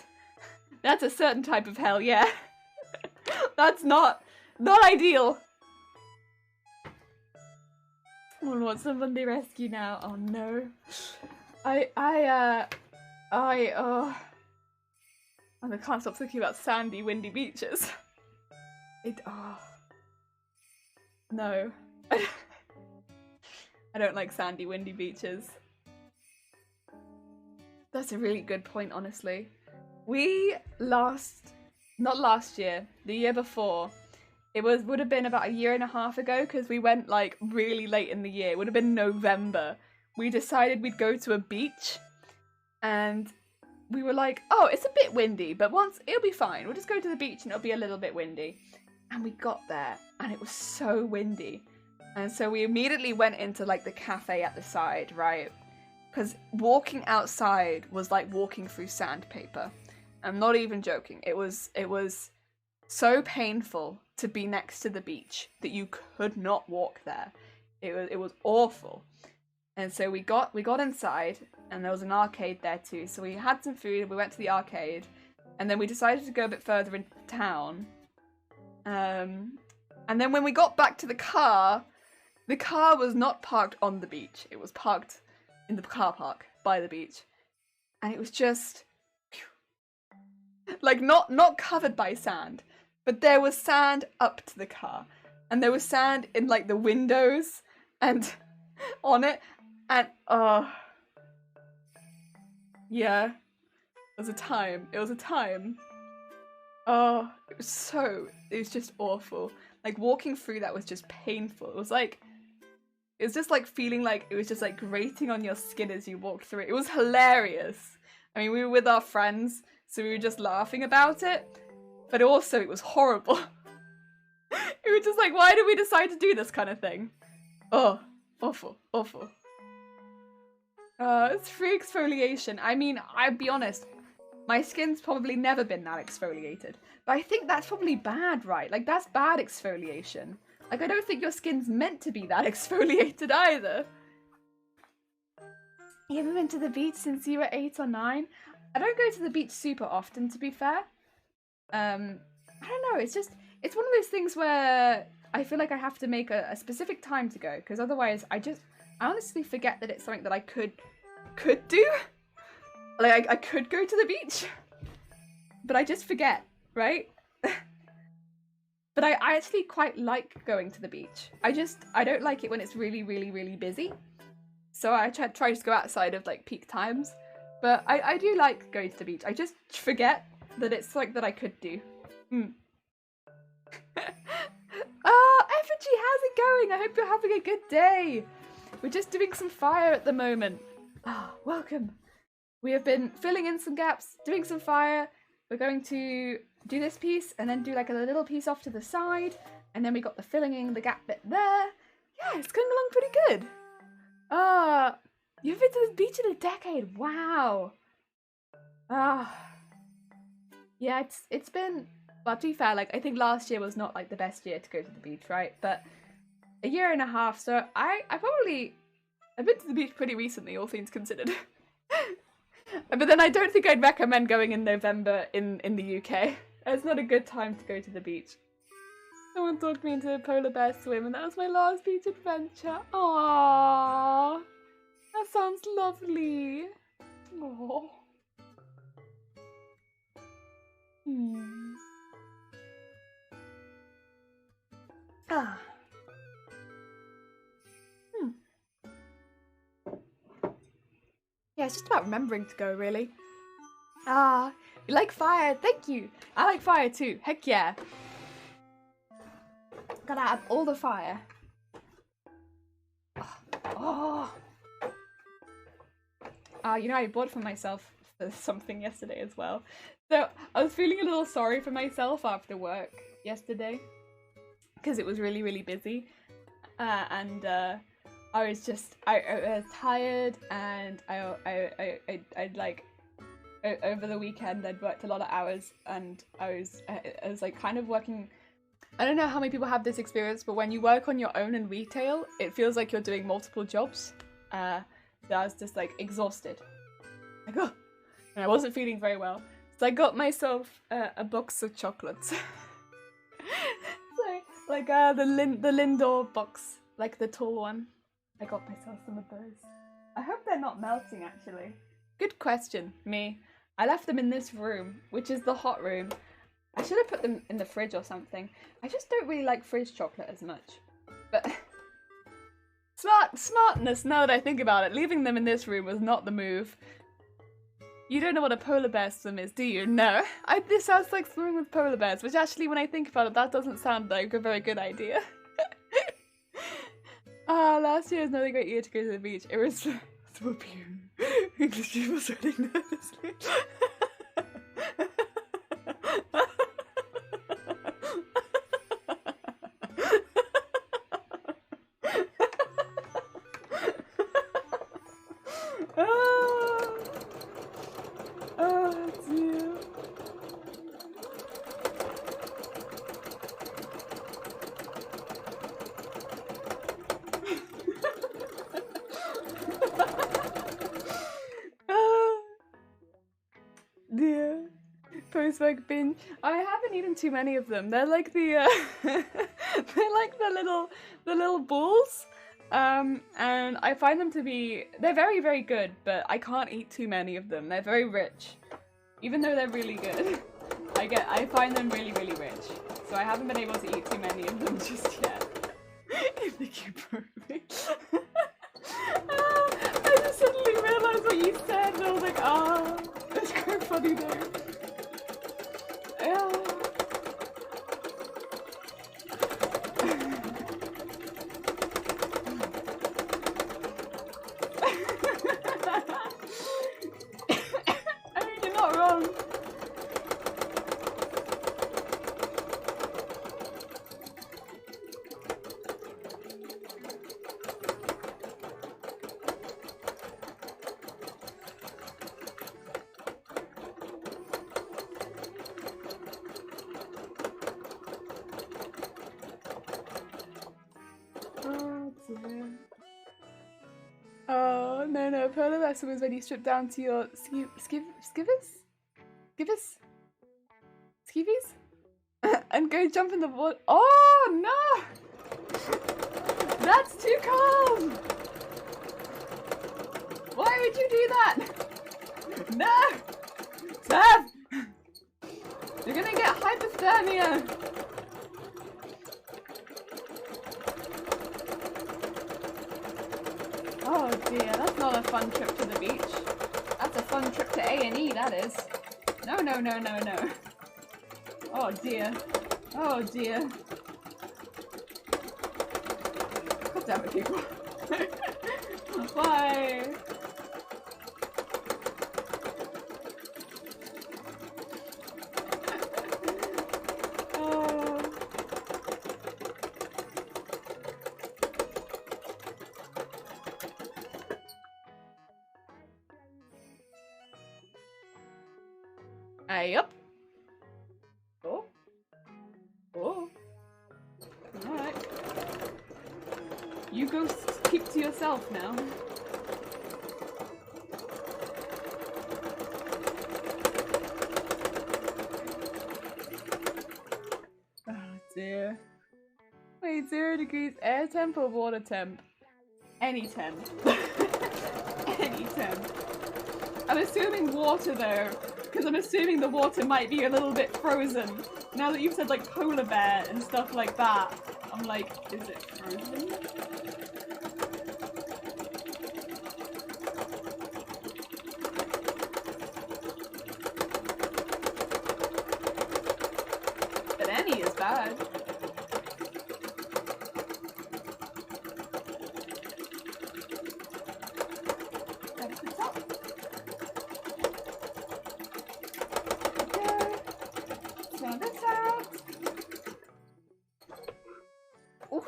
[SPEAKER 1] a certain type of hell. Yeah, that's not ideal. Someone wants a Monday rescue now. Oh no. I can't stop thinking about sandy, windy beaches. No. I don't like sandy, windy beaches. That's a really good point, honestly. Not last year, the year before, would have been about a year and a half ago, because we went like really late in the year. It would have been November. We decided we'd go to a beach, and we were like, oh, it's a bit windy, but it'll be fine. We'll just go to the beach and it'll be a little bit windy. And we got there and it was so windy. And so we immediately went into like the cafe at the side, right? Because walking outside was like walking through sandpaper. I'm not even joking. It was so painful to be next to the beach that you could not walk there. It was awful. And so we got inside, and there was an arcade there too. So we had some food, we went to the arcade, and then we decided to go a bit further into town. And then when we got back to the car was not parked on the beach. It was parked in the car park by the beach. And it was just like not covered by sand, but there was sand up to the car. And there was sand in like the windows and on it. And yeah, it was a time. It was just awful. Like walking through that was just painful. It was just like feeling like it was just like grating on your skin as you walked through it. It was hilarious. I mean, we were with our friends, so we were just laughing about it, but also it was horrible. It was just like, why did we decide to do this kind of thing? Oh, awful. It's free exfoliation. I mean, I'll be honest, my skin's probably never been that exfoliated. But I think that's probably bad, right? Like, that's bad exfoliation. Like, I don't think your skin's meant to be that exfoliated either. You haven't been to the beach since you were 8 or 9? I don't go to the beach super often, to be fair. I don't know, it's one of those things where I feel like I have to make a specific time to go, because otherwise I honestly forget that it's something that I could do. Like, I could go to the beach, but I just forget, right? But I actually quite like going to the beach. I don't like it when it's really, really, really busy. So I try to go outside of like peak times. But I do like going to the beach. I just forget that it's something that I could do. Effigy, how's it going? I hope you're having a good day. We're just doing some fire at the moment. Welcome. We have been filling in some gaps, doing some fire. We're going to do this piece and then do like a little piece off to the side. And then we got the filling in the gap bit there. Yeah, it's going along pretty good. You've been to the beach in a decade. Wow. Yeah, it's been, well, to be fair, like, I think last year was not like the best year to go to the beach, right? But a year and a half, so I've been to the beach pretty recently, all things considered. But then I don't think I'd recommend going in November in the UK. It's not a good time to go to the beach. Someone talked me into a polar bear swim, and that was my last beach adventure. Aww, that sounds lovely. Aww. Yeah, it's just about remembering to go, really. You like fire? Thank you. I like fire too. Heck yeah. Gotta have all the fire. You know, I bought for myself something yesterday as well. So I was feeling a little sorry for myself after work yesterday because it was really, really busy. And I was tired, and I'd like over the weekend I'd worked a lot of hours, and I was like kind of working. I don't know how many people have this experience, but when you work on your own in retail, it feels like you're doing multiple jobs. So I was just like exhausted, like, oh, and I wasn't feeling very well. So I got myself a box of chocolates. So like the Lindor box, like the tall one. I got myself some of those. I hope they're not melting, actually. Good question, me. I left them in this room, which is the hot room. I should have put them in the fridge or something. I just don't really like fridge chocolate as much. But smartness, now that I think about it, leaving them in this room was not the move. You don't know what a polar bear swim is, do you? No. This sounds like swimming with polar bears, which actually, when I think about it, that doesn't sound like a very good idea. Last year was another great year to go to the beach. It was so beautiful. English people sweating nervously. Oh dear. Dear. Post-work binge. I haven't eaten too many of them. They're like the they're like the little balls. And I find them to be, they're very, very good, but I can't eat too many of them. They're very rich. Even though they're really good, I find them really, really rich. So I haven't been able to eat too many of them just yet. If they keep moving. I just suddenly realized what you said and I was like, ah, that's quite funny though. Yeah. I mean, you're not wrong. Oh dear. Oh no, polar bear swim is when you strip down to your skivvies? And go jump in the water. Oh no! That's too cold! Why would you do that? No! Stop! You're gonna get hypothermia! Oh dear, that's not a fun trip to the beach. That's a fun trip to A&E, that is. No. Oh dear. Oh dear. God damn it, people. Bye! Oh. Yup. Oh. Alright. You go keep to yourself now. Oh dear. Wait, 0 degrees air temp or water temp? Any temp. Any temp. I'm assuming water though, because I'm assuming the water might be a little bit frozen. Now that you've said like polar bear and stuff like that, I'm like, is it frozen? But any is bad. That's the top. Throw this out. Oh,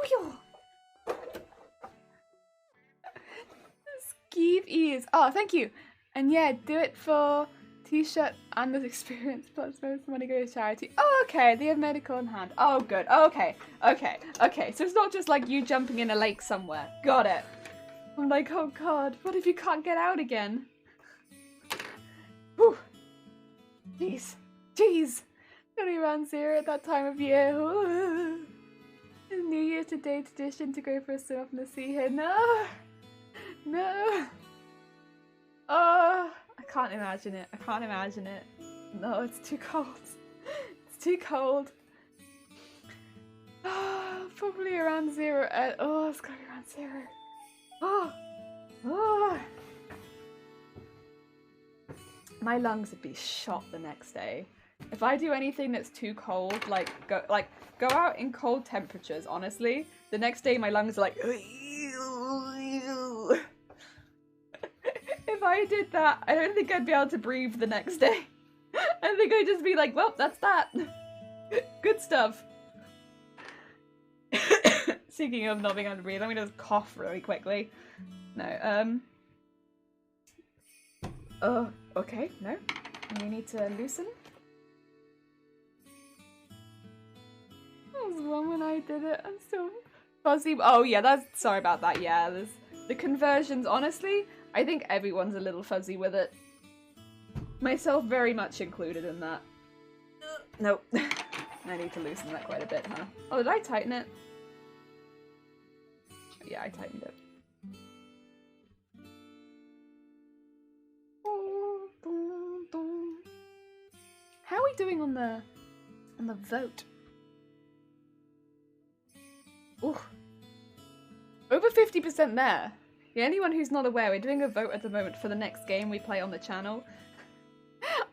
[SPEAKER 1] Skeeve ears. Oh, thank you. And yeah, do it for t-shirt and the experience plus most money goes to charity. Oh, okay. They have medical in hand. Oh, good. Okay. So it's not just like you jumping in a lake somewhere. Got it. I'm like, oh god, what if you can't get out again? Whew. Jeez. Gonna be around 0 at that time of year. Ooh. It's New Year's Day tradition to go for a swim up in the sea here. No! No! Oh, I can't imagine it. I can't imagine it. No, it's too cold. It's too cold. Oh, probably around 0. Oh, it's gotta be around 0. Oh! Oh! My lungs would be shot the next day. If I do anything that's too cold, like go out in cold temperatures, honestly, the next day my lungs are like if I did that, I don't think I'd be able to breathe the next day. I think I'd just be like, well, that's that. Good stuff. Speaking of not being able to breathe, I'm gonna just cough really quickly. No, oh, okay, no. You need to loosen. That was wrong when I did it. I'm so fuzzy. Oh yeah, that's sorry about that. Yeah, there's the conversions. Honestly, I think everyone's a little fuzzy with it. Myself very much included in that. Nope. I need to loosen that quite a bit, huh? Oh, did I tighten it? Yeah, I tightened it. How are we doing on the vote? Ooh. Over 50% there. Yeah, anyone who's not aware, we're doing a vote at the moment for the next game we play on the channel.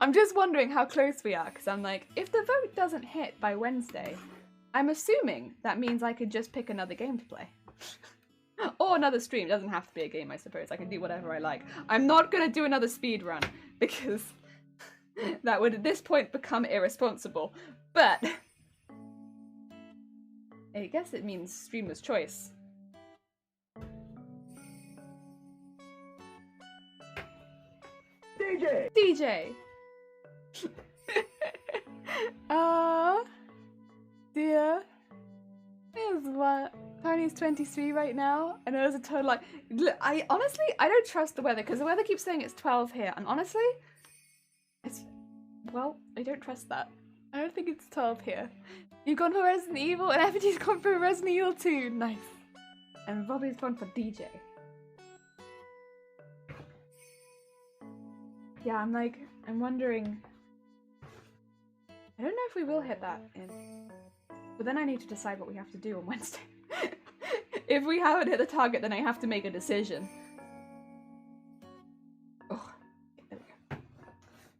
[SPEAKER 1] I'm just wondering how close we are, because I'm like, if the vote doesn't hit by Wednesday, I'm assuming that means I could just pick another game to play. Or another stream. It doesn't have to be a game, I suppose. I can do whatever I like. I'm not going to do another speed run, because that would at this point become irresponsible. But I guess it means streamer's choice. DJ! DJ! Dear. Here's what? Tony's 23 right now, and there's a total like. I honestly, I don't trust the weather because the weather keeps saying it's 12 here, and honestly, it's. Well, I don't trust that. I don't think it's 12 here. You've gone for Resident Evil, and FG's gone for Resident Evil 2. Nice. And Robbie's gone for DJ. Yeah, I'm wondering. I don't know if we will hit that in. But then I need to decide what we have to do on Wednesday. If we haven't hit the target, then I have to make a decision. Oh, there we go.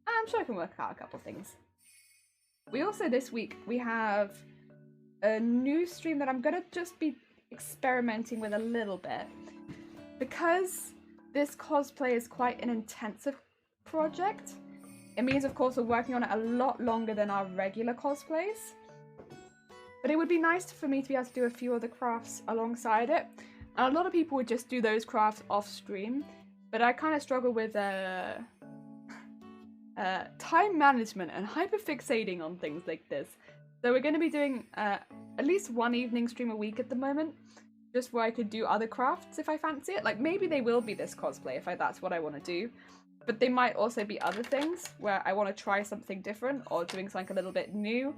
[SPEAKER 1] I'm sure I can work out a couple things. We also, this week, we have a new stream that I'm gonna just be experimenting with a little bit. Because this cosplay is quite an intensive project, it means, of course, we're working on it a lot longer than our regular cosplays. But it would be nice for me to be able to do a few other crafts alongside it. And a lot of people would just do those crafts off stream, but I kind of struggle with time management and hyperfixating on things like this. So we're going to be doing at least one evening stream a week at the moment, just where I could do other crafts if I fancy it. Like maybe they will be this cosplay if that's what I want to do. But they might also be other things where I want to try something different or doing something a little bit new.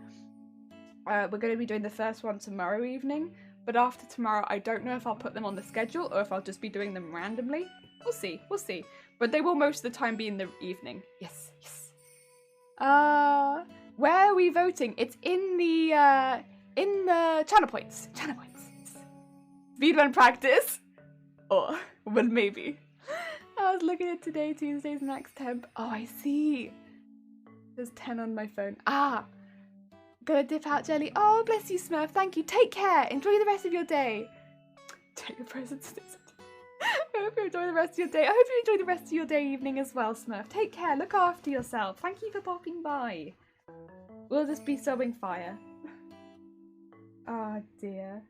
[SPEAKER 1] We're going to be doing the first one tomorrow evening, but after tomorrow I don't know if I'll put them on the schedule or if I'll just be doing them randomly. We'll see, we'll see. But they will most of the time be in the evening. Yes, yes. Where are we voting? It's in the channel points. Channel points. Speedrun practice. Or, well, maybe. I was looking at today, Tuesday's max temp. Oh, I see. There's 10 on my phone. Ah! Gonna dip out, Jelly. Oh, bless you, Smurf. Thank you. Take care. Enjoy the rest of your day. Take your presents. I hope you enjoy the rest of your day. I hope you enjoy the rest of your day, evening as well, Smurf. Take care. Look after yourself. Thank you for popping by. We'll just be sobbing fire. Oh, dear.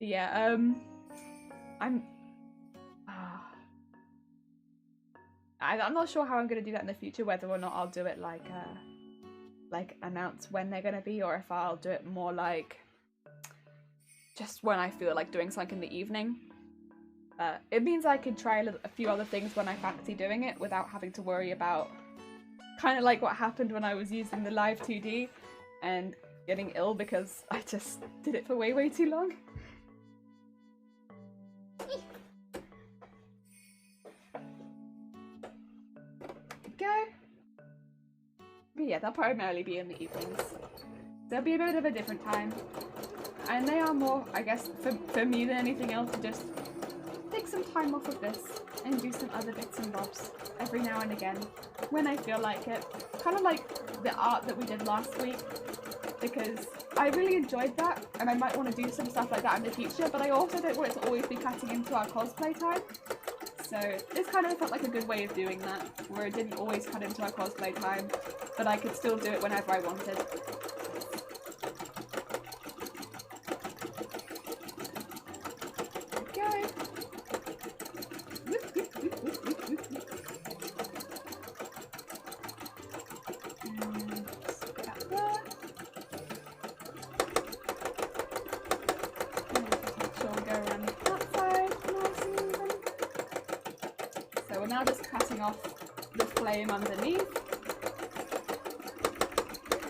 [SPEAKER 1] Yeah, I'm not sure how I'm going to do that in the future, whether or not I'll do it like announce when they're going to be, or if I'll do it more like just when I feel like doing something in the evening. It means I could try a few other things when I fancy doing it without having to worry about kind of like what happened when I was using the live 2D and getting ill because I just did it for way too long. Go. But yeah, they'll primarily be in the evenings. They'll be a bit of a different time. And they are more, I guess, for me than anything else, to just take some time off of this and do some other bits and bobs every now and again when I feel like it. Kind of like the art that we did last week, because I really enjoyed that and I might want to do some stuff like that in the future, but I also don't want it to always be cutting into our cosplay time. So this kind of felt like a good way of doing that, where it didn't always cut into our cosplay time, but I could still do it whenever I wanted. Now just cutting off the flame underneath.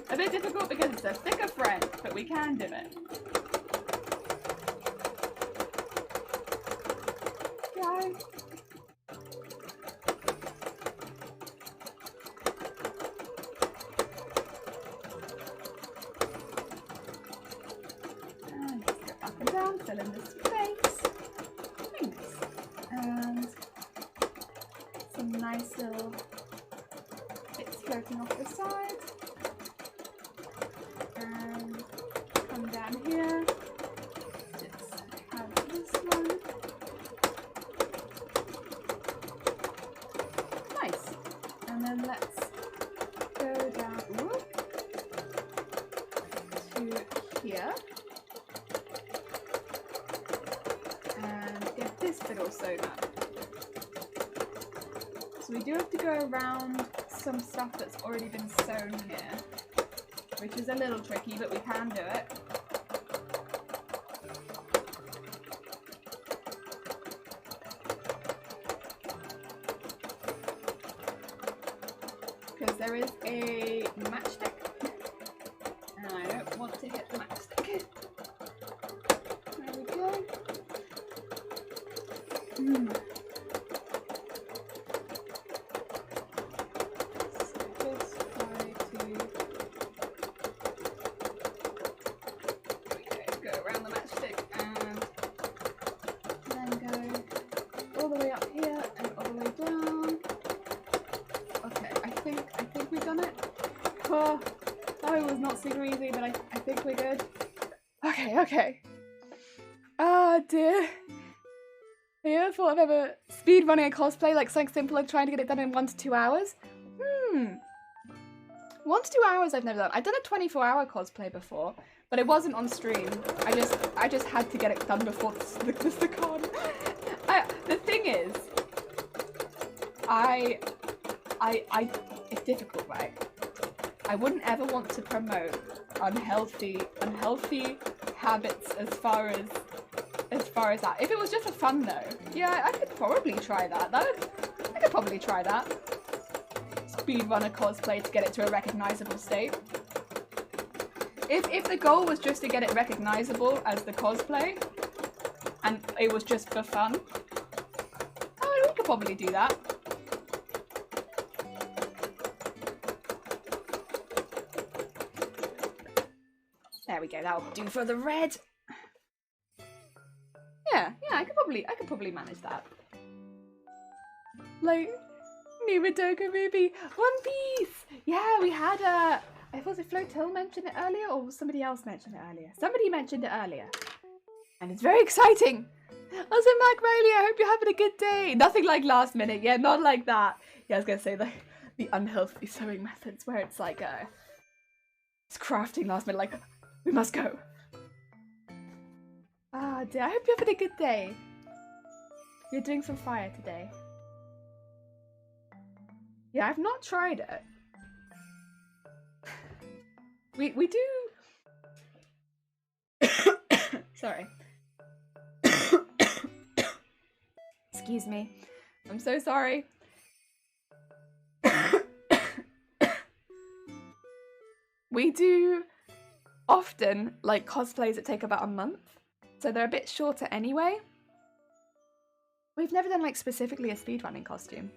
[SPEAKER 1] A bit difficult because it's a thicker friend, but we can do it. Go. And just go up and down, fill in the space. Thanks. And some nice little bits floating off the side, and come down here, just have this one, nice, and then let's go down to here, and get this bit all sewn up. So we do have to go around some stuff that's already been sewn here, which is a little tricky, but we can do it. Because there is a matchstick, and I don't want to hit the matchstick. There we go. Super easy, but I think we're good. Okay. Oh dear. Have you ever thought of ever speed running a cosplay, like something simple like trying to get it done in 1 to 2 hours? 1 to 2 hours I've never done. I've done a 24-hour cosplay before, but it wasn't on stream. I just had to get it done before the con. The thing is, it's difficult, right? I wouldn't ever want to promote unhealthy habits as far as that. If it was just for fun though, yeah, I could probably try that. I could probably try that. Speedrun a cosplay to get it to a recognizable state. If the goal was just to get it recognizable as the cosplay, and it was just for fun, oh, we could probably do that. There we go, that'll do for the red. Yeah, I could probably manage that. Like, new Madoka movie, One Piece! Yeah, we had was it Flotil mentioned it earlier, or was somebody else mentioned it earlier? Somebody mentioned it earlier. And it's very exciting! Also, Mac Riley, I hope you're having a good day! Nothing like last minute, yeah, not like that. Yeah, I was gonna say, like, the unhealthy sewing methods where it's like, it's crafting last minute, like, we must go. Ah, dear, I hope you're having a good day. You're doing some fire today. Yeah, I've not tried it. We do... Sorry. Excuse me. I'm so sorry. We do often like cosplays that take about a month, so they're a bit shorter anyway. We've never done like specifically a speedrunning costume.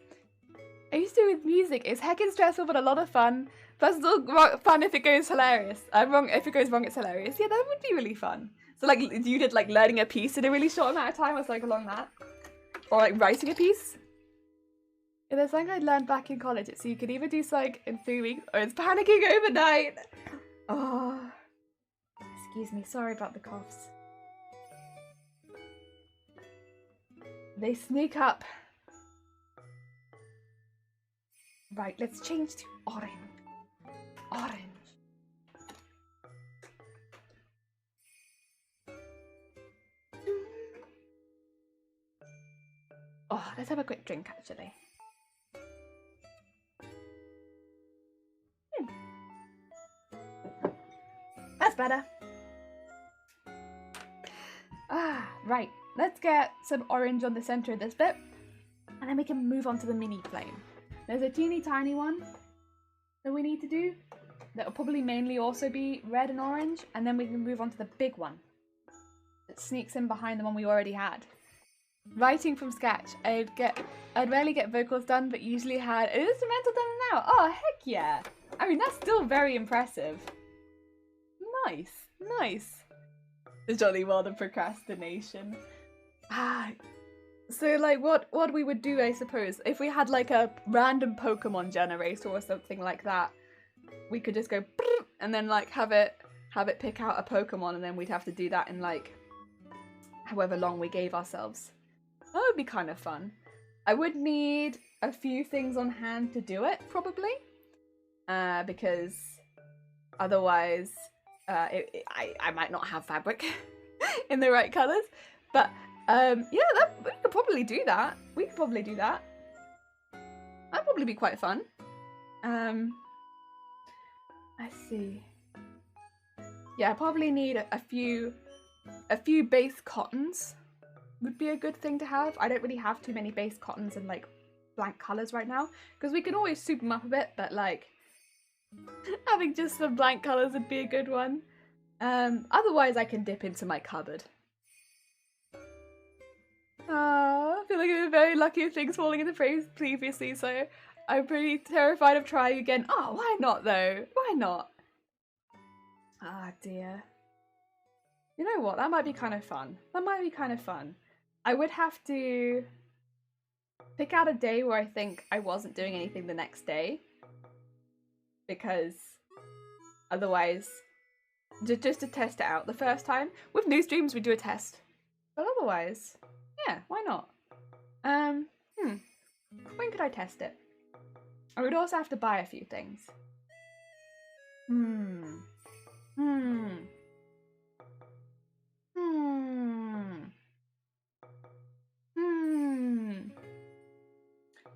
[SPEAKER 1] I used to with music. It's heckin' stressful but a lot of fun. Plus it's all fun if it goes hilarious. Wrong if it goes wrong, it's hilarious. Yeah, that would be really fun. So like you did like learning a piece in a really short amount of time or something along that, or like writing a piece. Yeah, there's something I learned back in college. So you could either do something in 3 weeks or it's panicking overnight. Oh, excuse me. Sorry about the coughs. They sneak up. Right, let's change to orange. Orange. Oh, let's have a quick drink actually. That's better. Right. Let's get some orange on the center of this bit, and then we can move on to the mini plane. There's a teeny tiny one that we need to do. That will probably mainly also be red and orange, and then we can move on to the big one that sneaks in behind the one we already had. Writing from scratch. I'd rarely get vocals done, but usually had an instrumental done now. Oh, heck yeah. I mean, that's still very impressive. Nice, nice. The jolly world of procrastination. So like what we would do, I suppose, if we had like a random Pokemon generator or something like that, we could just go and then like have it pick out a Pokemon, and then we'd have to do that in like however long we gave ourselves. That would be kind of fun. I would need a few things on hand to do it, probably, because otherwise I might not have fabric in the right colours. But yeah, we could probably do that. That'd probably be quite fun. Let's see. Yeah, I probably need a few base cottons. Would be a good thing to have. I don't really have too many base cottons and like blank colours right now, because we can always soup them up a bit, but like having just some blank colours would be a good one. Otherwise I can dip into my cupboard. I feel like I've been very lucky with things falling into place previously, so I'm pretty terrified of trying again. Oh, why not though? Why not? Ah, dear. You know what? That might be kind of fun. I would have to pick out a day where I think I wasn't doing anything the next day, because otherwise, just to test it out the first time. With new streams, we do a test, but otherwise, yeah, why not? When could I test it? I would also have to buy a few things.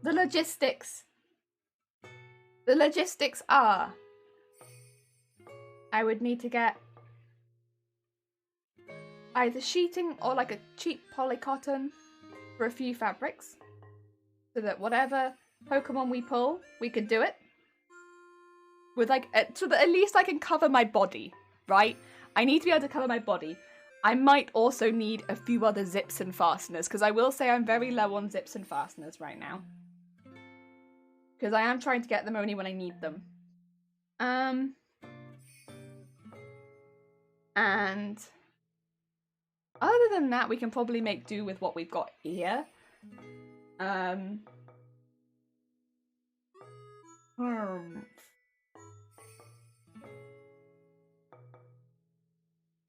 [SPEAKER 1] The logistics. The logistics are, I would need to get either sheeting or like a cheap polycotton for a few fabrics, so that whatever Pokemon we pull, we could do it with like so that at least I can cover my body, right? I need to be able to cover my body. I might also need a few other zips and fasteners, because I will say I'm very low on zips and fasteners right now, because I am trying to get them only when I need them. And other than that, we can probably make do with what we've got here.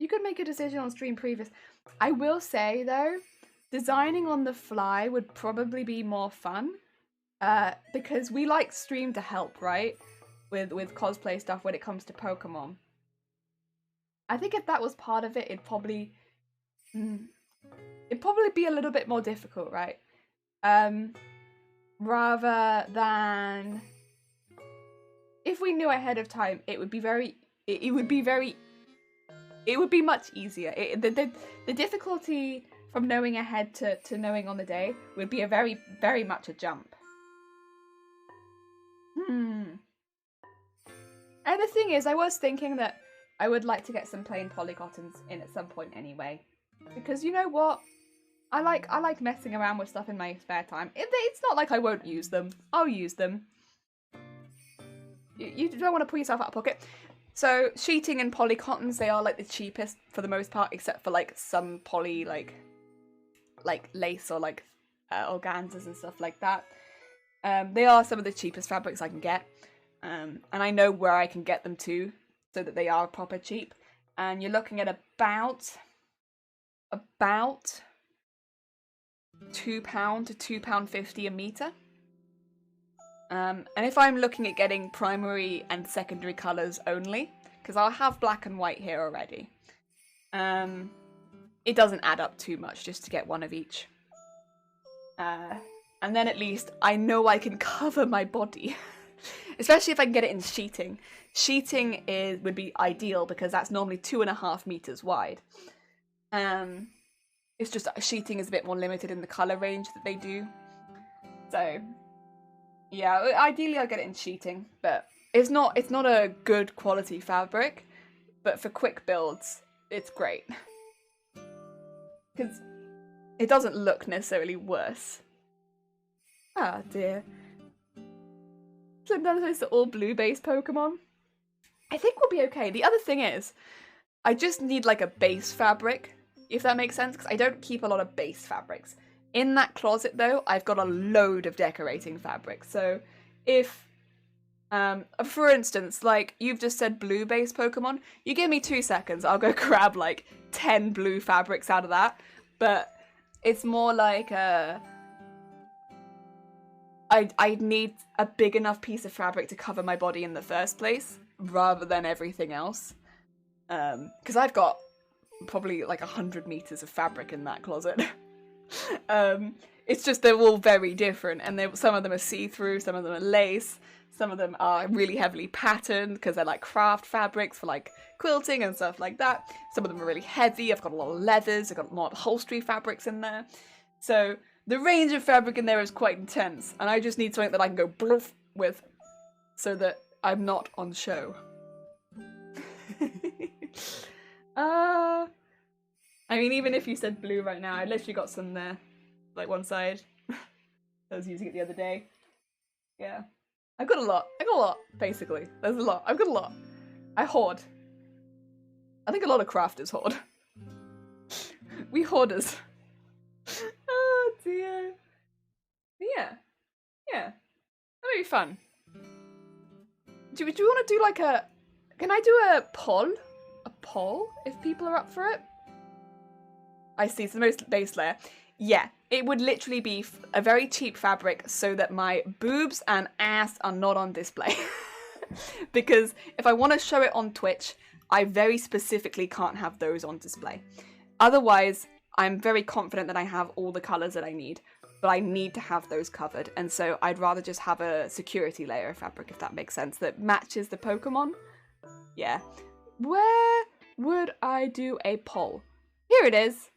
[SPEAKER 1] You could make a decision on stream previous. I will say though, designing on the fly would probably be more fun, because we like stream to help, right? With cosplay stuff when it comes to Pokemon. I think if that was part of it, it'd probably be a little bit more difficult, right? Rather than if we knew ahead of time, it would be much easier. The difficulty from knowing ahead to knowing on the day would be a very, very much a jump. And the thing is, I was thinking that I would like to get some plain polycottons in at some point anyway. Because you know what? I like messing around with stuff in my spare time. It's not like I won't use them. I'll use them. You don't want to pull yourself out of pocket. So sheeting and polycottons, they are like the cheapest for the most part, except for like some poly like lace or like organzas and stuff like that. They are some of the cheapest fabrics I can get. And I know where I can get them to, so that they are proper cheap. And you're looking at about £2 to £2.50 a meter. And if I'm looking at getting primary and secondary colours only, because I'll have black and white here already, it doesn't add up too much just to get one of each. And then at least I know I can cover my body. Especially if I can get it in sheeting. Sheeting would be ideal because that's normally 2.5 meters wide. It's just sheeting is a bit more limited in the colour range that they do. So yeah, ideally I'll get it in sheeting, but it's not a good quality fabric, but for quick builds, it's great. Because it doesn't look necessarily worse. Ah dear. Sometimes it's the all blue based Pokemon. I think we'll be okay. The other thing is, I just need like a base fabric, if that makes sense, because I don't keep a lot of base fabrics. In that closet though, I've got a load of decorating fabric. So if, for instance, like you've just said blue based Pokemon, you give me 2 seconds, I'll go grab like 10 blue fabrics out of that. But it's more like I need a big enough piece of fabric to cover my body in the first place, rather than everything else. Because I've got probably like 100 meters of fabric in that closet. It's just they're all very different, and some of them are see-through, some of them are lace, some of them are really heavily patterned because they're like craft fabrics for like quilting and stuff like that. Some of them are really heavy. I've got a lot of leathers, I've got more upholstery fabrics in there. So the range of fabric in there is quite intense, and I just need something that I can go bluff with so that I'm not on show. I mean, even if you said blue right now, I literally got some there, like one side. I was using it the other day. Yeah. I've got a lot, basically. There's a lot. I've got a lot. I hoard. I think a lot of crafters hoard. We hoarders. Oh dear. Yeah. Yeah. That'd be fun. Do you want to do like a... Can I do a poll? A poll? If people are up for it? I see, it's the most base layer. Yeah, it would literally be a very cheap fabric so that my boobs and ass are not on display. Because if I want to show it on Twitch, I very specifically can't have those on display. Otherwise, I'm very confident that I have all the colours that I need, but I need to have those covered, and so I'd rather just have a security layer of fabric, if that makes sense, that matches the Pokemon. Yeah. Where would I do a poll? Here it is.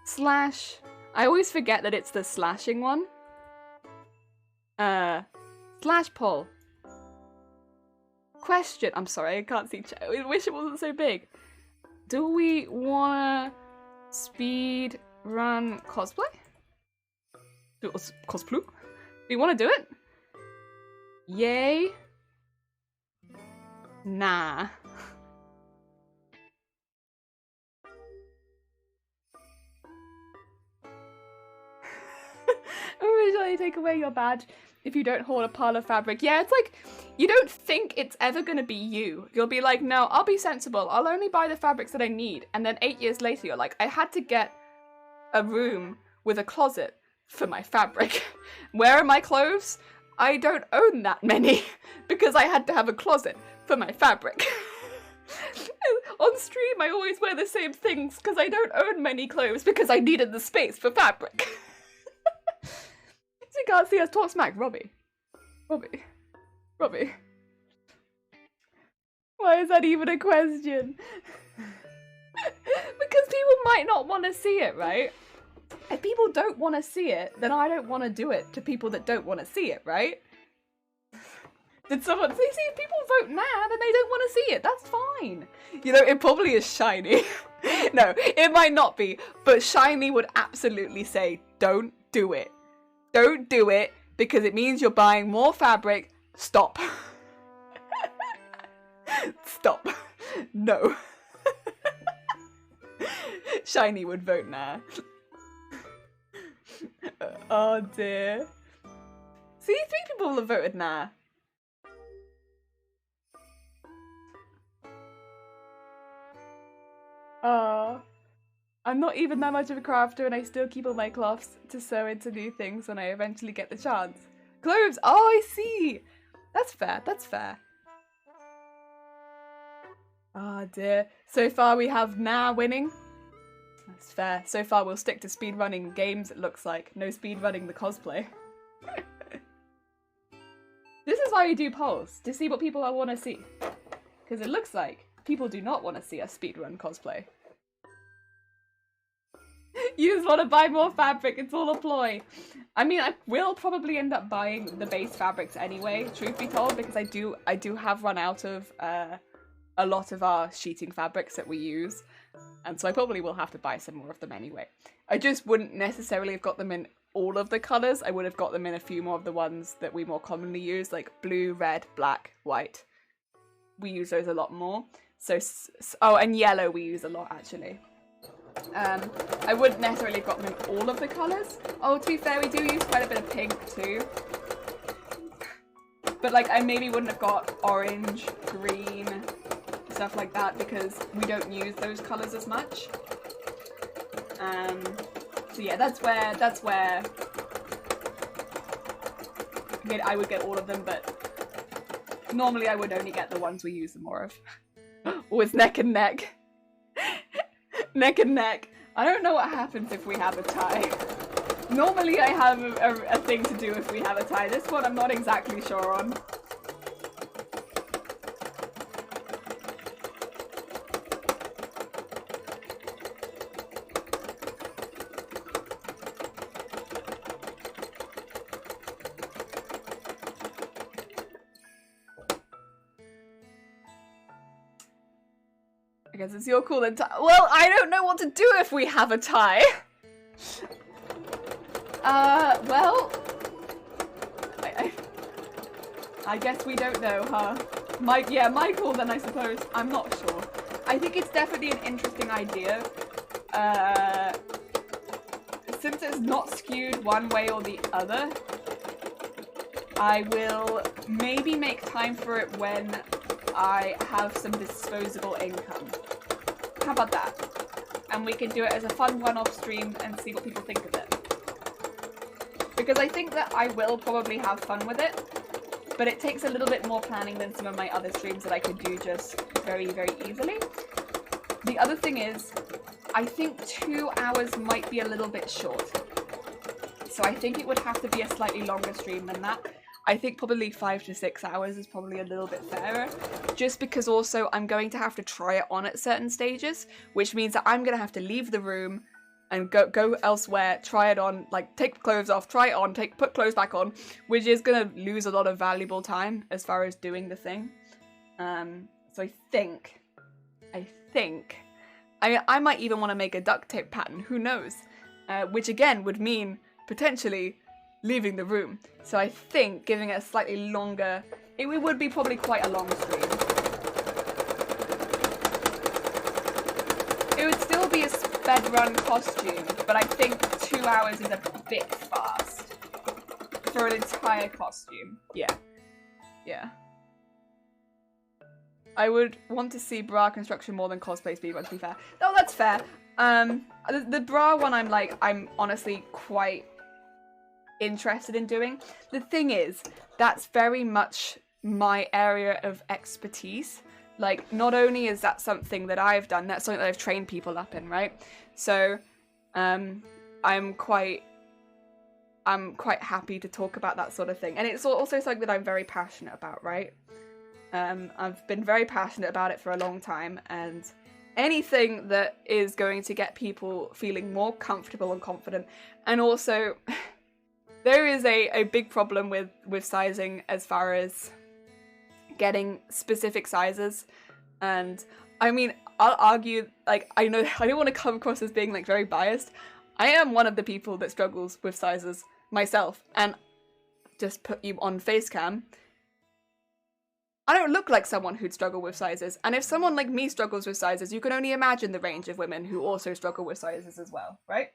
[SPEAKER 1] Slash. I always forget that it's the slashing one. Slash poll. Question. I'm sorry, I can't see chat. I wish it wasn't so big. Do we wanna speed run cosplay? Cosplay? Do you wanna do it? Yay. Nah. Originally take away your badge if you don't hoard a pile of fabric. Yeah, it's like, you don't think it's ever gonna be you. You'll be like, no, I'll be sensible. I'll only buy the fabrics that I need. And then 8 years later, you're like, I had to get a room with a closet for my fabric. Where are my clothes? I don't own that many because I had to have a closet for my fabric. On stream, I always wear the same things because I don't own many clothes because I needed the space for fabric. So you can't see us talk smack, Robbie. Robbie. Why is that even a question? Because people might not want to see it, right? If people don't want to see it, then I don't want to do it to people that don't want to see it, right? Did someone see if people vote nah, then they don't want to see it. That's fine. You know, it probably is shiny. No, it might not be, but shiny would absolutely say, don't do it. Don't do it because it means you're buying more fabric. Stop. Stop. No. Shiny would vote nah. Oh dear. See, 3 people have voted nah. Oh, I'm not even that much of a crafter and I still keep all my cloths to sew into new things when I eventually get the chance. Cloves! Oh, I see! That's fair, that's fair. Oh dear. So far we have nah winning. That's fair. So far we'll stick to speedrunning games, it looks like. No speedrunning the cosplay. This is why we do polls, to see what people want to see. Because it looks like people do not want to see us speedrun cosplay. You just want to buy more fabric, it's all a ploy. I mean, I will probably end up buying the base fabrics anyway, truth be told, because I do have run out of a lot of our sheeting fabrics that we use. And so I probably will have to buy some more of them anyway. I just wouldn't necessarily have got them in all of the colours. I would have got them in a few more of the ones that we more commonly use, like blue, red, black, white. We use those a lot more. So, oh, and yellow we use a lot actually. I wouldn't necessarily have gotten in all of the colours. Oh, to be fair, we do use quite a bit of pink too. But like, I maybe wouldn't have got orange, green, stuff like that because we don't use those colours as much. So yeah, that's where again, I would get all of them, but normally I would only get the ones we use more of. Oh, it's neck and neck. Neck and neck. I don't know what happens if we have a tie. Normally I have a thing to do if we have a tie. This one I'm not exactly sure on. I guess it's your call then. Well, I don't know what to do if we have a tie. Well, I guess we don't know, huh? Yeah, my call then, I suppose. I'm not sure. I think it's definitely an interesting idea. Since it's not skewed one way or the other, I will maybe make time for it when I have some disposable income. How about that? And we can do it as a fun one-off stream and see what people think of it. Because I think that I will probably have fun with it, but it takes a little bit more planning than some of my other streams that I could do just very, very easily. The other thing is, I think 2 hours might be a little bit short. So I think it would have to be a slightly longer stream than that. I think probably 5 to 6 hours is probably a little bit fairer, just because also I'm going to have to try it on at certain stages, which means that I'm going to have to leave the room and go elsewhere, try it on, like take clothes off, try it on, put clothes back on, which is going to lose a lot of valuable time as far as doing the thing. So I think, I might even want to make a duct tape pattern, who knows, which again would mean potentially leaving the room. So I think giving it a slightly longer, it would be probably quite a long stream. It would still be a sped run costume, but I think 2 hours is a bit fast for an entire costume. Yeah. I would want to see bra construction more than cosplay speedrun, to be fair. No, that's fair. The bra one I'm honestly quite interested in doing. The thing is, that's very much my area of expertise. Like, not only is that something that I've done, that's something that I've trained people up in, right? So, I'm quite happy to talk about that sort of thing. And it's also something that I'm very passionate about, right? I've been very passionate about it for a long time, and anything that is going to get people feeling more comfortable and confident, and also there is a big problem with sizing as far as getting specific sizes. And I mean, I'll argue, like, I know I don't want to come across as being like very biased. I am one of the people that struggles with sizes myself, and just put you on face cam, I don't look like someone who'd struggle with sizes. And if someone like me struggles with sizes, you can only imagine the range of women who also struggle with sizes as well, right?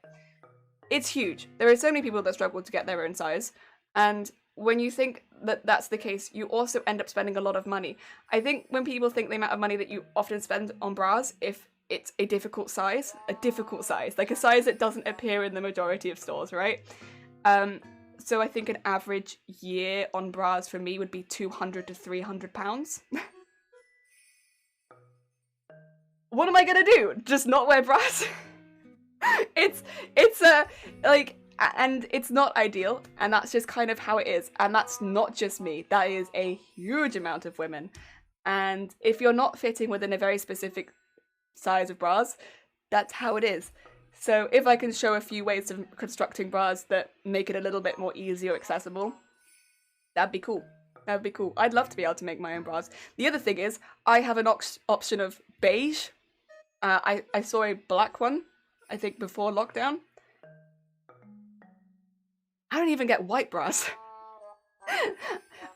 [SPEAKER 1] It's huge. There are so many people that struggle to get their own size. And when you think that that's the case, you also end up spending a lot of money. I think when people think the amount of money that you often spend on bras, if it's a difficult size, like a size that doesn't appear in the majority of stores, right? So I think an average year on bras for me would be £200 to £300. What am I gonna do? Just not wear bras? it's like, and it's not ideal, and that's just kind of how it is. And that's not just me. That is a huge amount of women. And if you're not fitting within a very specific size of bras, that's how it is. So if I can show a few ways of constructing bras that make it a little bit more easy or accessible, that'd be cool. That'd be cool. I'd love to be able to make my own bras. The other thing is, I have an option of beige. I saw a black one, I think before lockdown. I don't even get white bras.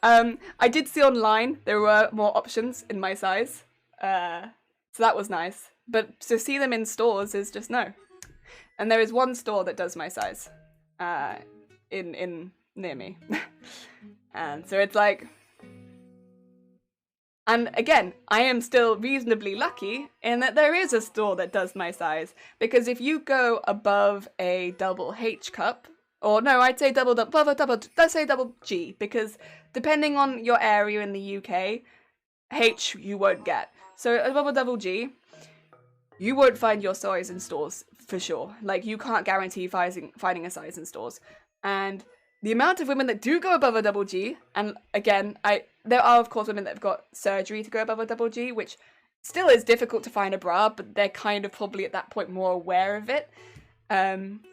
[SPEAKER 1] I did see online there were more options in my size. So that was nice. But to see them in stores is just no. And there is one store that does my size, in near me. And so it's like, and again, I am still reasonably lucky in that there is a store that does my size, because if you go above a double H cup, or no, I'd say let's say double G, because depending on your area in the UK, H you won't get. So above a double G, you won't find your size in stores for sure. Like, you can't guarantee finding a size in stores. And the amount of women that do go above a double G, and again, there are of course women that have got surgery to go above a double G, which still is difficult to find a bra, but they're kind of probably at that point more aware of it.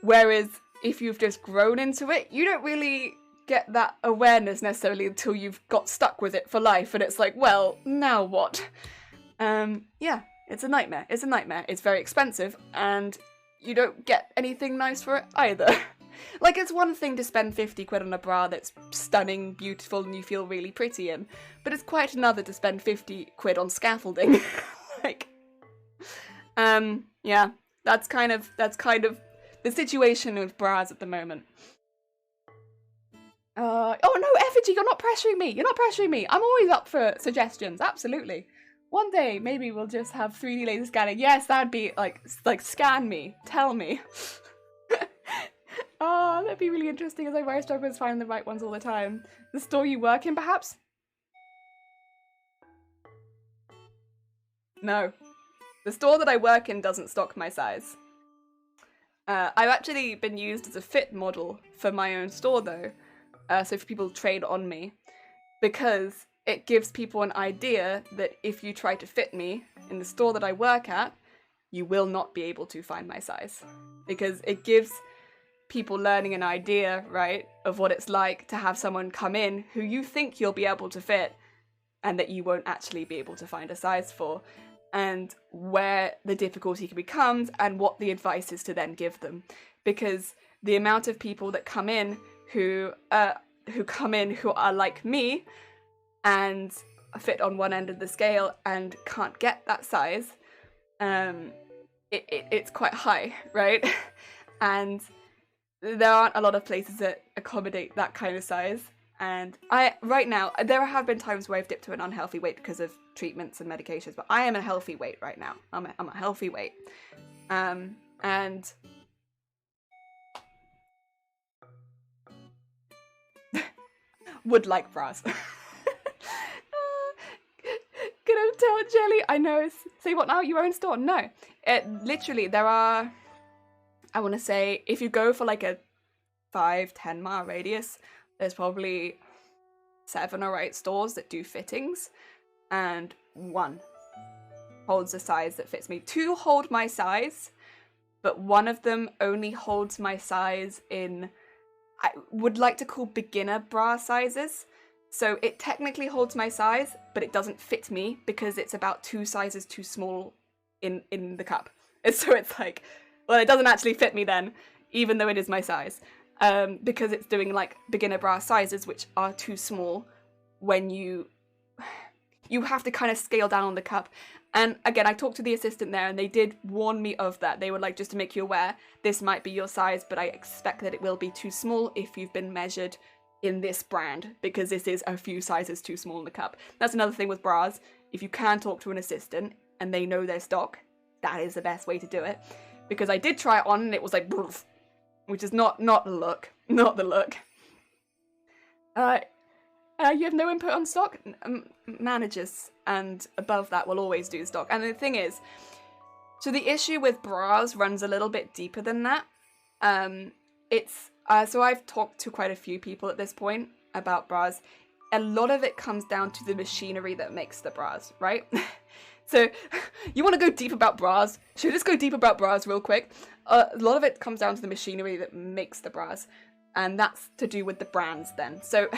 [SPEAKER 1] Whereas if you've just grown into it, you don't really get that awareness necessarily until you've got stuck with it for life, and it's like, well, now what? Yeah. It's a nightmare. It's a nightmare. It's very expensive, and you don't get anything nice for it either. Like, it's one thing to spend 50 quid on a bra that's stunning, beautiful, and you feel really pretty in, but it's quite another to spend 50 quid on scaffolding. Like, yeah, that's kind of the situation with bras at the moment. Oh no, Effigy, you're not pressuring me. You're not pressuring me. I'm always up for suggestions. Absolutely. One day, maybe we'll just have 3D laser scanning. Yes, that'd be like scan me. Tell me. Oh, that'd be really interesting, as I wear struggle with finding the right ones all the time. The store you work in, perhaps? No. The store that I work in doesn't stock my size. I've actually been used as a fit model for my own store, though. So if people trade on me. Because it gives people an idea that if you try to fit me in the store that I work at, you will not be able to find my size. Because it gives people learning an idea, right, of what it's like to have someone come in who you think you'll be able to fit and that you won't actually be able to find a size for, and where the difficulty becomes and what the advice is to then give them. Because the amount of people that come in who are like me and fit on one end of the scale and can't get that size, it's quite high, right? And there aren't a lot of places that accommodate that kind of size. And right now, there have been times where I've dipped to an unhealthy weight because of treatments and medications, but I am a healthy weight right now. I'm a healthy weight. And would like bras. Gonna tell Jelly. I know. Say what now? Your own store? No. Literally, there are, I want to say, if you go for like a 5-10 mile radius, there's probably 7 or 8 stores that do fittings, and one holds a size that fits me. 2 hold my size, but one of them only holds my size in, I would like to call beginner bra sizes. So it technically holds my size, but it doesn't fit me because it's about 2 sizes too small in the cup. And so it's like, well, it doesn't actually fit me then, even though it is my size. Because it's doing like beginner bra sizes, which are too small when you have to kind of scale down on the cup. And again, I talked to the assistant there and they did warn me of that. They were like, just to make you aware, this might be your size, but I expect that it will be too small if you've been measured in this brand, because this is a few sizes too small in the cup. That's another thing with bras. If you can talk to an assistant and they know their stock, that is the best way to do it. Because I did try it on and it was like, which is not the look. Not the look. You have no input on stock? Managers and above that will always do stock. And the thing is, so the issue with bras runs a little bit deeper than that. So I've talked to quite a few people at this point about bras. A lot of it comes down to the machinery that makes the bras, right? So you want to go deep about bras? Should we just go deep about bras real quick? A lot of it comes down to the machinery that makes the bras. And that's to do with the brands then. So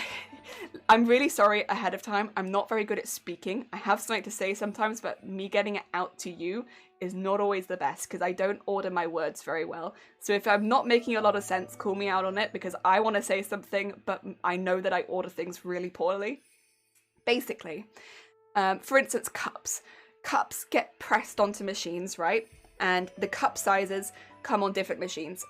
[SPEAKER 1] I'm really sorry ahead of time. I'm not very good at speaking. I have something to say sometimes, but me getting it out to you is not always the best because I don't order my words very well. So if I'm not making a lot of sense, call me out on it because I want to say something, but I know that I order things really poorly. Basically, for instance, cups. Cups get pressed onto machines, right? And the cup sizes come on different machines.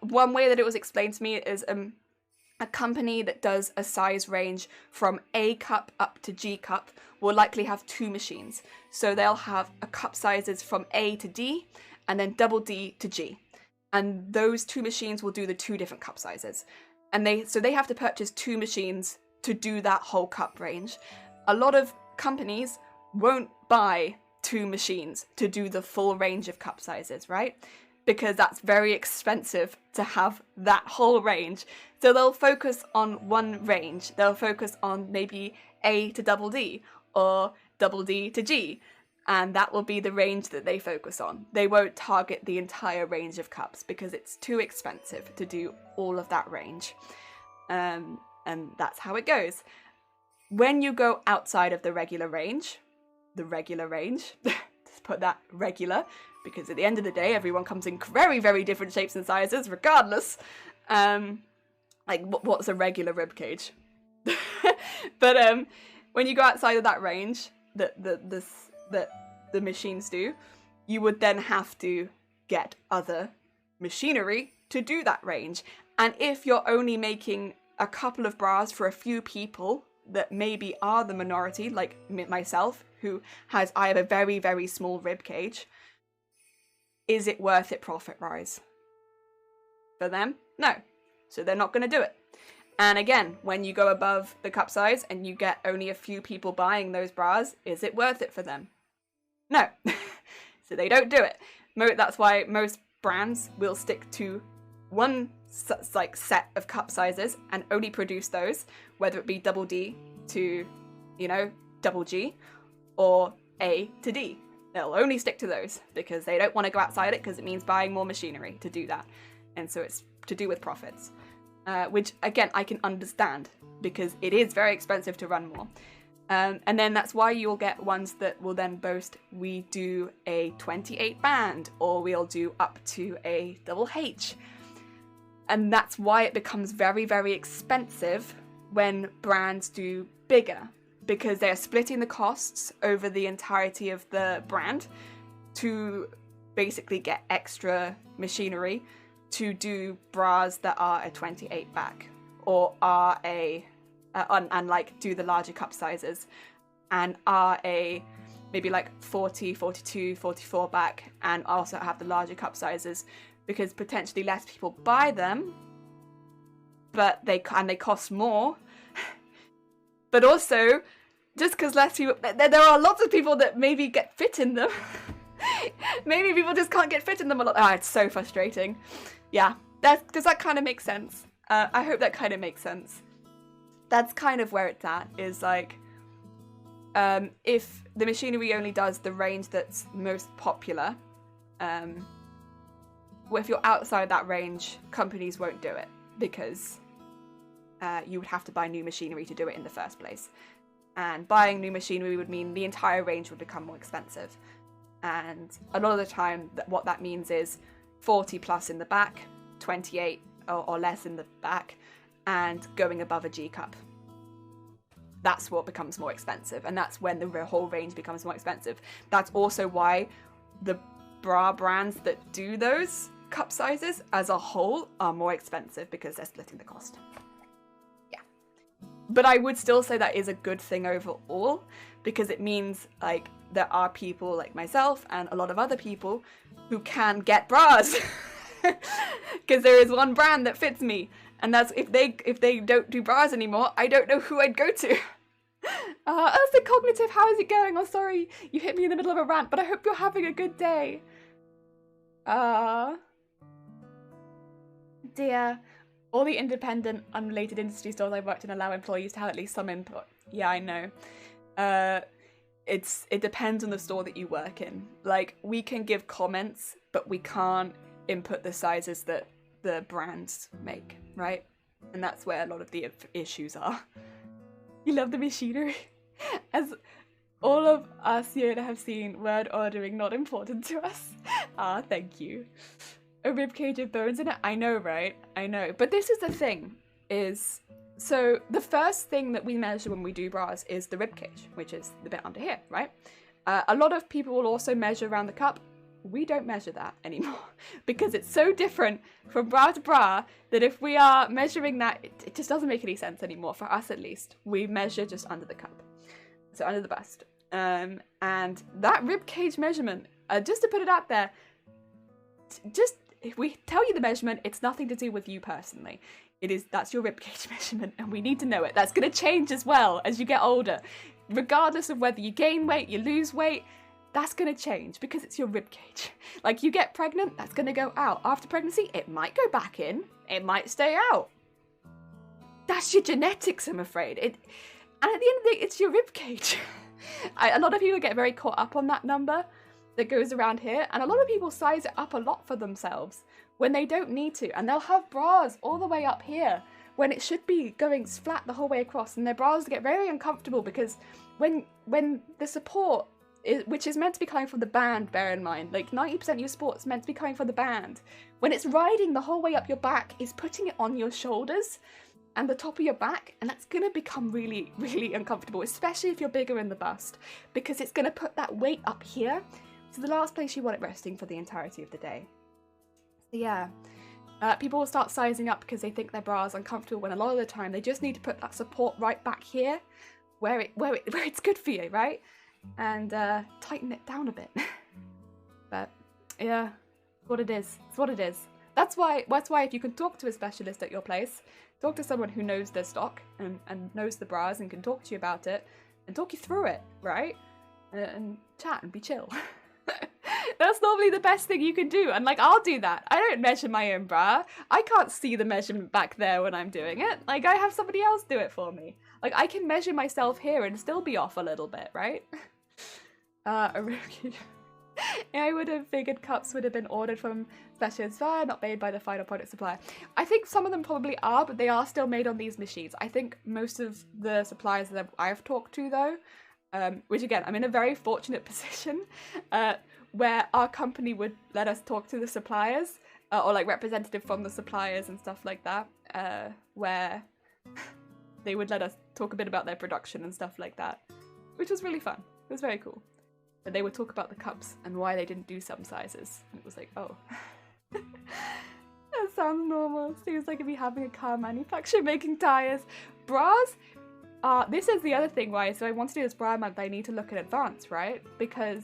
[SPEAKER 1] One way that it was explained to me is a company that does a size range from A cup up to G cup will likely have 2 machines. So they'll have a cup sizes from A to D and then double D to G. And those 2 machines will do the 2 different cup sizes. And they have to purchase 2 machines to do that whole cup range. A lot of companies won't buy 2 machines to do the full range of cup sizes, right? Because that's very expensive to have that whole range. So they'll focus on one range. They'll focus on maybe A to double D or double D to G. And that will be the range that they focus on. They won't target the entire range of cups because it's too expensive to do all of that range. And that's how it goes. When you go outside of the regular range, just put that regular, because at the end of the day, everyone comes in very, very different shapes and sizes, regardless. Like, what's a regular rib cage? But when you go outside of that range, that the machines do, you would then have to get other machinery to do that range. And if you're only making a couple of bras for a few people that maybe are the minority, like myself, I have a very, very small rib cage, is it worth it profit-wise? For them? No. So they're not going to do it. And again, when you go above the cup size and you get only a few people buying those bras, is it worth it for them? No. So they don't do it. That's why most brands will stick to one set of cup sizes and only produce those, whether it be double D to, double G or A to D. They'll only stick to those because they don't want to go outside it because it means buying more machinery to do that. And so it's to do with profits, which again, I can understand because it is very expensive to run more. And then that's why you'll get ones that will then boast, we do a 28 band or we'll do up to a double H. And that's why it becomes very, very expensive when brands do bigger, because they're splitting the costs over the entirety of the brand to basically get extra machinery to do bras that are a 28 back or are and like do the larger cup sizes and are a maybe like 40, 42, 44 back and also have the larger cup sizes, because potentially less people buy them, but they cost more. But also, just because less people, there are lots of people that maybe get fit in them. Maybe people just can't get fit in them a lot. Oh, it's so frustrating. Yeah, does that kind of make sense? I hope that kind of makes sense. That's kind of where it's at, is like, if the machinery only does the range that's most popular, if you're outside that range, companies won't do it because you would have to buy new machinery to do it in the first place. And buying new machinery would mean the entire range would become more expensive. And a lot of the time, what that means is 40 plus in the back, 28 or less in the back, and going above a G cup. That's what becomes more expensive, and that's when the whole range becomes more expensive. That's also why the bra brands that do those cup sizes as a whole are more expensive, because they're splitting the cost. Yeah. But I would still say that is a good thing overall, because it means like there are people like myself and a lot of other people who can get bras. Because there is one brand that fits me, and that's if they don't do bras anymore, I don't know who I'd go to. The cognitive, how is it going? Oh, sorry, you hit me in the middle of a rant, but I hope you're having a good day. Dear, all the independent, unrelated industry stores I've worked in allow employees to have at least some input. Yeah, I know. It depends on the store that you work in. Like, we can give comments, but we can't input the sizes that the brands make, right? And that's where a lot of the issues are. You love the machinery. As all of us here have seen, word ordering not important to us. Thank you. A ribcage with bones in it? I know, right? I know. But this is the thing, is... So the first thing that we measure when we do bras is the ribcage, which is the bit under here, right? A lot of people will also measure around the cup. We don't measure that anymore because it's so different from bra to bra that if we are measuring that, it just doesn't make any sense anymore, for us at least. We measure just under the cup, so under the bust. And that ribcage measurement, just to put it out there, just if we tell you the measurement, it's nothing to do with you personally. That's your ribcage measurement, and we need to know it. That's going to change as well as you get older. Regardless of whether you gain weight, you lose weight, that's going to change because it's your ribcage. Like, you get pregnant, that's going to go out. After pregnancy, it might go back in, it might stay out. That's your genetics, I'm afraid. And at the end of the day, it's your ribcage. A lot of people get very caught up on that number that goes around here, and a lot of people size it up a lot for themselves when they don't need to, and they'll have bras all the way up here when it should be going flat the whole way across, and their bras get very uncomfortable because when the support, which is meant to be coming from the band, bear in mind, like 90% of your support is meant to be coming from the band, when it's riding the whole way up your back, is putting it on your shoulders and the top of your back, and that's going to become really, really uncomfortable, especially if you're bigger in the bust, because it's going to put that weight up here. So the last place you want it resting for the entirety of the day. So yeah, people will start sizing up because they think their bra is uncomfortable, when a lot of the time they just need to put that support right back here, where it's good for you, right? And tighten it down a bit. But yeah, it's what it is. It's what it is. That's why if you can talk to a specialist at your place, talk to someone who knows their stock and knows the bras and can talk to you about it and talk you through it, right? And chat and be chill. That's normally the best thing you can do, and like, I'll do that. I don't measure my own bra. I can't see the measurement back there when I'm doing it. Like, I have somebody else do it for me. Like, I can measure myself here and still be off a little bit, right? A rookie. I would have figured cups would have been ordered from specialists, not made by the final product supplier. I think some of them probably are, but they are still made on these machines. I think most of the suppliers that I've talked to, though, which again, I'm in a very fortunate position, where our company would let us talk to the suppliers, or like representative from the suppliers and stuff like that, where they would let us talk a bit about their production and stuff like that, which was really fun. It was very cool. But they would talk about the cups and why they didn't do some sizes, and it was like, oh, that sounds normal. Seems like if you're having a car manufacturer making tires. Bras, this is the other thing why, so I want to do this bra month, I need to look in advance, right? Because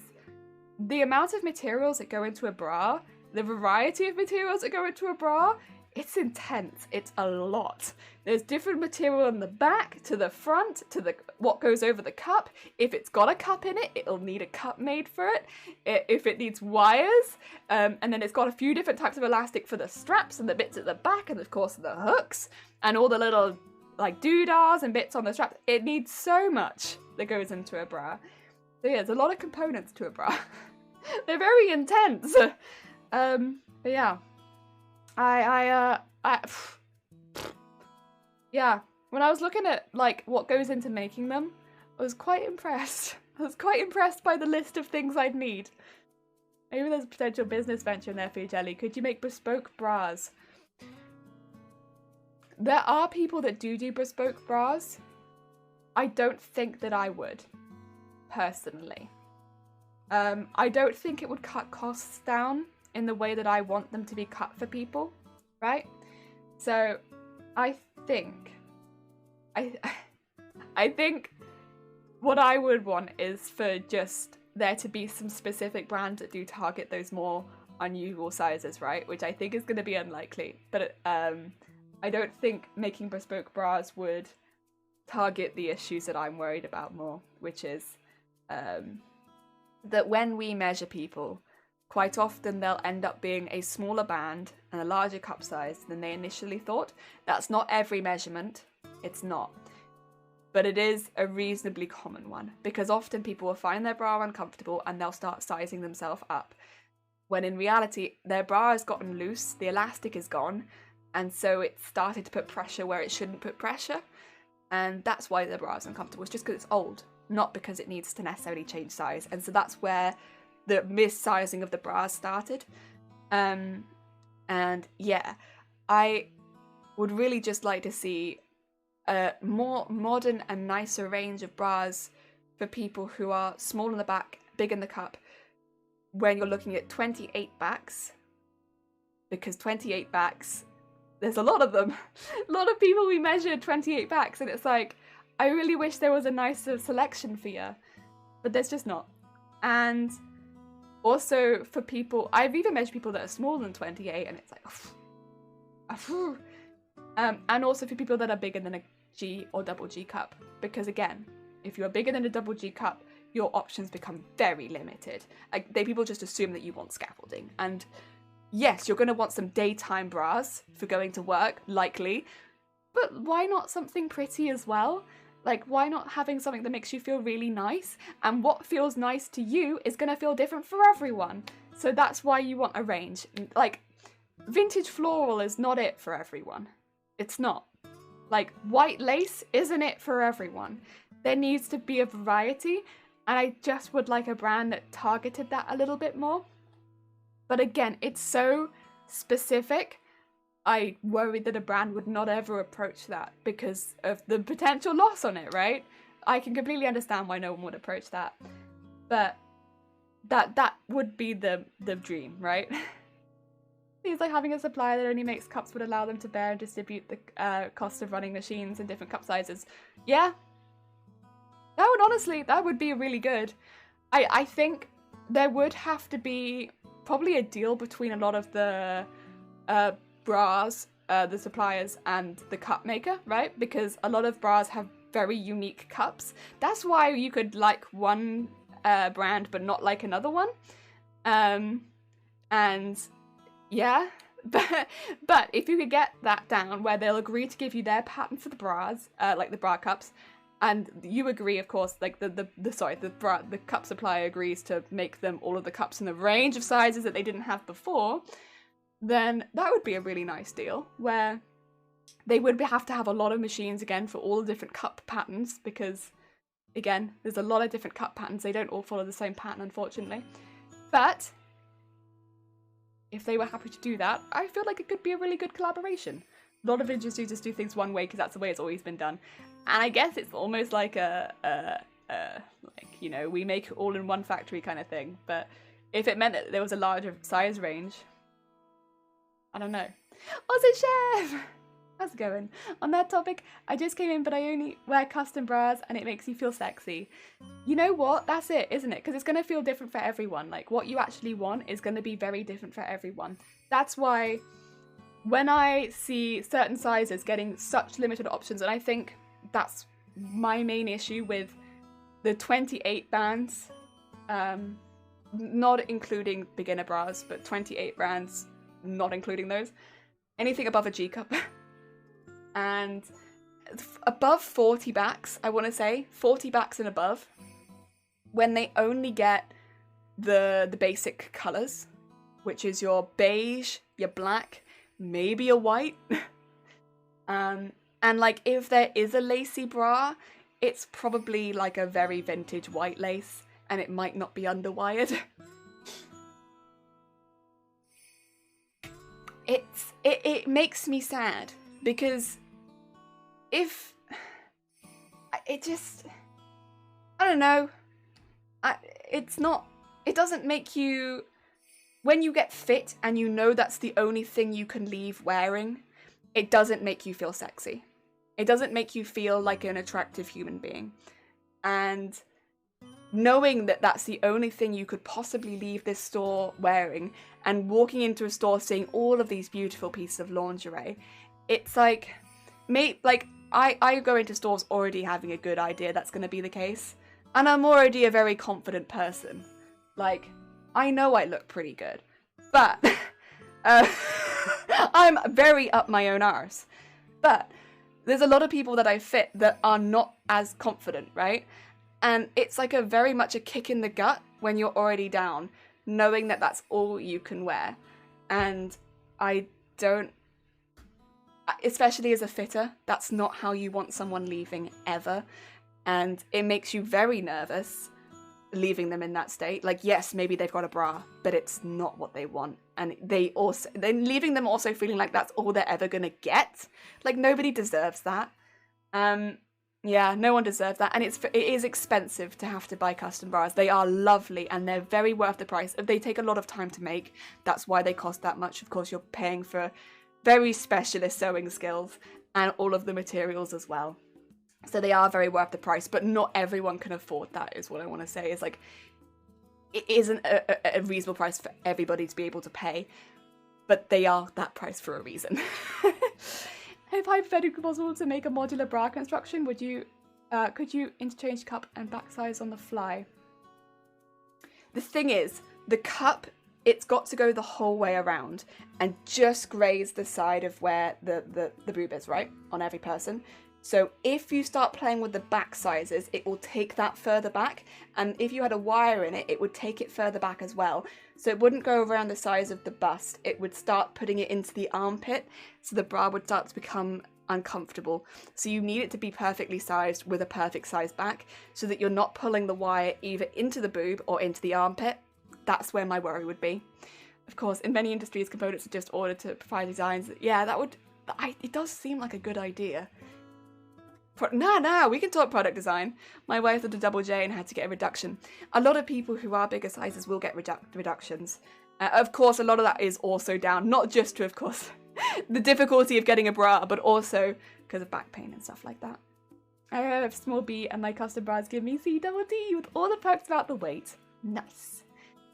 [SPEAKER 1] the amount of materials that go into a bra, the variety of materials that go into a bra, it's intense. It's a lot. There's different material in the back, to the front, to the what goes over the cup. If it's got a cup in it, it'll need a cup made for it. If it needs wires, and then it's got a few different types of elastic for the straps and the bits at the back, and of course the hooks, and all the little like doodahs and bits on the straps. It needs so much that goes into a bra. So yeah, there's a lot of components to a bra. They're very intense. But yeah, Yeah, when I was looking at like what goes into making them, I was quite impressed. I was quite impressed by the list of things I'd need. Maybe there's a potential business venture in there for you, Jelly. Could you make bespoke bras? There are people that do bespoke bras. I don't think that I would, personally. I don't think it would cut costs down in the way that I want them to be cut for people, right? So I think I think what I would want is for just there to be some specific brands that do target those more unusual sizes, right? Which I think is going to be unlikely. But I don't think making bespoke bras would target the issues that I'm worried about more, which is that when we measure people, quite often they'll end up being a smaller band and a larger cup size than they initially thought. That's not every measurement, it's not. But it is a reasonably common one, because often people will find their bra uncomfortable and they'll start sizing themselves up, when in reality their bra has gotten loose, the elastic is gone, and so it started to put pressure where it shouldn't put pressure, and that's why their bra is uncomfortable. It's just because it's old, not because it needs to necessarily change size. And so that's where the missizing of the bras started. And yeah, I would really just like to see a more modern and nicer range of bras for people who are small in the back, big in the cup, when you're looking at 28 backs, because 28 backs, there's a lot of them. A lot of people we measure 28 backs, and it's like, I really wish there was a nicer selection for you, but there's just not. And also for people, I've even measured people that are smaller than 28, and it's like, and also for people that are bigger than a G or double G cup, because again, if you're bigger than a double G cup, your options become very limited. Like, people just assume that you want scaffolding, and yes, you're going to want some daytime bras for going to work, likely, but why not something pretty as well? Like, why not having something that makes you feel really nice? And what feels nice to you is going to feel different for everyone. So that's why you want a range. Like, vintage floral is not it for everyone. It's not. Like, white lace isn't it for everyone. There needs to be a variety, and I just would like a brand that targeted that a little bit more. But again, it's so specific, I worry that a brand would not ever approach that because of the potential loss on it, right? I can completely understand why no one would approach that. But that would be the dream, right? Seems like having a supplier that only makes cups would allow them to bear and distribute the cost of running machines in different cup sizes. Yeah. That would be really good. I think there would have to be probably a deal between a lot of the bras, the suppliers, and the cup maker, right? Because a lot of bras have very unique cups. That's why you could like one brand but not like another one. And yeah, but if you could get that down where they'll agree to give you their pattern for the bras, like the bra cups, and you agree, of course, like the cup supplier agrees to make them all of the cups in the range of sizes that they didn't have before, then that would be a really nice deal where they would have to have a lot of machines again for all the different cup patterns, because again, there's a lot of different cup patterns. They don't all follow the same pattern, unfortunately. But if they were happy to do that, I feel like it could be a really good collaboration. A lot of industries just do things one way because that's the way it's always been done. And I guess it's almost like we make it all in one factory kind of thing. But if it meant that there was a larger size range, I don't know. Aussie Chef! How's it going? On that topic, I just came in, but I only wear custom bras and it makes you feel sexy. You know what? That's it, isn't it? Because it's going to feel different for everyone. Like, what you actually want is going to be very different for everyone. That's why when I see certain sizes getting such limited options, and I think that's my main issue with the 28 bands, not including beginner bras, but 28 brands, not including those. Anything above a G cup. And above 40 backs, I want to say, 40 backs and above, when they only get the basic colours, which is your beige, your black, maybe a white, And like if there is a lacy bra, it's probably like a very vintage white lace, and it might not be underwired. It makes me sad, because if it just, I don't know, it doesn't make you, when you get fit and you know that's the only thing you can leave wearing, it doesn't make you feel sexy. It doesn't make you feel like an attractive human being. And knowing that that's the only thing you could possibly leave this store wearing, and walking into a store seeing all of these beautiful pieces of lingerie, it's like, I go into stores already having a good idea that's going to be the case. And I'm already a very confident person. Like, I know I look pretty good. But I'm very up my own arse. But there's a lot of people that I fit that are not as confident, right? And it's like very much a kick in the gut when you're already down, knowing that that's all you can wear. And I don't, especially as a fitter, that's not how you want someone leaving ever. And it makes you very nervous leaving them in that state. Like, yes, maybe they've got a bra, but it's not what they want. And then leaving them also feeling like that's all they're ever gonna get. Like, nobody deserves that. Yeah, no one deserves that. And it is expensive to have to buy custom bras. They are lovely and they're very worth the price. They take a lot of time to make. That's why they cost that much. Of course, you're paying for very specialist sewing skills and all of the materials as well. So they are very worth the price, but not everyone can afford that, is what I want to say. Is like, it isn't a reasonable price for everybody to be able to pay, but they are that price for a reason. If hypothetically possible to make a modular bra construction, could you interchange cup and back size on the fly? The thing is, the cup, it's got to go the whole way around and just graze the side of where the boob is, right? On every person. So if you start playing with the back sizes, it will take that further back. And if you had a wire in it, it would take it further back as well. So it wouldn't go around the size of the bust. It would start putting it into the armpit. So the bra would start to become uncomfortable. So you need it to be perfectly sized with a perfect size back so that you're not pulling the wire either into the boob or into the armpit. That's where my worry would be. Of course, in many industries, components are just ordered to provide designs. Yeah, it does seem like a good idea. We can talk product design. My wife did a double J and had to get a reduction. A lot of people who are bigger sizes will get reductions. Of course, a lot of that is also down, not just to, of course, the difficulty of getting a bra, but also because of back pain and stuff like that. I have small B and my custom bras give me C double D with all the perks about the weight. Nice.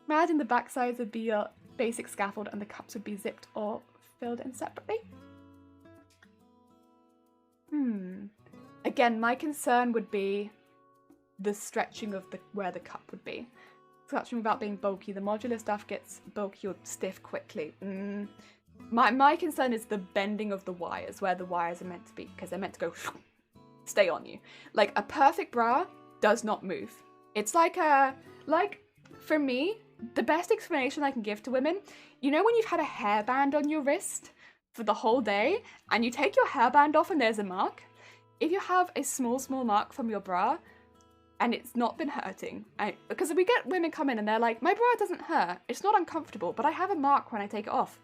[SPEAKER 1] Imagine the back size would be your basic scaffold and the cups would be zipped or filled in separately. Again, my concern would be the stretching of where the cup would be. Stretching without being bulky. The modular stuff gets bulky or stiff quickly. My concern is the bending of the wires, where the wires are meant to be, because they're meant to go stay on you. Like, a perfect bra does not move. It's like for me, the best explanation I can give to women, you know when you've had a hairband on your wrist for the whole day, and you take your hairband off and there's a mark? If you have a small mark from your bra and it's not been hurting, because we get women come in and they're like, my bra doesn't hurt, it's not uncomfortable, but I have a mark when I take it off.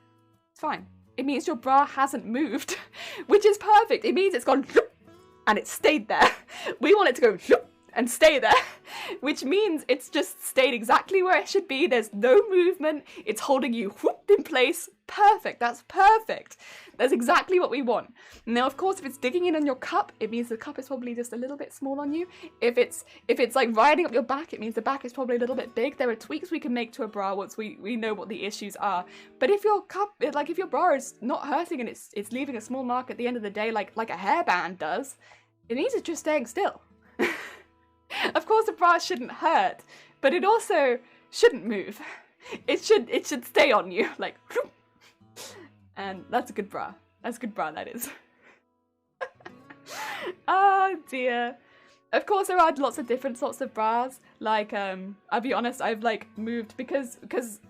[SPEAKER 1] It's fine. It means your bra hasn't moved, which is perfect. It means it's gone and it stayed there. We want it to go and stay there, which means it's just stayed exactly where it should be. There's no movement. It's holding you in place. Perfect. That's perfect. That's exactly what we want. Now, of course, if it's digging in on your cup, it means the cup is probably just a little bit small on you. If it's like riding up your back, it means the back is probably a little bit big. There are tweaks we can make to a bra once we know what the issues are. But if your if your bra is not hurting and it's leaving a small mark at the end of the day, like a hairband does, it means it's just staying still. Of course, a bra shouldn't hurt, but it also shouldn't move. It should stay on you, like, and that's a good bra. That's a good bra, that is. Oh dear. Of course, there are lots of different sorts of bras. Like, I'll be honest, I've like moved because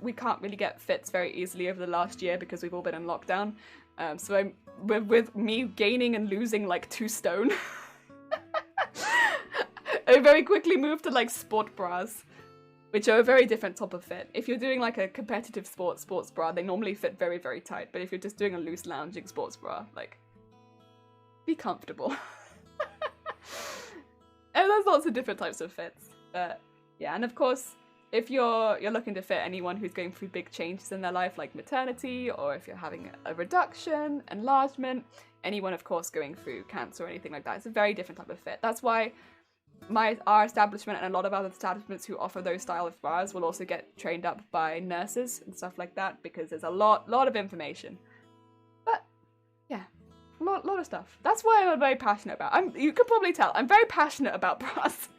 [SPEAKER 1] we can't really get fits very easily over the last year because we've all been in lockdown. So I'm with me gaining and losing like 2 stone. I very quickly moved to like sport bras, which are a very different type of fit. If you're doing like a competitive sports bra, they normally fit very, very tight. But if you're just doing a loose lounging sports bra, like, be comfortable. And there's lots of different types of fits. But yeah, and of course, if you're looking to fit anyone who's going through big changes in their life, like maternity, or if you're having a reduction, enlargement, anyone, of course, going through cancer or anything like that, it's a very different type of fit. That's why our establishment and a lot of other establishments who offer those style of bras will also get trained up by nurses and stuff like that, because there's a lot of information. But yeah, a lot of stuff. That's why I'm very passionate about. You could probably tell I'm very passionate about bras.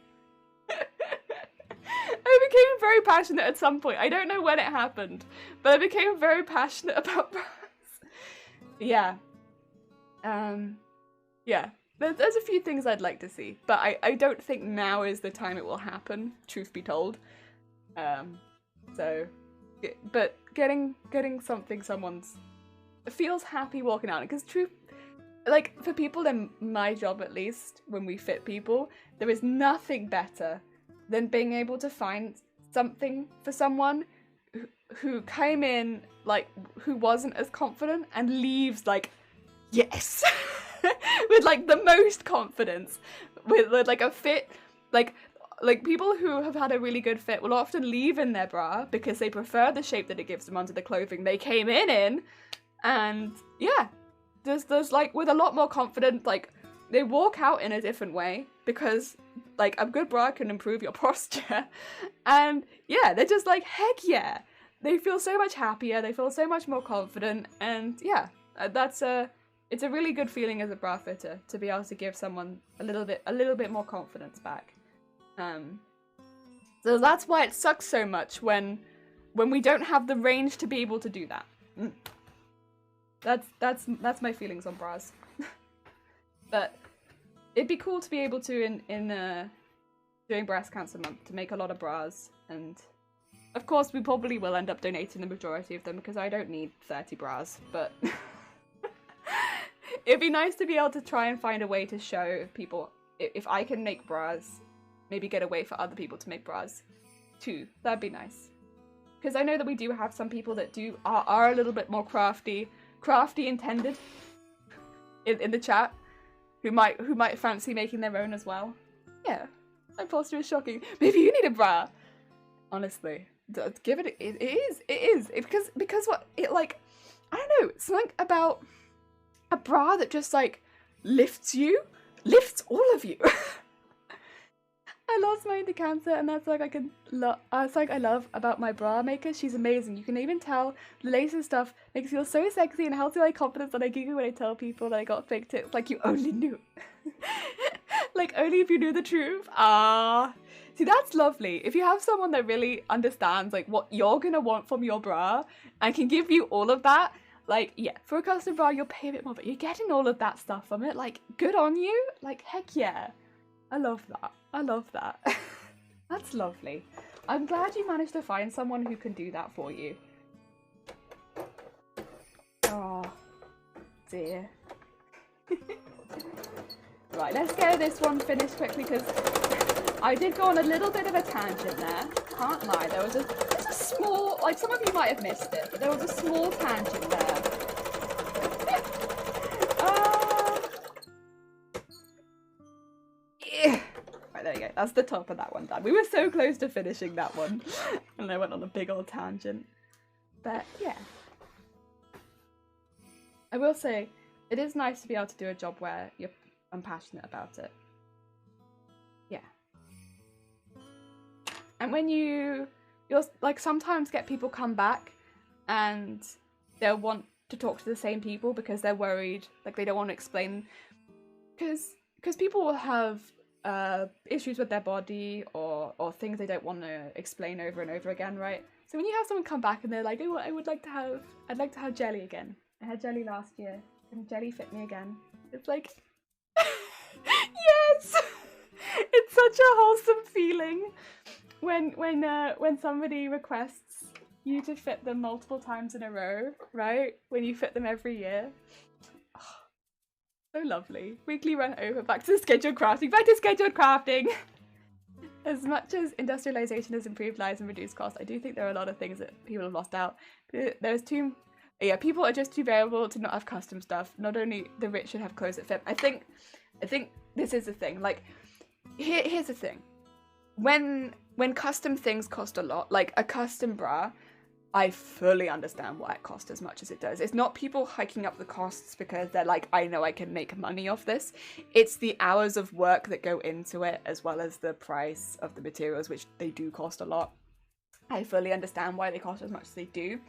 [SPEAKER 1] I became very passionate at some point. I don't know when it happened, but I became very passionate about bras. Yeah. Yeah. There's a few things I'd like to see, but I don't think now is the time it will happen, truth be told. So, but getting something someone's feels happy walking out, because like for people in my job at least, when we fit people, there is nothing better than being able to find something for someone who came in, like, who wasn't as confident and leaves like, yes, with like the most confidence, with like a fit, like people who have had a really good fit will often leave in their bra because they prefer the shape that it gives them under the clothing they came in, and yeah, there's like with a lot more confidence, like they walk out in a different way because like a good bra can improve your posture, and yeah, they're just like, heck yeah, they feel so much happier, they feel so much more confident, and yeah, it's a really good feeling as a bra fitter to be able to give someone a little bit more confidence back. So that's why it sucks so much when we don't have the range to be able to do that. That's my feelings on bras. But it'd be cool to be able to in during breast cancer month to make a lot of bras, and of course we probably will end up donating the majority of them because I don't need 30 bras, but it'd be nice to be able to try and find a way to show people if I can make bras, maybe get a way for other people to make bras too. That'd be nice, because I know that we do have some people that are a little bit more crafty intended in the chat, who might fancy making their own as well. Yeah, my posture is shocking. Maybe you need a bra. Honestly, give it. It is because what it like. I don't know. It's like about a bra that just like lifts all of you. I lost mine to cancer, and that's like I love about my bra maker. She's amazing. You can even tell the lace and stuff makes you feel so sexy and healthy, like confidence that I giggle when I tell people that I got fake tits. Like you only knew. Like only if you knew the truth. See, that's lovely. If you have someone that really understands like what you're gonna want from your bra and can give you all of that, like, yeah, for a custom bra you'll pay a bit more, but you're getting all of that stuff from it. Like, good on you. Like, heck yeah. I love that. I love that. That's lovely. I'm glad you managed to find someone who can do that for you. Oh, dear. Right, let's get this one finished quickly, because I did go on a little bit of a tangent there. Can't lie, there was just a small, like some of you might have missed it, but there was a small tangent there. Yeah. Right, there you go. That's the top of that one done. We were so close to finishing that one, and I went on a big old tangent. But yeah, I will say it is nice to be able to do a job where I'm passionate about it. Yeah. And when you'll like sometimes get people come back and they'll want to talk to the same people because they're worried, like they don't want to explain, because people will have issues with their body or things they don't want to explain over and over again, right? So when you have someone come back and they're like, oh, I'd like to have jelly again. I had jelly last year. Can jelly fit me again? It's like, yes! It's such a wholesome feeling when somebody requests you to fit them multiple times in a row, right? When you fit them every year. Oh, so lovely. Weekly run over, back to scheduled crafting, back to scheduled crafting! As much as industrialization has improved lives and reduced costs, I do think there are a lot of things that people have lost out. People are just too variable to not have custom stuff. Not only the rich should have clothes that fit. I think this is the thing. Like, here's the thing. When custom things cost a lot, like a custom bra, I fully understand why it costs as much as it does. It's not people hiking up the costs because they're like, I know I can make money off this. It's the hours of work that go into it, as well as the price of the materials, which they do cost a lot. I fully understand why they cost as much as they do,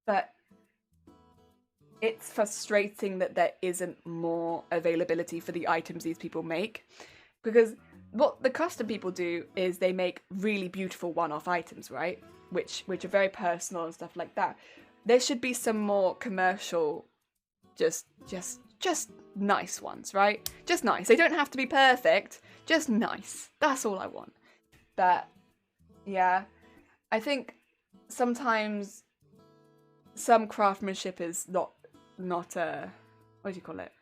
[SPEAKER 1] but it's frustrating that there isn't more availability for the items these people make, because what the custom people do is they make really beautiful one-off items, right? Which are very personal and stuff like that. There should be some more commercial, just nice ones, right? Just nice. They don't have to be perfect, just nice. That's all I want. But yeah, I think sometimes some craftsmanship is not what do you call it?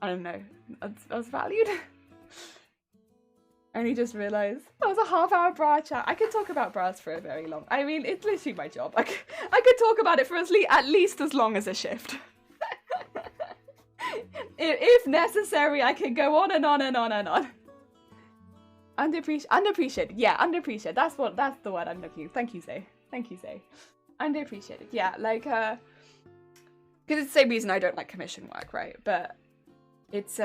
[SPEAKER 1] I don't know. As valued. I only just realised that was a half-hour bra chat. I could talk about bras for a very long. I mean, it's literally my job. I could talk about it for at least as long as a shift. If necessary, I could go on and on and on and on. Underappreciated. Yeah, underappreciated. That's the word I'm looking. Thank you, Zay. Underappreciated. Yeah, like because it's the same reason I don't like commission work, right? But it's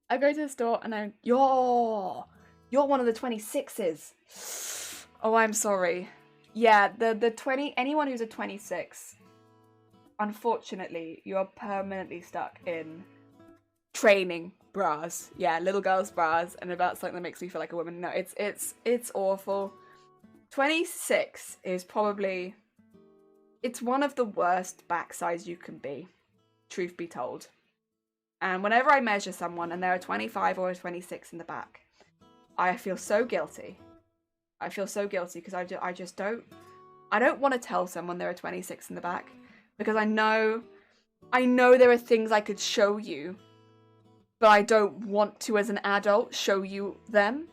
[SPEAKER 1] I go to the store and you're one of the 26s. Oh, I'm sorry. Yeah, the 20, anyone who's a 26, unfortunately, you're permanently stuck in training bras. Yeah, little girls' bras, and about something that makes me feel like a woman. No, it's awful. 26 is probably, it's one of the worst back size you can be, truth be told. And whenever I measure someone and they're a 25 or a 26 in the back, I feel so guilty. I feel so guilty because I don't want to tell someone they're a 26 in the back, because I know there are things I could show you, but I don't want to, as an adult, show you them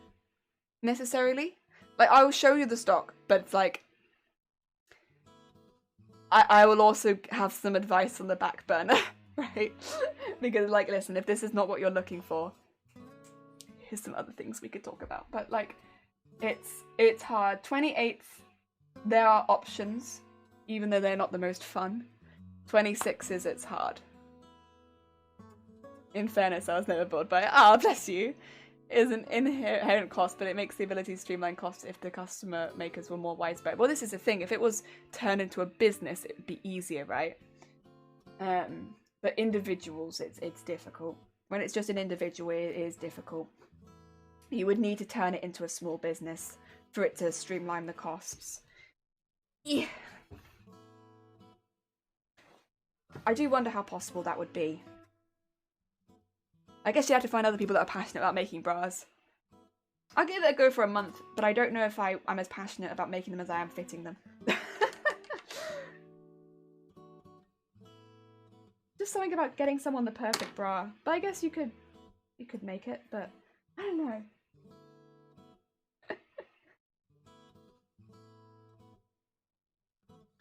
[SPEAKER 1] necessarily. Like, I will show you the stock, but it's like, I will also have some advice on the back burner. Right? Because, like, listen, if this is not what you're looking for, here's some other things we could talk about. But, like, it's hard. 28th, there are options, even though they're not the most fun. 26s, it's hard. In fairness, I was never bored by it. Ah, bless you. Is an inherent cost, but it makes the ability to streamline costs if the customer makers were more widespread. Well, this is the thing. If it was turned into a business, it would be easier, right? But individuals, it's difficult. When it's just an individual, it is difficult. You would need to turn it into a small business for it to streamline the costs. Yeah. I do wonder how possible that would be. I guess you have to find other people that are passionate about making bras. I'll give it a go for a month, but I don't know if I'm as passionate about making them as I am fitting them. Just something about getting someone the perfect bra. But I guess you could make it, but I don't know.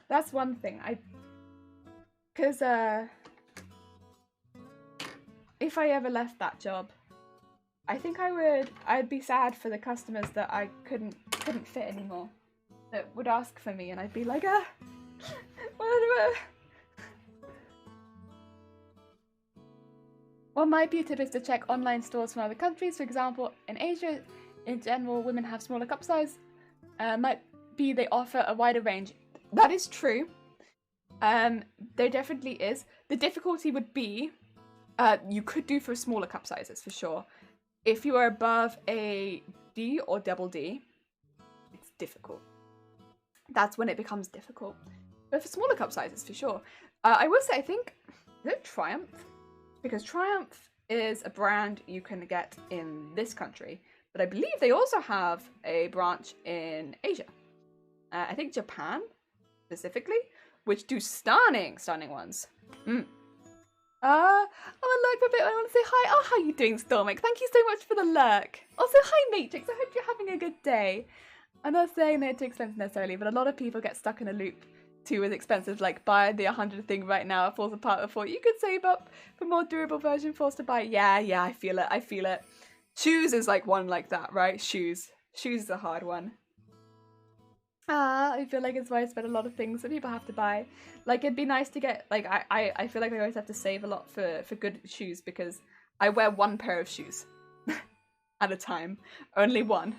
[SPEAKER 1] That's one thing. Because if I ever left that job, I think I'd be sad for the customers that I couldn't fit anymore, that would ask for me, and I'd be like, what? One might be a tip is to check online stores from other countries. For example, in Asia, in general, women have smaller cup size. Might be they offer a wider range. That is true. There definitely is. The difficulty would be, you could do for smaller cup sizes, for sure. If you are above a D or double D, it's difficult. That's when it becomes difficult. But for smaller cup sizes, for sure. I will say, I think, is it Triumph? Because Triumph is a brand you can get in this country, but I believe they also have a branch in Asia. I think Japan, specifically, which do stunning ones. Oh, look, a bit. I want to say hi. Oh, how you doing, Stormic? Thank you so much for the lurk. Also, hi, Matrix. I hope you're having a good day. I'm not saying they're too expensive necessarily, but a lot of people get stuck in a loop too with expensive, like buy the 100 thing right now, it falls apart before you could save up for more durable version, forced to buy. Yeah, I feel it. Shoes is like one like that, right? Shoes is a hard one. I feel like it's why I spend a lot of things that people have to buy. Like, it'd be nice to get, like, I feel like I always have to save a lot for good shoes because I wear one pair of shoes at a time, only one.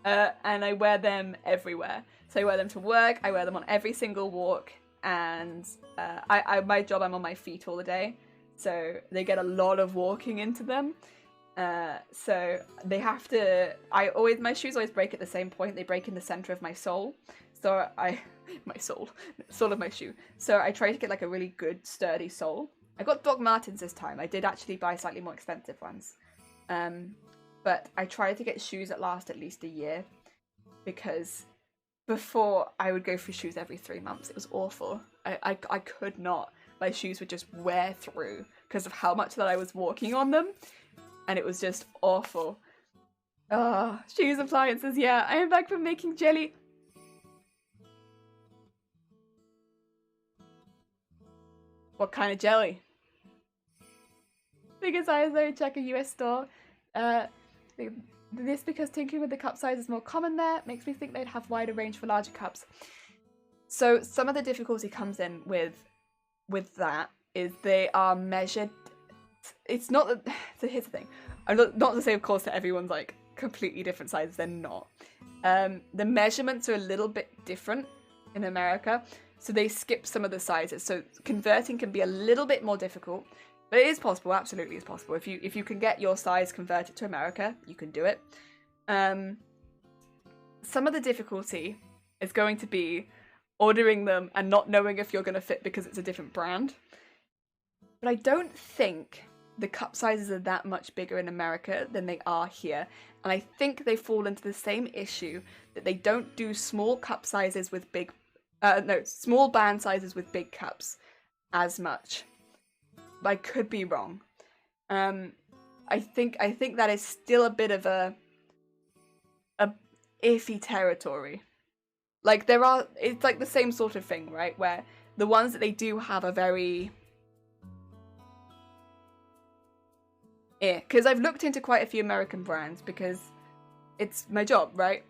[SPEAKER 1] And I wear them everywhere. So I wear them to work, I wear them on every single walk, and my job, I'm on my feet all the day, so they get a lot of walking into them. So they have to, my shoes always break at the same point. They break in the center of my sole. So sole of my shoe. So I try to get like a really good sturdy sole. I got Doc Martens this time. I did actually buy slightly more expensive ones. But I try to get shoes that last at least a year, because before I would go for shoes every 3 months. It was awful. I could not. My shoes would just wear through because of how much that I was walking on them. And it was just awful. Oh, shoes appliances, yeah. I am back from making jelly. What kind of jelly? Biggest size though, check a US store. This because tinkering with the cup size is more common there. Makes me think they'd have wider range for larger cups. So some of the difficulty comes in with that is they are measured. It's not that. So here's the thing. I'm not to say, of course, that everyone's like completely different sizes. They're not. The measurements are a little bit different in America, so they skip some of the sizes. So converting can be a little bit more difficult, but it is possible. Absolutely, is possible. If you can get your size converted to America, you can do it. Some of the difficulty is going to be ordering them and not knowing if you're going to fit because it's a different brand. But I don't think the cup sizes are that much bigger in America than they are here. And I think they fall into the same issue that they don't do small cup sizes with big, small band sizes with big cups as much. But I could be wrong. I think that is still a bit of a iffy territory. Like it's like the same sort of thing, right? Where the ones that they do have are very because I've looked into quite a few American brands because it's my job, right?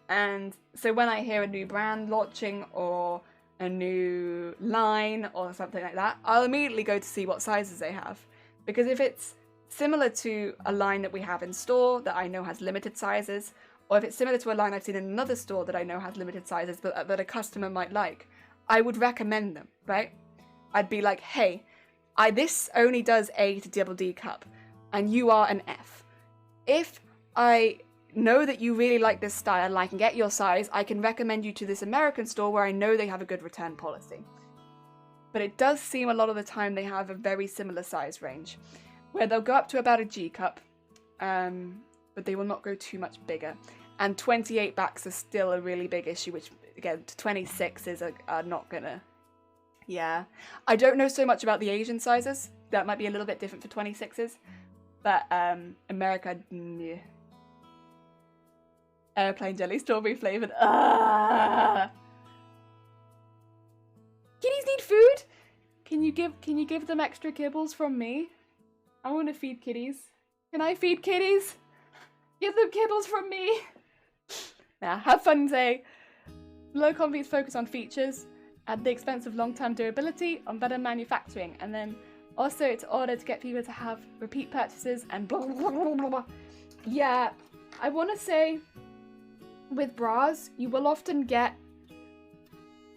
[SPEAKER 1] And so when I hear a new brand launching or a new line or something like that, I'll immediately go to see what sizes they have. Because if it's similar to a line that we have in store that I know has limited sizes, or if it's similar to a line I've seen in another store that I know has limited sizes but that a customer might like, I would recommend them, right? I'd be like, hey, this only does A to double D cup, and you are an F. If I know that you really like this style and I can get your size, I can recommend you to this American store where I know they have a good return policy. But it does seem a lot of the time they have a very similar size range, where they'll go up to about a G cup, but they will not go too much bigger. And 28 backs are still a really big issue, which again, 26s are not gonna. Yeah. I don't know so much about the Asian sizes. That might be a little bit different for 26s. But America, yeah. Airplane jelly, strawberry flavoured. Kitties need food? Can you give them extra kibbles from me? I want to feed kitties. Can I feed kitties? Give them kibbles from me. Now, have fun today. Low confidence focus on features at the expense of long-term durability, on better manufacturing, and then also it's order to get people to have repeat purchases and blah blah blah blah blah. Yeah, I want to say with bras, you will often get,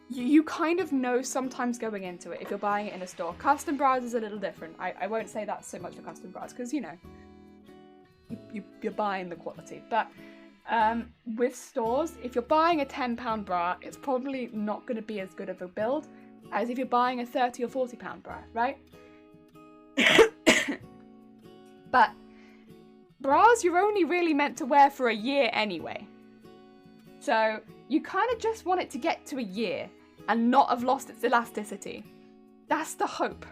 [SPEAKER 1] you kind of know sometimes going into it if you're buying it in a store. Custom bras is a little different. I won't say that so much for custom bras because, you know, you're buying the quality. But with stores, if you're buying a £10 bra, it's probably not going to be as good of a build as if you're buying a £30 or £40 bra, right? But bras you're only really meant to wear for a year anyway. So you kind of just want it to get to a year and not have lost its elasticity. That's the hope.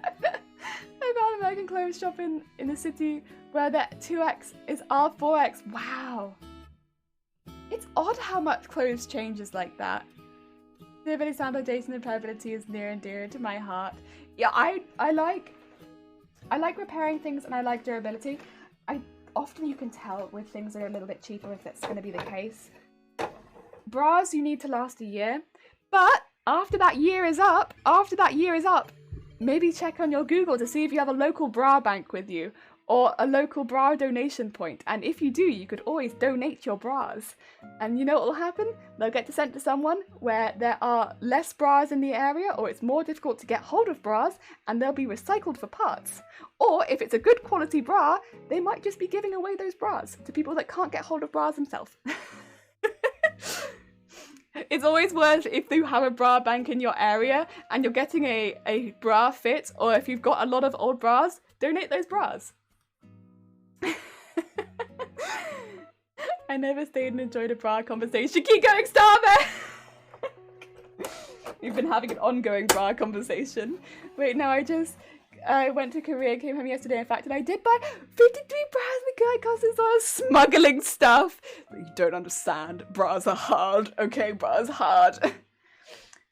[SPEAKER 1] I found an American clothes shop in the city where the 2X is R4X. Wow. It's odd how much clothes changes like that. Durability, standardization, and pliability is near and dear to my heart. Yeah, I like repairing things and I like durability. Often you can tell with things that are a little bit cheaper if that's going to be the case. Bras you need to last a year, but after that year is up, maybe check on your Google to see if you have a local bra bank with you or a local bra donation point. And if you do, you could always donate your bras. And you know what will happen? They'll get sent to someone where there are less bras in the area or it's more difficult to get hold of bras and they'll be recycled for parts. Or if it's a good quality bra, they might just be giving away those bras to people that can't get hold of bras themselves. It's always worth if you have a bra bank in your area and you're getting a bra fit, or if you've got a lot of old bras, donate those bras. I never stayed and enjoyed a bra conversation. Keep going, Starman! We've been having an ongoing bra conversation. Wait, no, I went to Korea, came home yesterday, in fact, and I did buy 53 bras with guy costumes. I was smuggling stuff. You don't understand. Bras are hard. Okay, bras hard.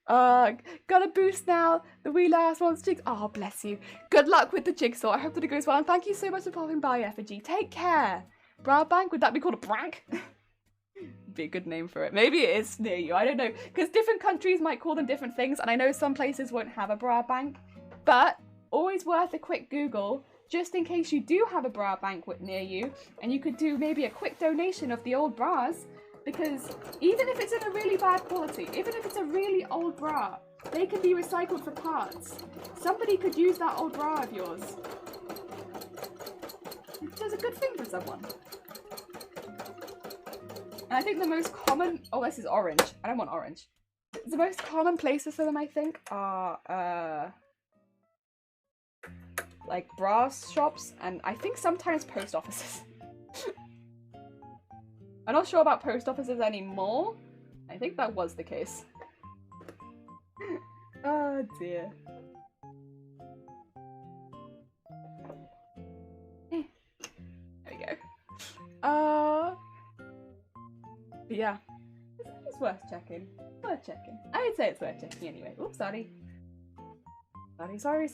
[SPEAKER 1] Got a boost now. The wee last one's jigsaw. Oh, bless you. Good luck with the jigsaw. I hope that it goes well. And thank you so much for popping by, Effigy. Take care. Bra bank? Would that be called a brank? Be a good name for it. Maybe it is near you. I don't know. Because different countries might call them different things. And I know some places won't have a bra bank. But always worth a quick Google, just in case you do have a bra bank near you, and you could do maybe a quick donation of the old bras, because even if it's in a really bad quality, even if it's a really old bra, they can be recycled for parts. Somebody could use that old bra of yours. It does a good thing for someone. And I think the most common... Oh, this is orange. I don't want orange. The most common places for them, I think, are... like bra shops, and I think sometimes post offices. I'm not sure about post offices anymore. I think that was the case. Oh dear. There we go. But yeah. It's worth checking. Worth checking. I would say it's worth checking anyway. Oops, sorry. Sorry.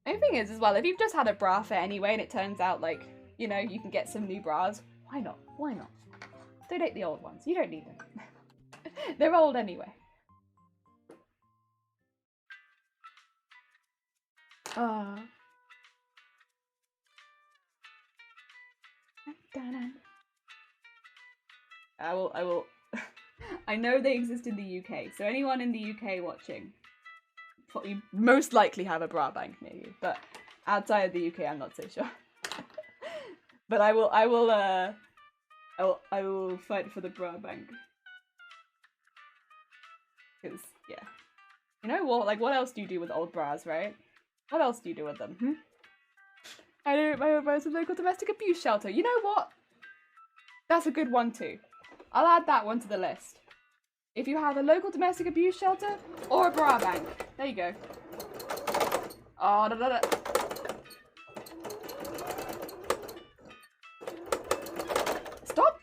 [SPEAKER 1] The thing is, as well, if you've just had a bra fit anyway and it turns out, like, you know, you can get some new bras, why not? Why not? Donate the old ones. You don't need them. They're old anyway. I will. I know they exist in the UK, so anyone in the UK watching, you most likely have a bra bank near you, but outside of the UK, I'm not so sure. But I will fight for the bra bank. Because, yeah. You know what? Like, what else do you do with old bras, right? What else do you do with them? I know my own bras with local domestic abuse shelter. You know what? That's a good one too. I'll add that one to the list. If you have a local domestic abuse shelter or a bra bank. There you go. Oh, Stop!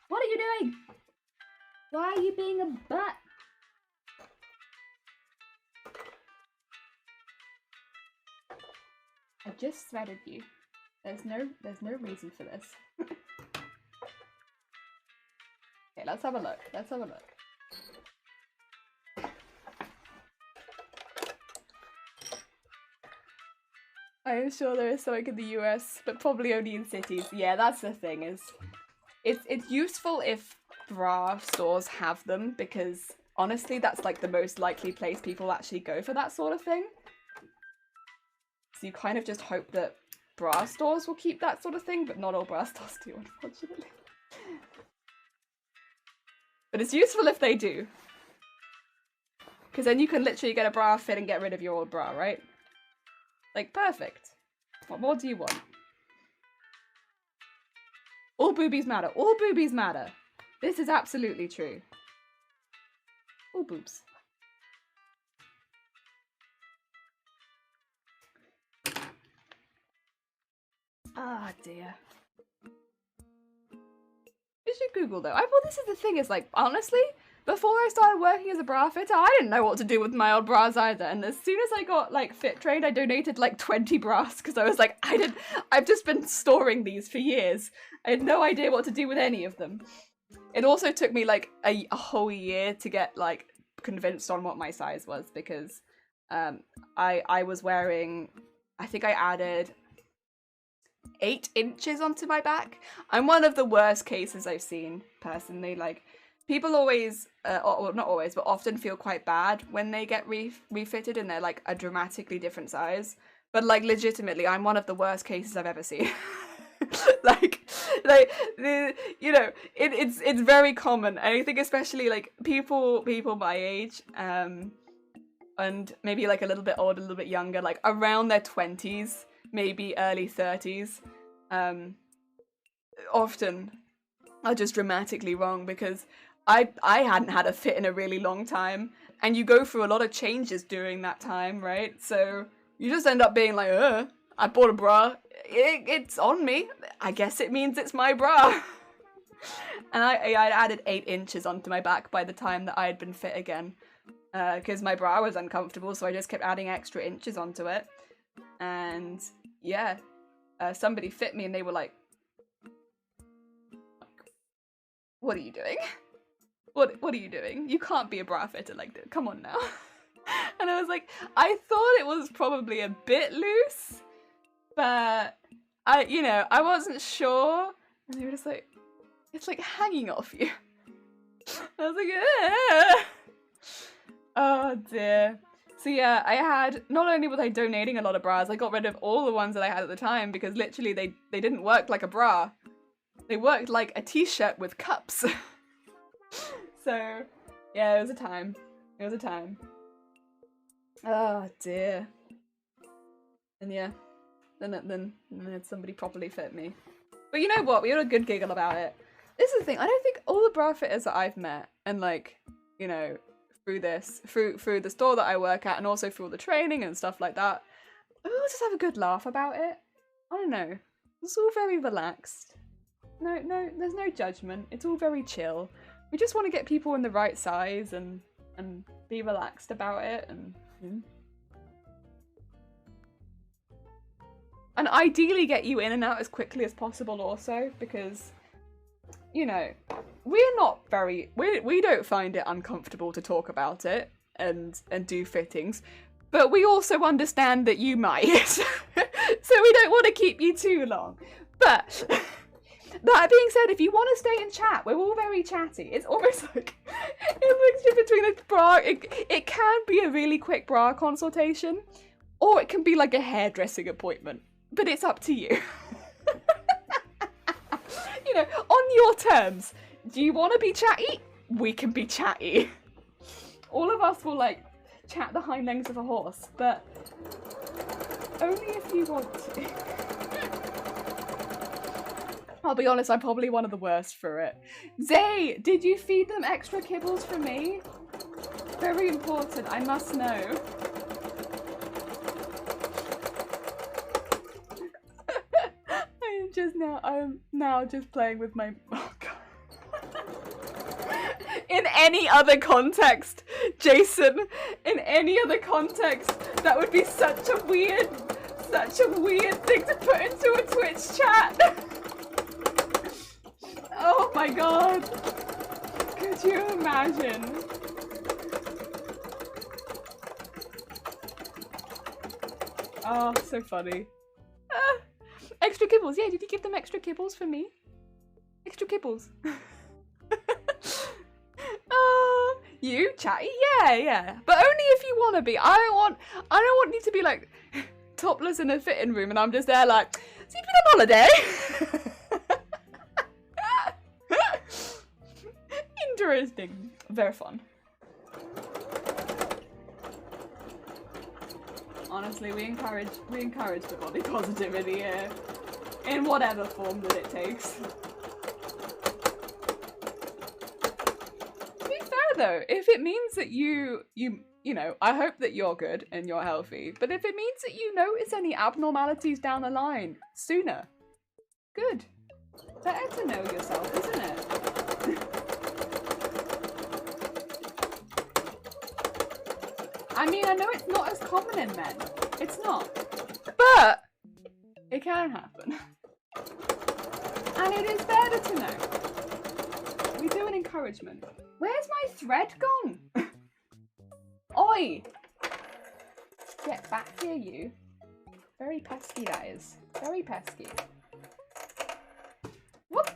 [SPEAKER 1] What are you doing? Why are you being a butt? I just threaded you. There's no reason for this. Okay, let's have a look. I am sure there is something in the US, but probably only in cities. Yeah, that's the thing, is it's useful if bra stores have them, because honestly that's like the most likely place people actually go for that sort of thing. So you kind of just hope that bra stores will keep that sort of thing, but not all bra stores do, unfortunately. But it's useful if they do. Because then you can literally get a bra fit and get rid of your old bra, right? Like, perfect. What more do you want? All boobies matter. All boobies matter. This is absolutely true. All boobs. Ah, dear. You should Google though. Well, this is the thing, is like, honestly, before I started working as a bra fitter, I didn't know what to do with my old bras either. And as soon as I got like fit trained, I donated like 20 bras because I was like, I've just been storing these for years. I had no idea what to do with any of them. It also took me like a whole year to get like convinced on what my size was, because I was wearing, I think I added 8 inches onto my back. I'm one of the worst cases I've seen personally. Like, people always, or not always, but often feel quite bad when they get refitted and they're like a dramatically different size. But like, legitimately, I'm one of the worst cases I've ever seen. You know, it's very common. And I think especially like people my age, and maybe like a little bit older, a little bit younger, like around their 20s, maybe early 30s, often are just dramatically wrong, because I hadn't had a fit in a really long time, and you go through a lot of changes during that time, right? So you just end up being like, I bought a bra, it's on me, I guess it means it's my bra. And I'd added 8 inches onto my back by the time that I had been fit again, because my bra was uncomfortable, so I just kept adding extra inches onto it. And yeah, somebody fit me and they were like, what are you doing? What are you doing? You can't be a bra fitter like this, come on now. And I was like, I thought it was probably a bit loose, but I wasn't sure. And they were just like, it's like hanging off you. I was like, oh dear. So yeah, I had, not only was I donating a lot of bras, I got rid of all the ones that I had at the time, because literally they didn't work like a bra. They worked like a t-shirt with cups. So yeah, it was a time. It was a time. Oh dear. And yeah, then somebody properly fit me. But you know what? We had a good giggle about it. This is the thing. I don't think all the bra fitters that I've met, and like, you know, through the store that I work at, and also through all the training and stuff like that, we'll just have a good laugh about it. I don't know. It's all very relaxed. No, there's no judgment. It's all very chill. We just want to get people in the right size and be relaxed about it, and ideally get you in and out as quickly as possible also, because, you know, we don't find it uncomfortable to talk about it and do fittings, but we also understand that you might. So we don't want to keep you too long. But that being said, if you want to stay and chat, we're all very chatty. It's almost like a mixture between a bra. It can be a really quick bra consultation, or it can be like a hairdressing appointment. But it's up to you. You know, on your terms. Do you want to be chatty? We can be chatty. All of us will like chat the hind legs of a horse, but only if you want to. I'll be honest, I'm probably one of the worst for it. Zay, did you feed them extra kibbles for me? Very important, I must know. I'm now just playing with my, oh god. In any other context, Jason, in any other context, that would be such a weird thing to put into a Twitch chat. Oh my god. Could you imagine? Oh, so funny. Extra kibbles, yeah, did you give them extra kibbles for me? Extra kibbles. You chatty? Yeah. But only if you wanna be. I don't want you to be like topless in a fitting room and I'm just there like, so you've been on holiday? Interesting. Very fun. Honestly, we encourage the body positivity here, in whatever form that it takes. To be fair though, if it means that you know, I hope that you're good and you're healthy, but if it means that you notice any abnormalities down the line sooner, good. Better to know yourself, isn't it? I mean, I know it's not as common in men. It's not. But it can happen. And it is better to know. We do an encouragement. Where's my thread gone? Oi! Get back here, you. Very pesky, that is. Very pesky. What?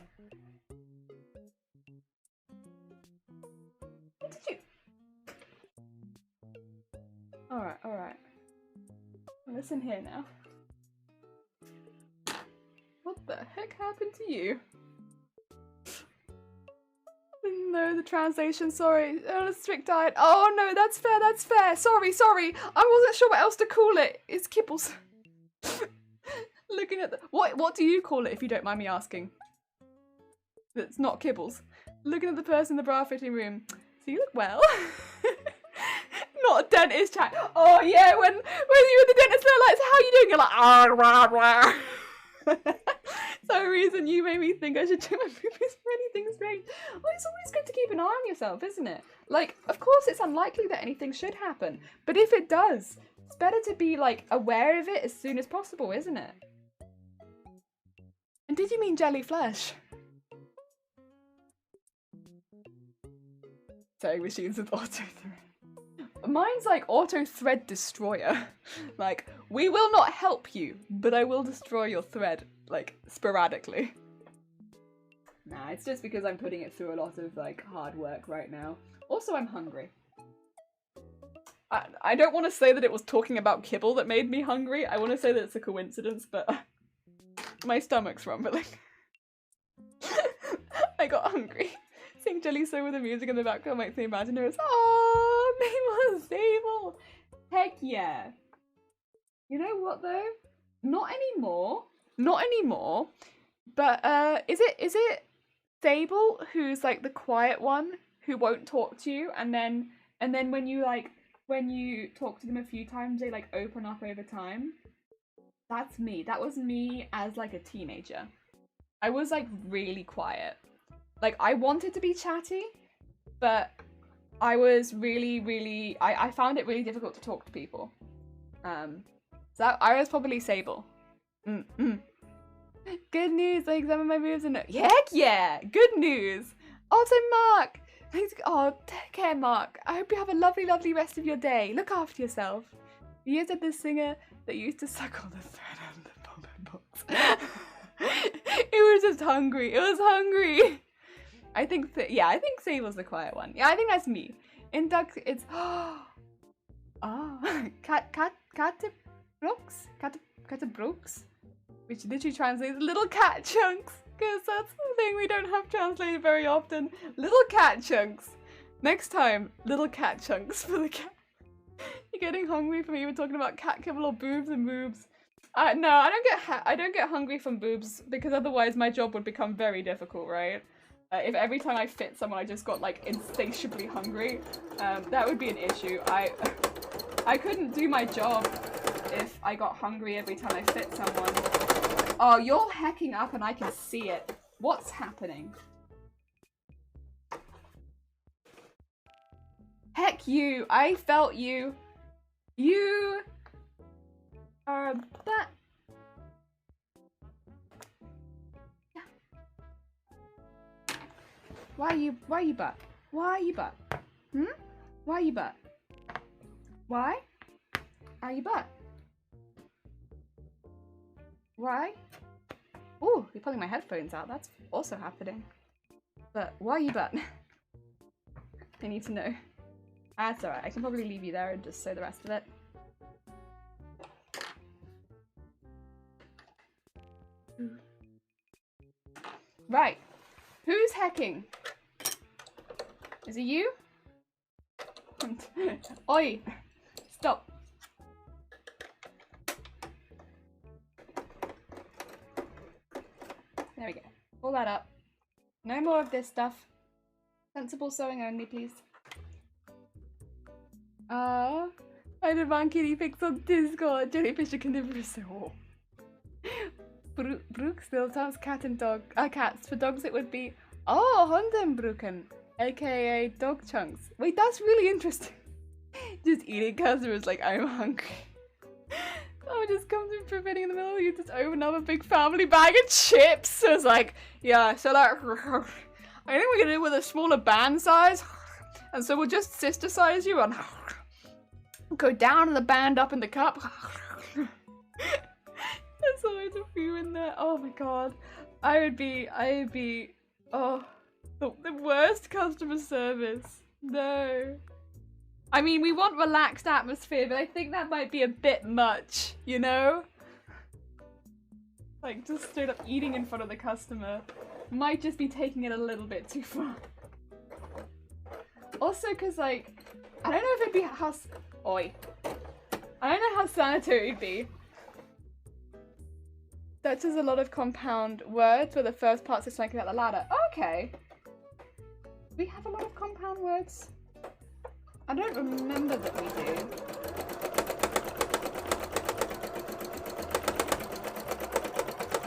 [SPEAKER 1] What did you... Alright, alright. Listen here now. What the heck happened to you? No, the translation, sorry. On a strict diet. Oh no, that's fair, that's fair. Sorry, sorry. I wasn't sure what else to call it. It's kibbles. Looking at the... What do you call it, if you don't mind me asking? That's not kibbles. Looking at the person in the bra fitting room. So you look well. Not a dentist chat. Oh yeah, when you and the dentist, they're like, so how are you doing? You're like, ah, rah, rah. Some reason you made me think I should check my boobies for anything strange. Well, it's always good to keep an eye on yourself, isn't it? Like, of course it's unlikely that anything should happen, but if it does, it's better to be, like, aware of it as soon as possible, isn't it? And did you mean jelly flesh? Sewing machines with auto thread. Mine's like auto thread destroyer. Like, we will not help you, but I will destroy your thread, like, sporadically. Nah, it's just because I'm putting it through a lot of, like, hard work right now. Also, I'm hungry. I don't want to say that it was talking about kibble that made me hungry. I want to say that it's a coincidence, but my stomach's rumbling. I got hungry. Seeing Jelly So with the music in the background makes me imagine her as, oh, name was Sable. Heck yeah. You know what though? Not anymore. Not anymore. But is it Sable who's like the quiet one who won't talk to you, and then when you talk to them a few times they like open up over time? That's me. That was me as like a teenager. I was like really quiet. Like, I wanted to be chatty, but I was really, I found it really difficult to talk to people. So I was probably Sable. Good news, I examined my moves and heck yeah, good news. Also, Mark, oh, take care, Mark. I hope you have a lovely, lovely rest of your day. Look after yourself. You said the singer that used to suck all the thread out of the bubble box. It was just hungry. It was hungry. I think Sable's the quiet one. Yeah, I think that's me. In duck, it's Brooks, which literally translates little cat chunks, because that's the thing we don't have translated very often. Little cat chunks. Next time, little cat chunks for the cat. You're getting hungry from even talking about cat kibble or boobs and boobs. No, I don't get hungry from boobs, because otherwise my job would become very difficult, right? If every time I fit someone I just got like insatiably hungry, that would be an issue. I couldn't do my job if I got hungry every time I fit someone. Oh, you're hacking up and I can see it. What's happening? Heck you, I felt you. You are that. Why you butt? Why you butt? Why you butt? Why are you butt? Why? Oh, you're pulling my headphones out. That's also happening. But why you butt? I need to know. That's alright. I can probably leave you there and just say the rest of it. Right. Who's hacking? Is it you? Oi! Stop. There we go. Pull that up. No more of this stuff. Sensible sewing only, please. I demand kitty pics on Discord. Jellyfish are carnivorous. Oh. Brooke still times cat and dog. Cats. For dogs it would be Hondenbrücken, aka dog chunks. Wait, that's really interesting. Just eating customers like I'm hungry. Oh, it just comes in preventing in the middle. You just open up a big family bag of chips. So it's like, yeah, so that I think we're gonna do it with a smaller band size. And so we'll just sister size you and go down in the band, up in the cup. There's always a few in there. Oh my god. I'd be, oh, the worst customer service. No. I mean, we want relaxed atmosphere, but I think that might be a bit much, you know? Like, just straight up eating in front of the customer might just be taking it a little bit too far. Also, because, like, I don't know if it'd be how... Oi. I don't know how sanitary it'd be. That's just a lot of compound words where the first part's just striking out the ladder. Okay. We have a lot of compound words. I don't remember that we do.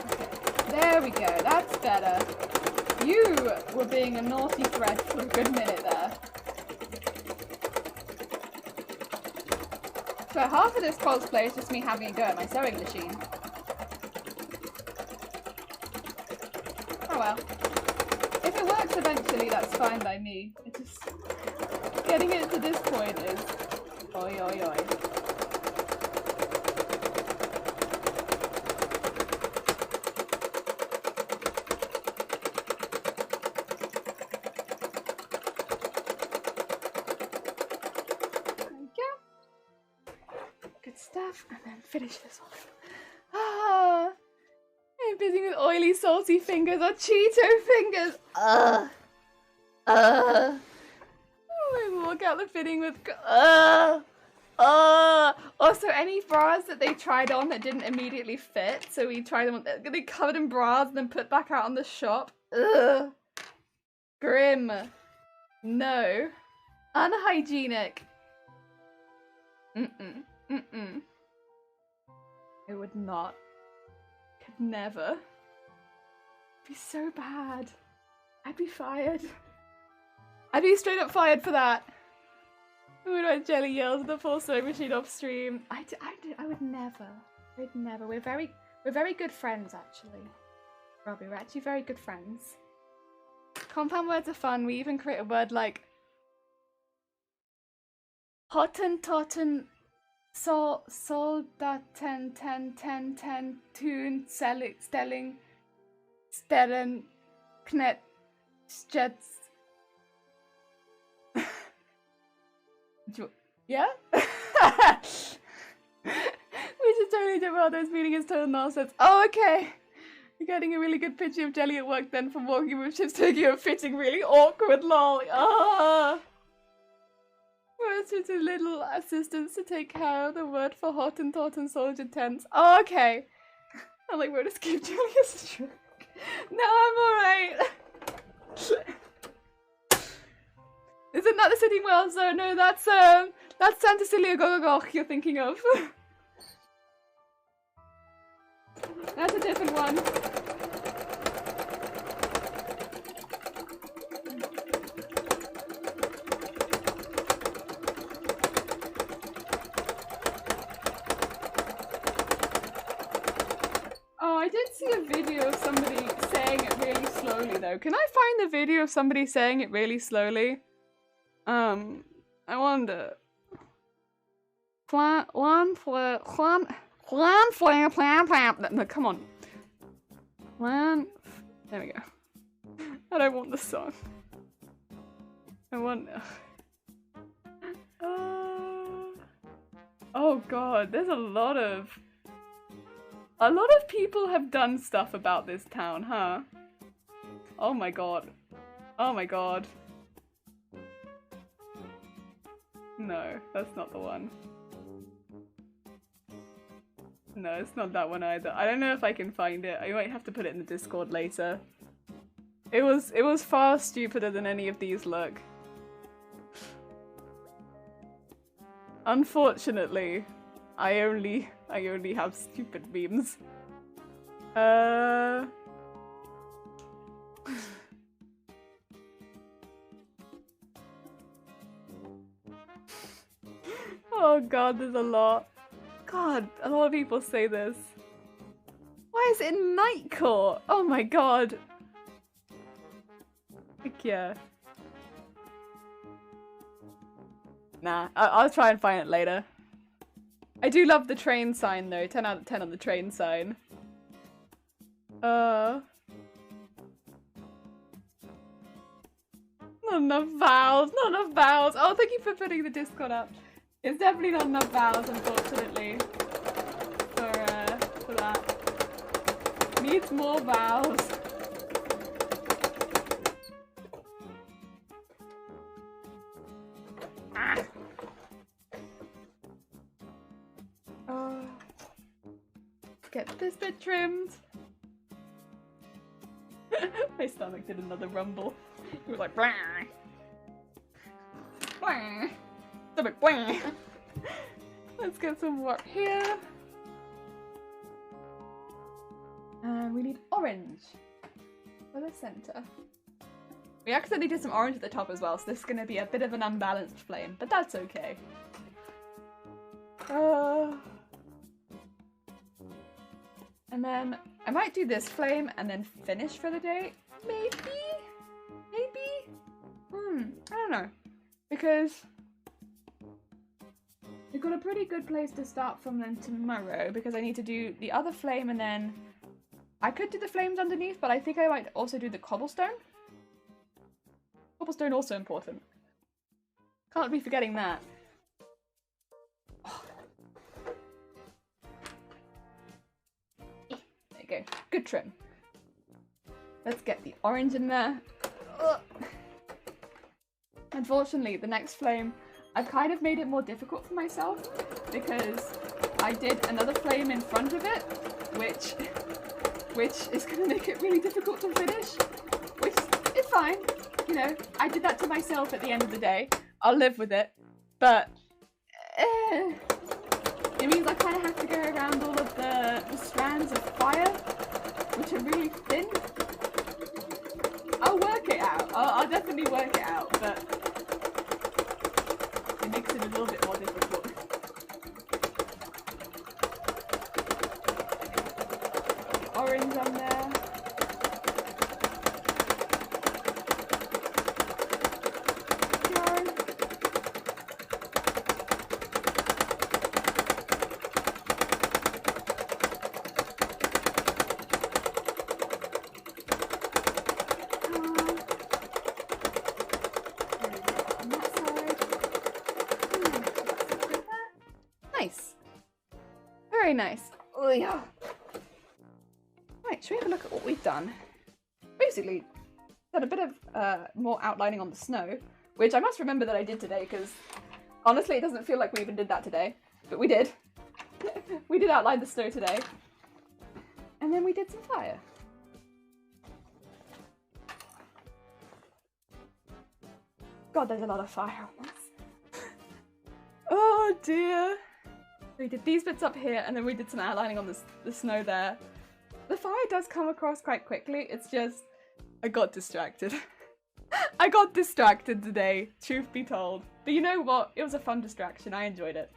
[SPEAKER 1] Okay. There we go. That's better. You were being a naughty thread for a good minute there. So half of this cosplay is just me having a go at my sewing machine. Oh well. If it works eventually, that's fine by me. It's just... getting it to this point is... Oi, oi, oi. There we go. Good stuff. And then finish this off. Ah! I'm busy with oily, salty fingers or Cheeto fingers. Walk out the fitting with also any bras that they tried on that didn't immediately fit, so we tried them on, they covered in bras and then put back out on the shop. Ugh. Grim. No. Unhygienic. Mm-mm. Mm-mm. I would not. Could never. It'd be so bad. I'd be fired. I'd be straight up fired for that. When my jelly yells at the full sewing machine off stream. I would never. I'd never. We're very good friends, actually. Robbie, we're actually very good friends. Compound words are fun. We even create a word like Hottentotten soldaten ten tun stelling stellen knet jets. Yeah? We should totally do about those meaning is total nonsense. Oh, okay. You're getting a really good picture of Jelly at work then from walking with chips taking a fitting really awkward lol. Ah. Words with a little assistance to take care of the word for Hottentot and soldier tents. Oh, okay. I'm like, we're just keep Jelly a stroke. No, I'm alright. Isn't that the sitting well? So no, that's Santa Cilia Gogogoch you're thinking of. That's a different one. Oh, I did see a video of somebody saying it really slowly though. Can I find the video of somebody saying it really slowly? I wonder. No, come on. There we go. I don't want the song. I wonder. Oh god, there's a lot of people have done stuff about this town, huh? Oh my god. Oh my god. No, that's not the one. No, it's not that one either. I don't know if I can find it. I might have to put it in the Discord later. It was far stupider than any of these look. Unfortunately, I only have stupid memes. Oh god, there's a lot. God, a lot of people say this. Why is it in Night Court? Oh my god. Heck yeah. Nah, I'll try and find it later. I do love the train sign though. 10 out of 10 on the train sign. Not enough vowels. Not enough vowels. Oh, thank you for putting the Discord up. It's definitely not enough vowels, unfortunately. For that. Needs more vowels. Get this bit trimmed. My stomach did another rumble. It was like blah. Blah. Stomach blah. Let's get some work here. And we need orange for the center. We accidentally did some orange at the top as well, so this is going to be a bit of an unbalanced flame, but that's okay. And then I might do this flame and then finish for the day. Maybe? I don't know. Because we've got a pretty good place to start from then tomorrow, because I need to do the other flame and then I could do the flames underneath, but I think I might also do the cobblestone. Cobblestone also important. Can't be forgetting that. Go. Good trim. Let's get the orange in there. Ugh. Unfortunately, the next flame, I've kind of made it more difficult for myself because I did another flame in front of it, which is going to make it really difficult to finish, which is fine. You know, I did that to myself at the end of the day. I'll live with it, but it means I kind of have to go around all of the strands of fire, which are really thin. I'll work it out. I'll definitely work it out, but it makes it a little bit more difficult. Orange on there. Very nice. Oh yeah. Right, should we have a look at what we've done? Basically, done a bit of more outlining on the snow, which I must remember that I did today, because honestly it doesn't feel like we even did that today, but we did. We did outline the snow today. And then we did some fire. God, there's a lot of fire on this. Oh dear. We did these bits up here, and then we did some outlining on the snow there. The fire does come across quite quickly, it's just I got distracted. I got distracted today, truth be told. But you know what? It was a fun distraction, I enjoyed it.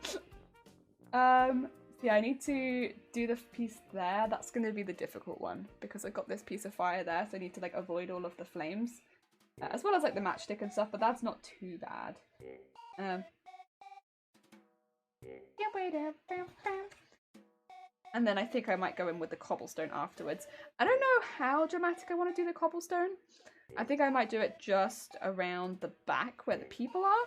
[SPEAKER 1] Yeah, I need to do the piece there. That's going to be the difficult one, because I've got this piece of fire there, so I need to like avoid all of the flames. As well as like the matchstick and stuff, but that's not too bad. And then I think I might go in with the cobblestone afterwards. I don't know how dramatic I want to do the cobblestone. I think I might do it just around the back where the people are,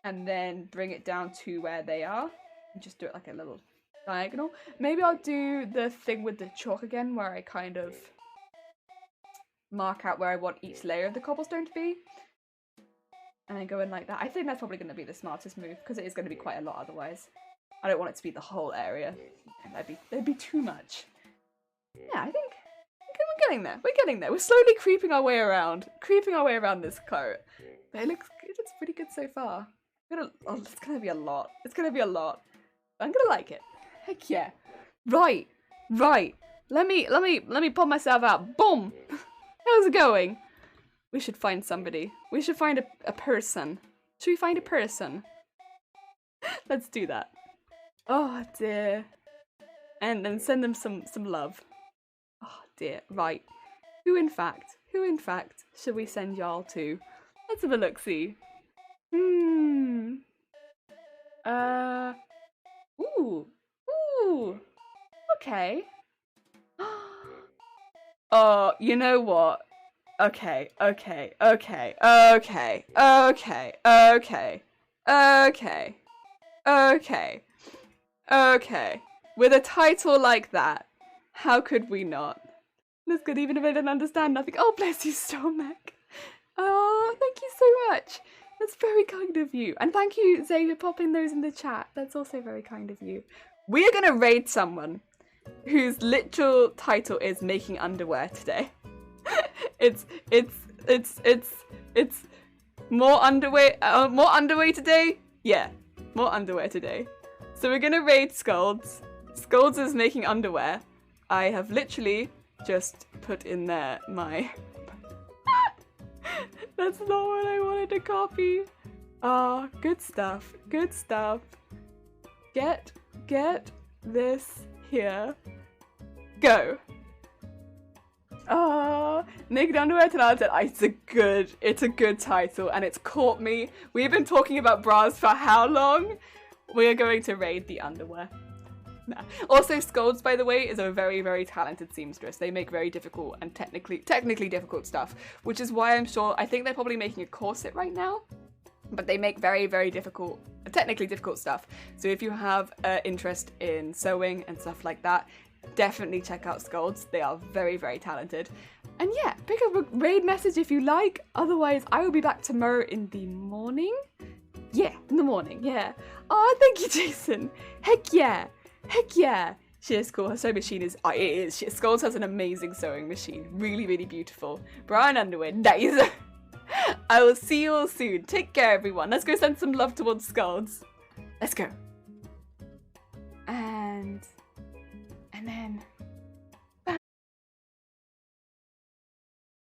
[SPEAKER 1] and then bring it down to where they are, and just do it like a little diagonal. Maybe I'll do the thing with the chalk again, where I kind of mark out where I want each layer of the cobblestone to be, and then go in like that. I think that's probably going to be the smartest move, because it is going to be quite a lot otherwise. I don't want it to be the whole area. That'd be too much. Yeah, I think we're getting there. We're getting there. We're slowly creeping our way around this coat. But it looks pretty good so far. It's gonna be a lot. It's gonna be a lot. I'm gonna like it. Heck yeah. Right. Let me pop myself out. Boom. How's it going? We should find somebody. We should find a person. Should we find a person? Let's do that. Oh dear. And then send them some love. Oh dear. Right. Who in fact should we send y'all to? Let's have a look-see. Ooh. Okay. Oh, you know what? Okay. With a title like that, how could we not? That's good, even if I didn't understand nothing. Oh, bless you, Stormac. Oh, thank you so much. That's very kind of you. And thank you, Zay, for popping those in the chat. That's also very kind of you. We are gonna raid someone whose literal title is making underwear today. It's more underwear today? Yeah, more underwear today. So we're gonna raid Scolds. Scolds is making underwear. I have literally just put in there my... That's not what I wanted to copy. Ah, good stuff. Get this here. Go. Naked underwear 10 out of 10. It's a good title, and it's caught me. We've been talking about bras for how long? We are going to raid the underwear. Nah. Also, Scolds, by the way, is a very, very talented seamstress. They make very difficult and technically difficult stuff, which is why I think they're probably making a corset right now, but they make very, very difficult, technically difficult stuff. So if you have interest in sewing and stuff like that, definitely check out Scolds. They are very, very talented. And yeah, pick up a raid message if you like. Otherwise, I will be back tomorrow in the morning. Yeah, in the morning, yeah. Oh, thank you, Jason. Heck yeah. She is cool. Her sewing machine is, it is. Scolds has an amazing sewing machine. Really, really beautiful. Bra and underwear, nice. I will see you all soon. Take care, everyone. Let's go send some love towards Scolds. Let's go. And then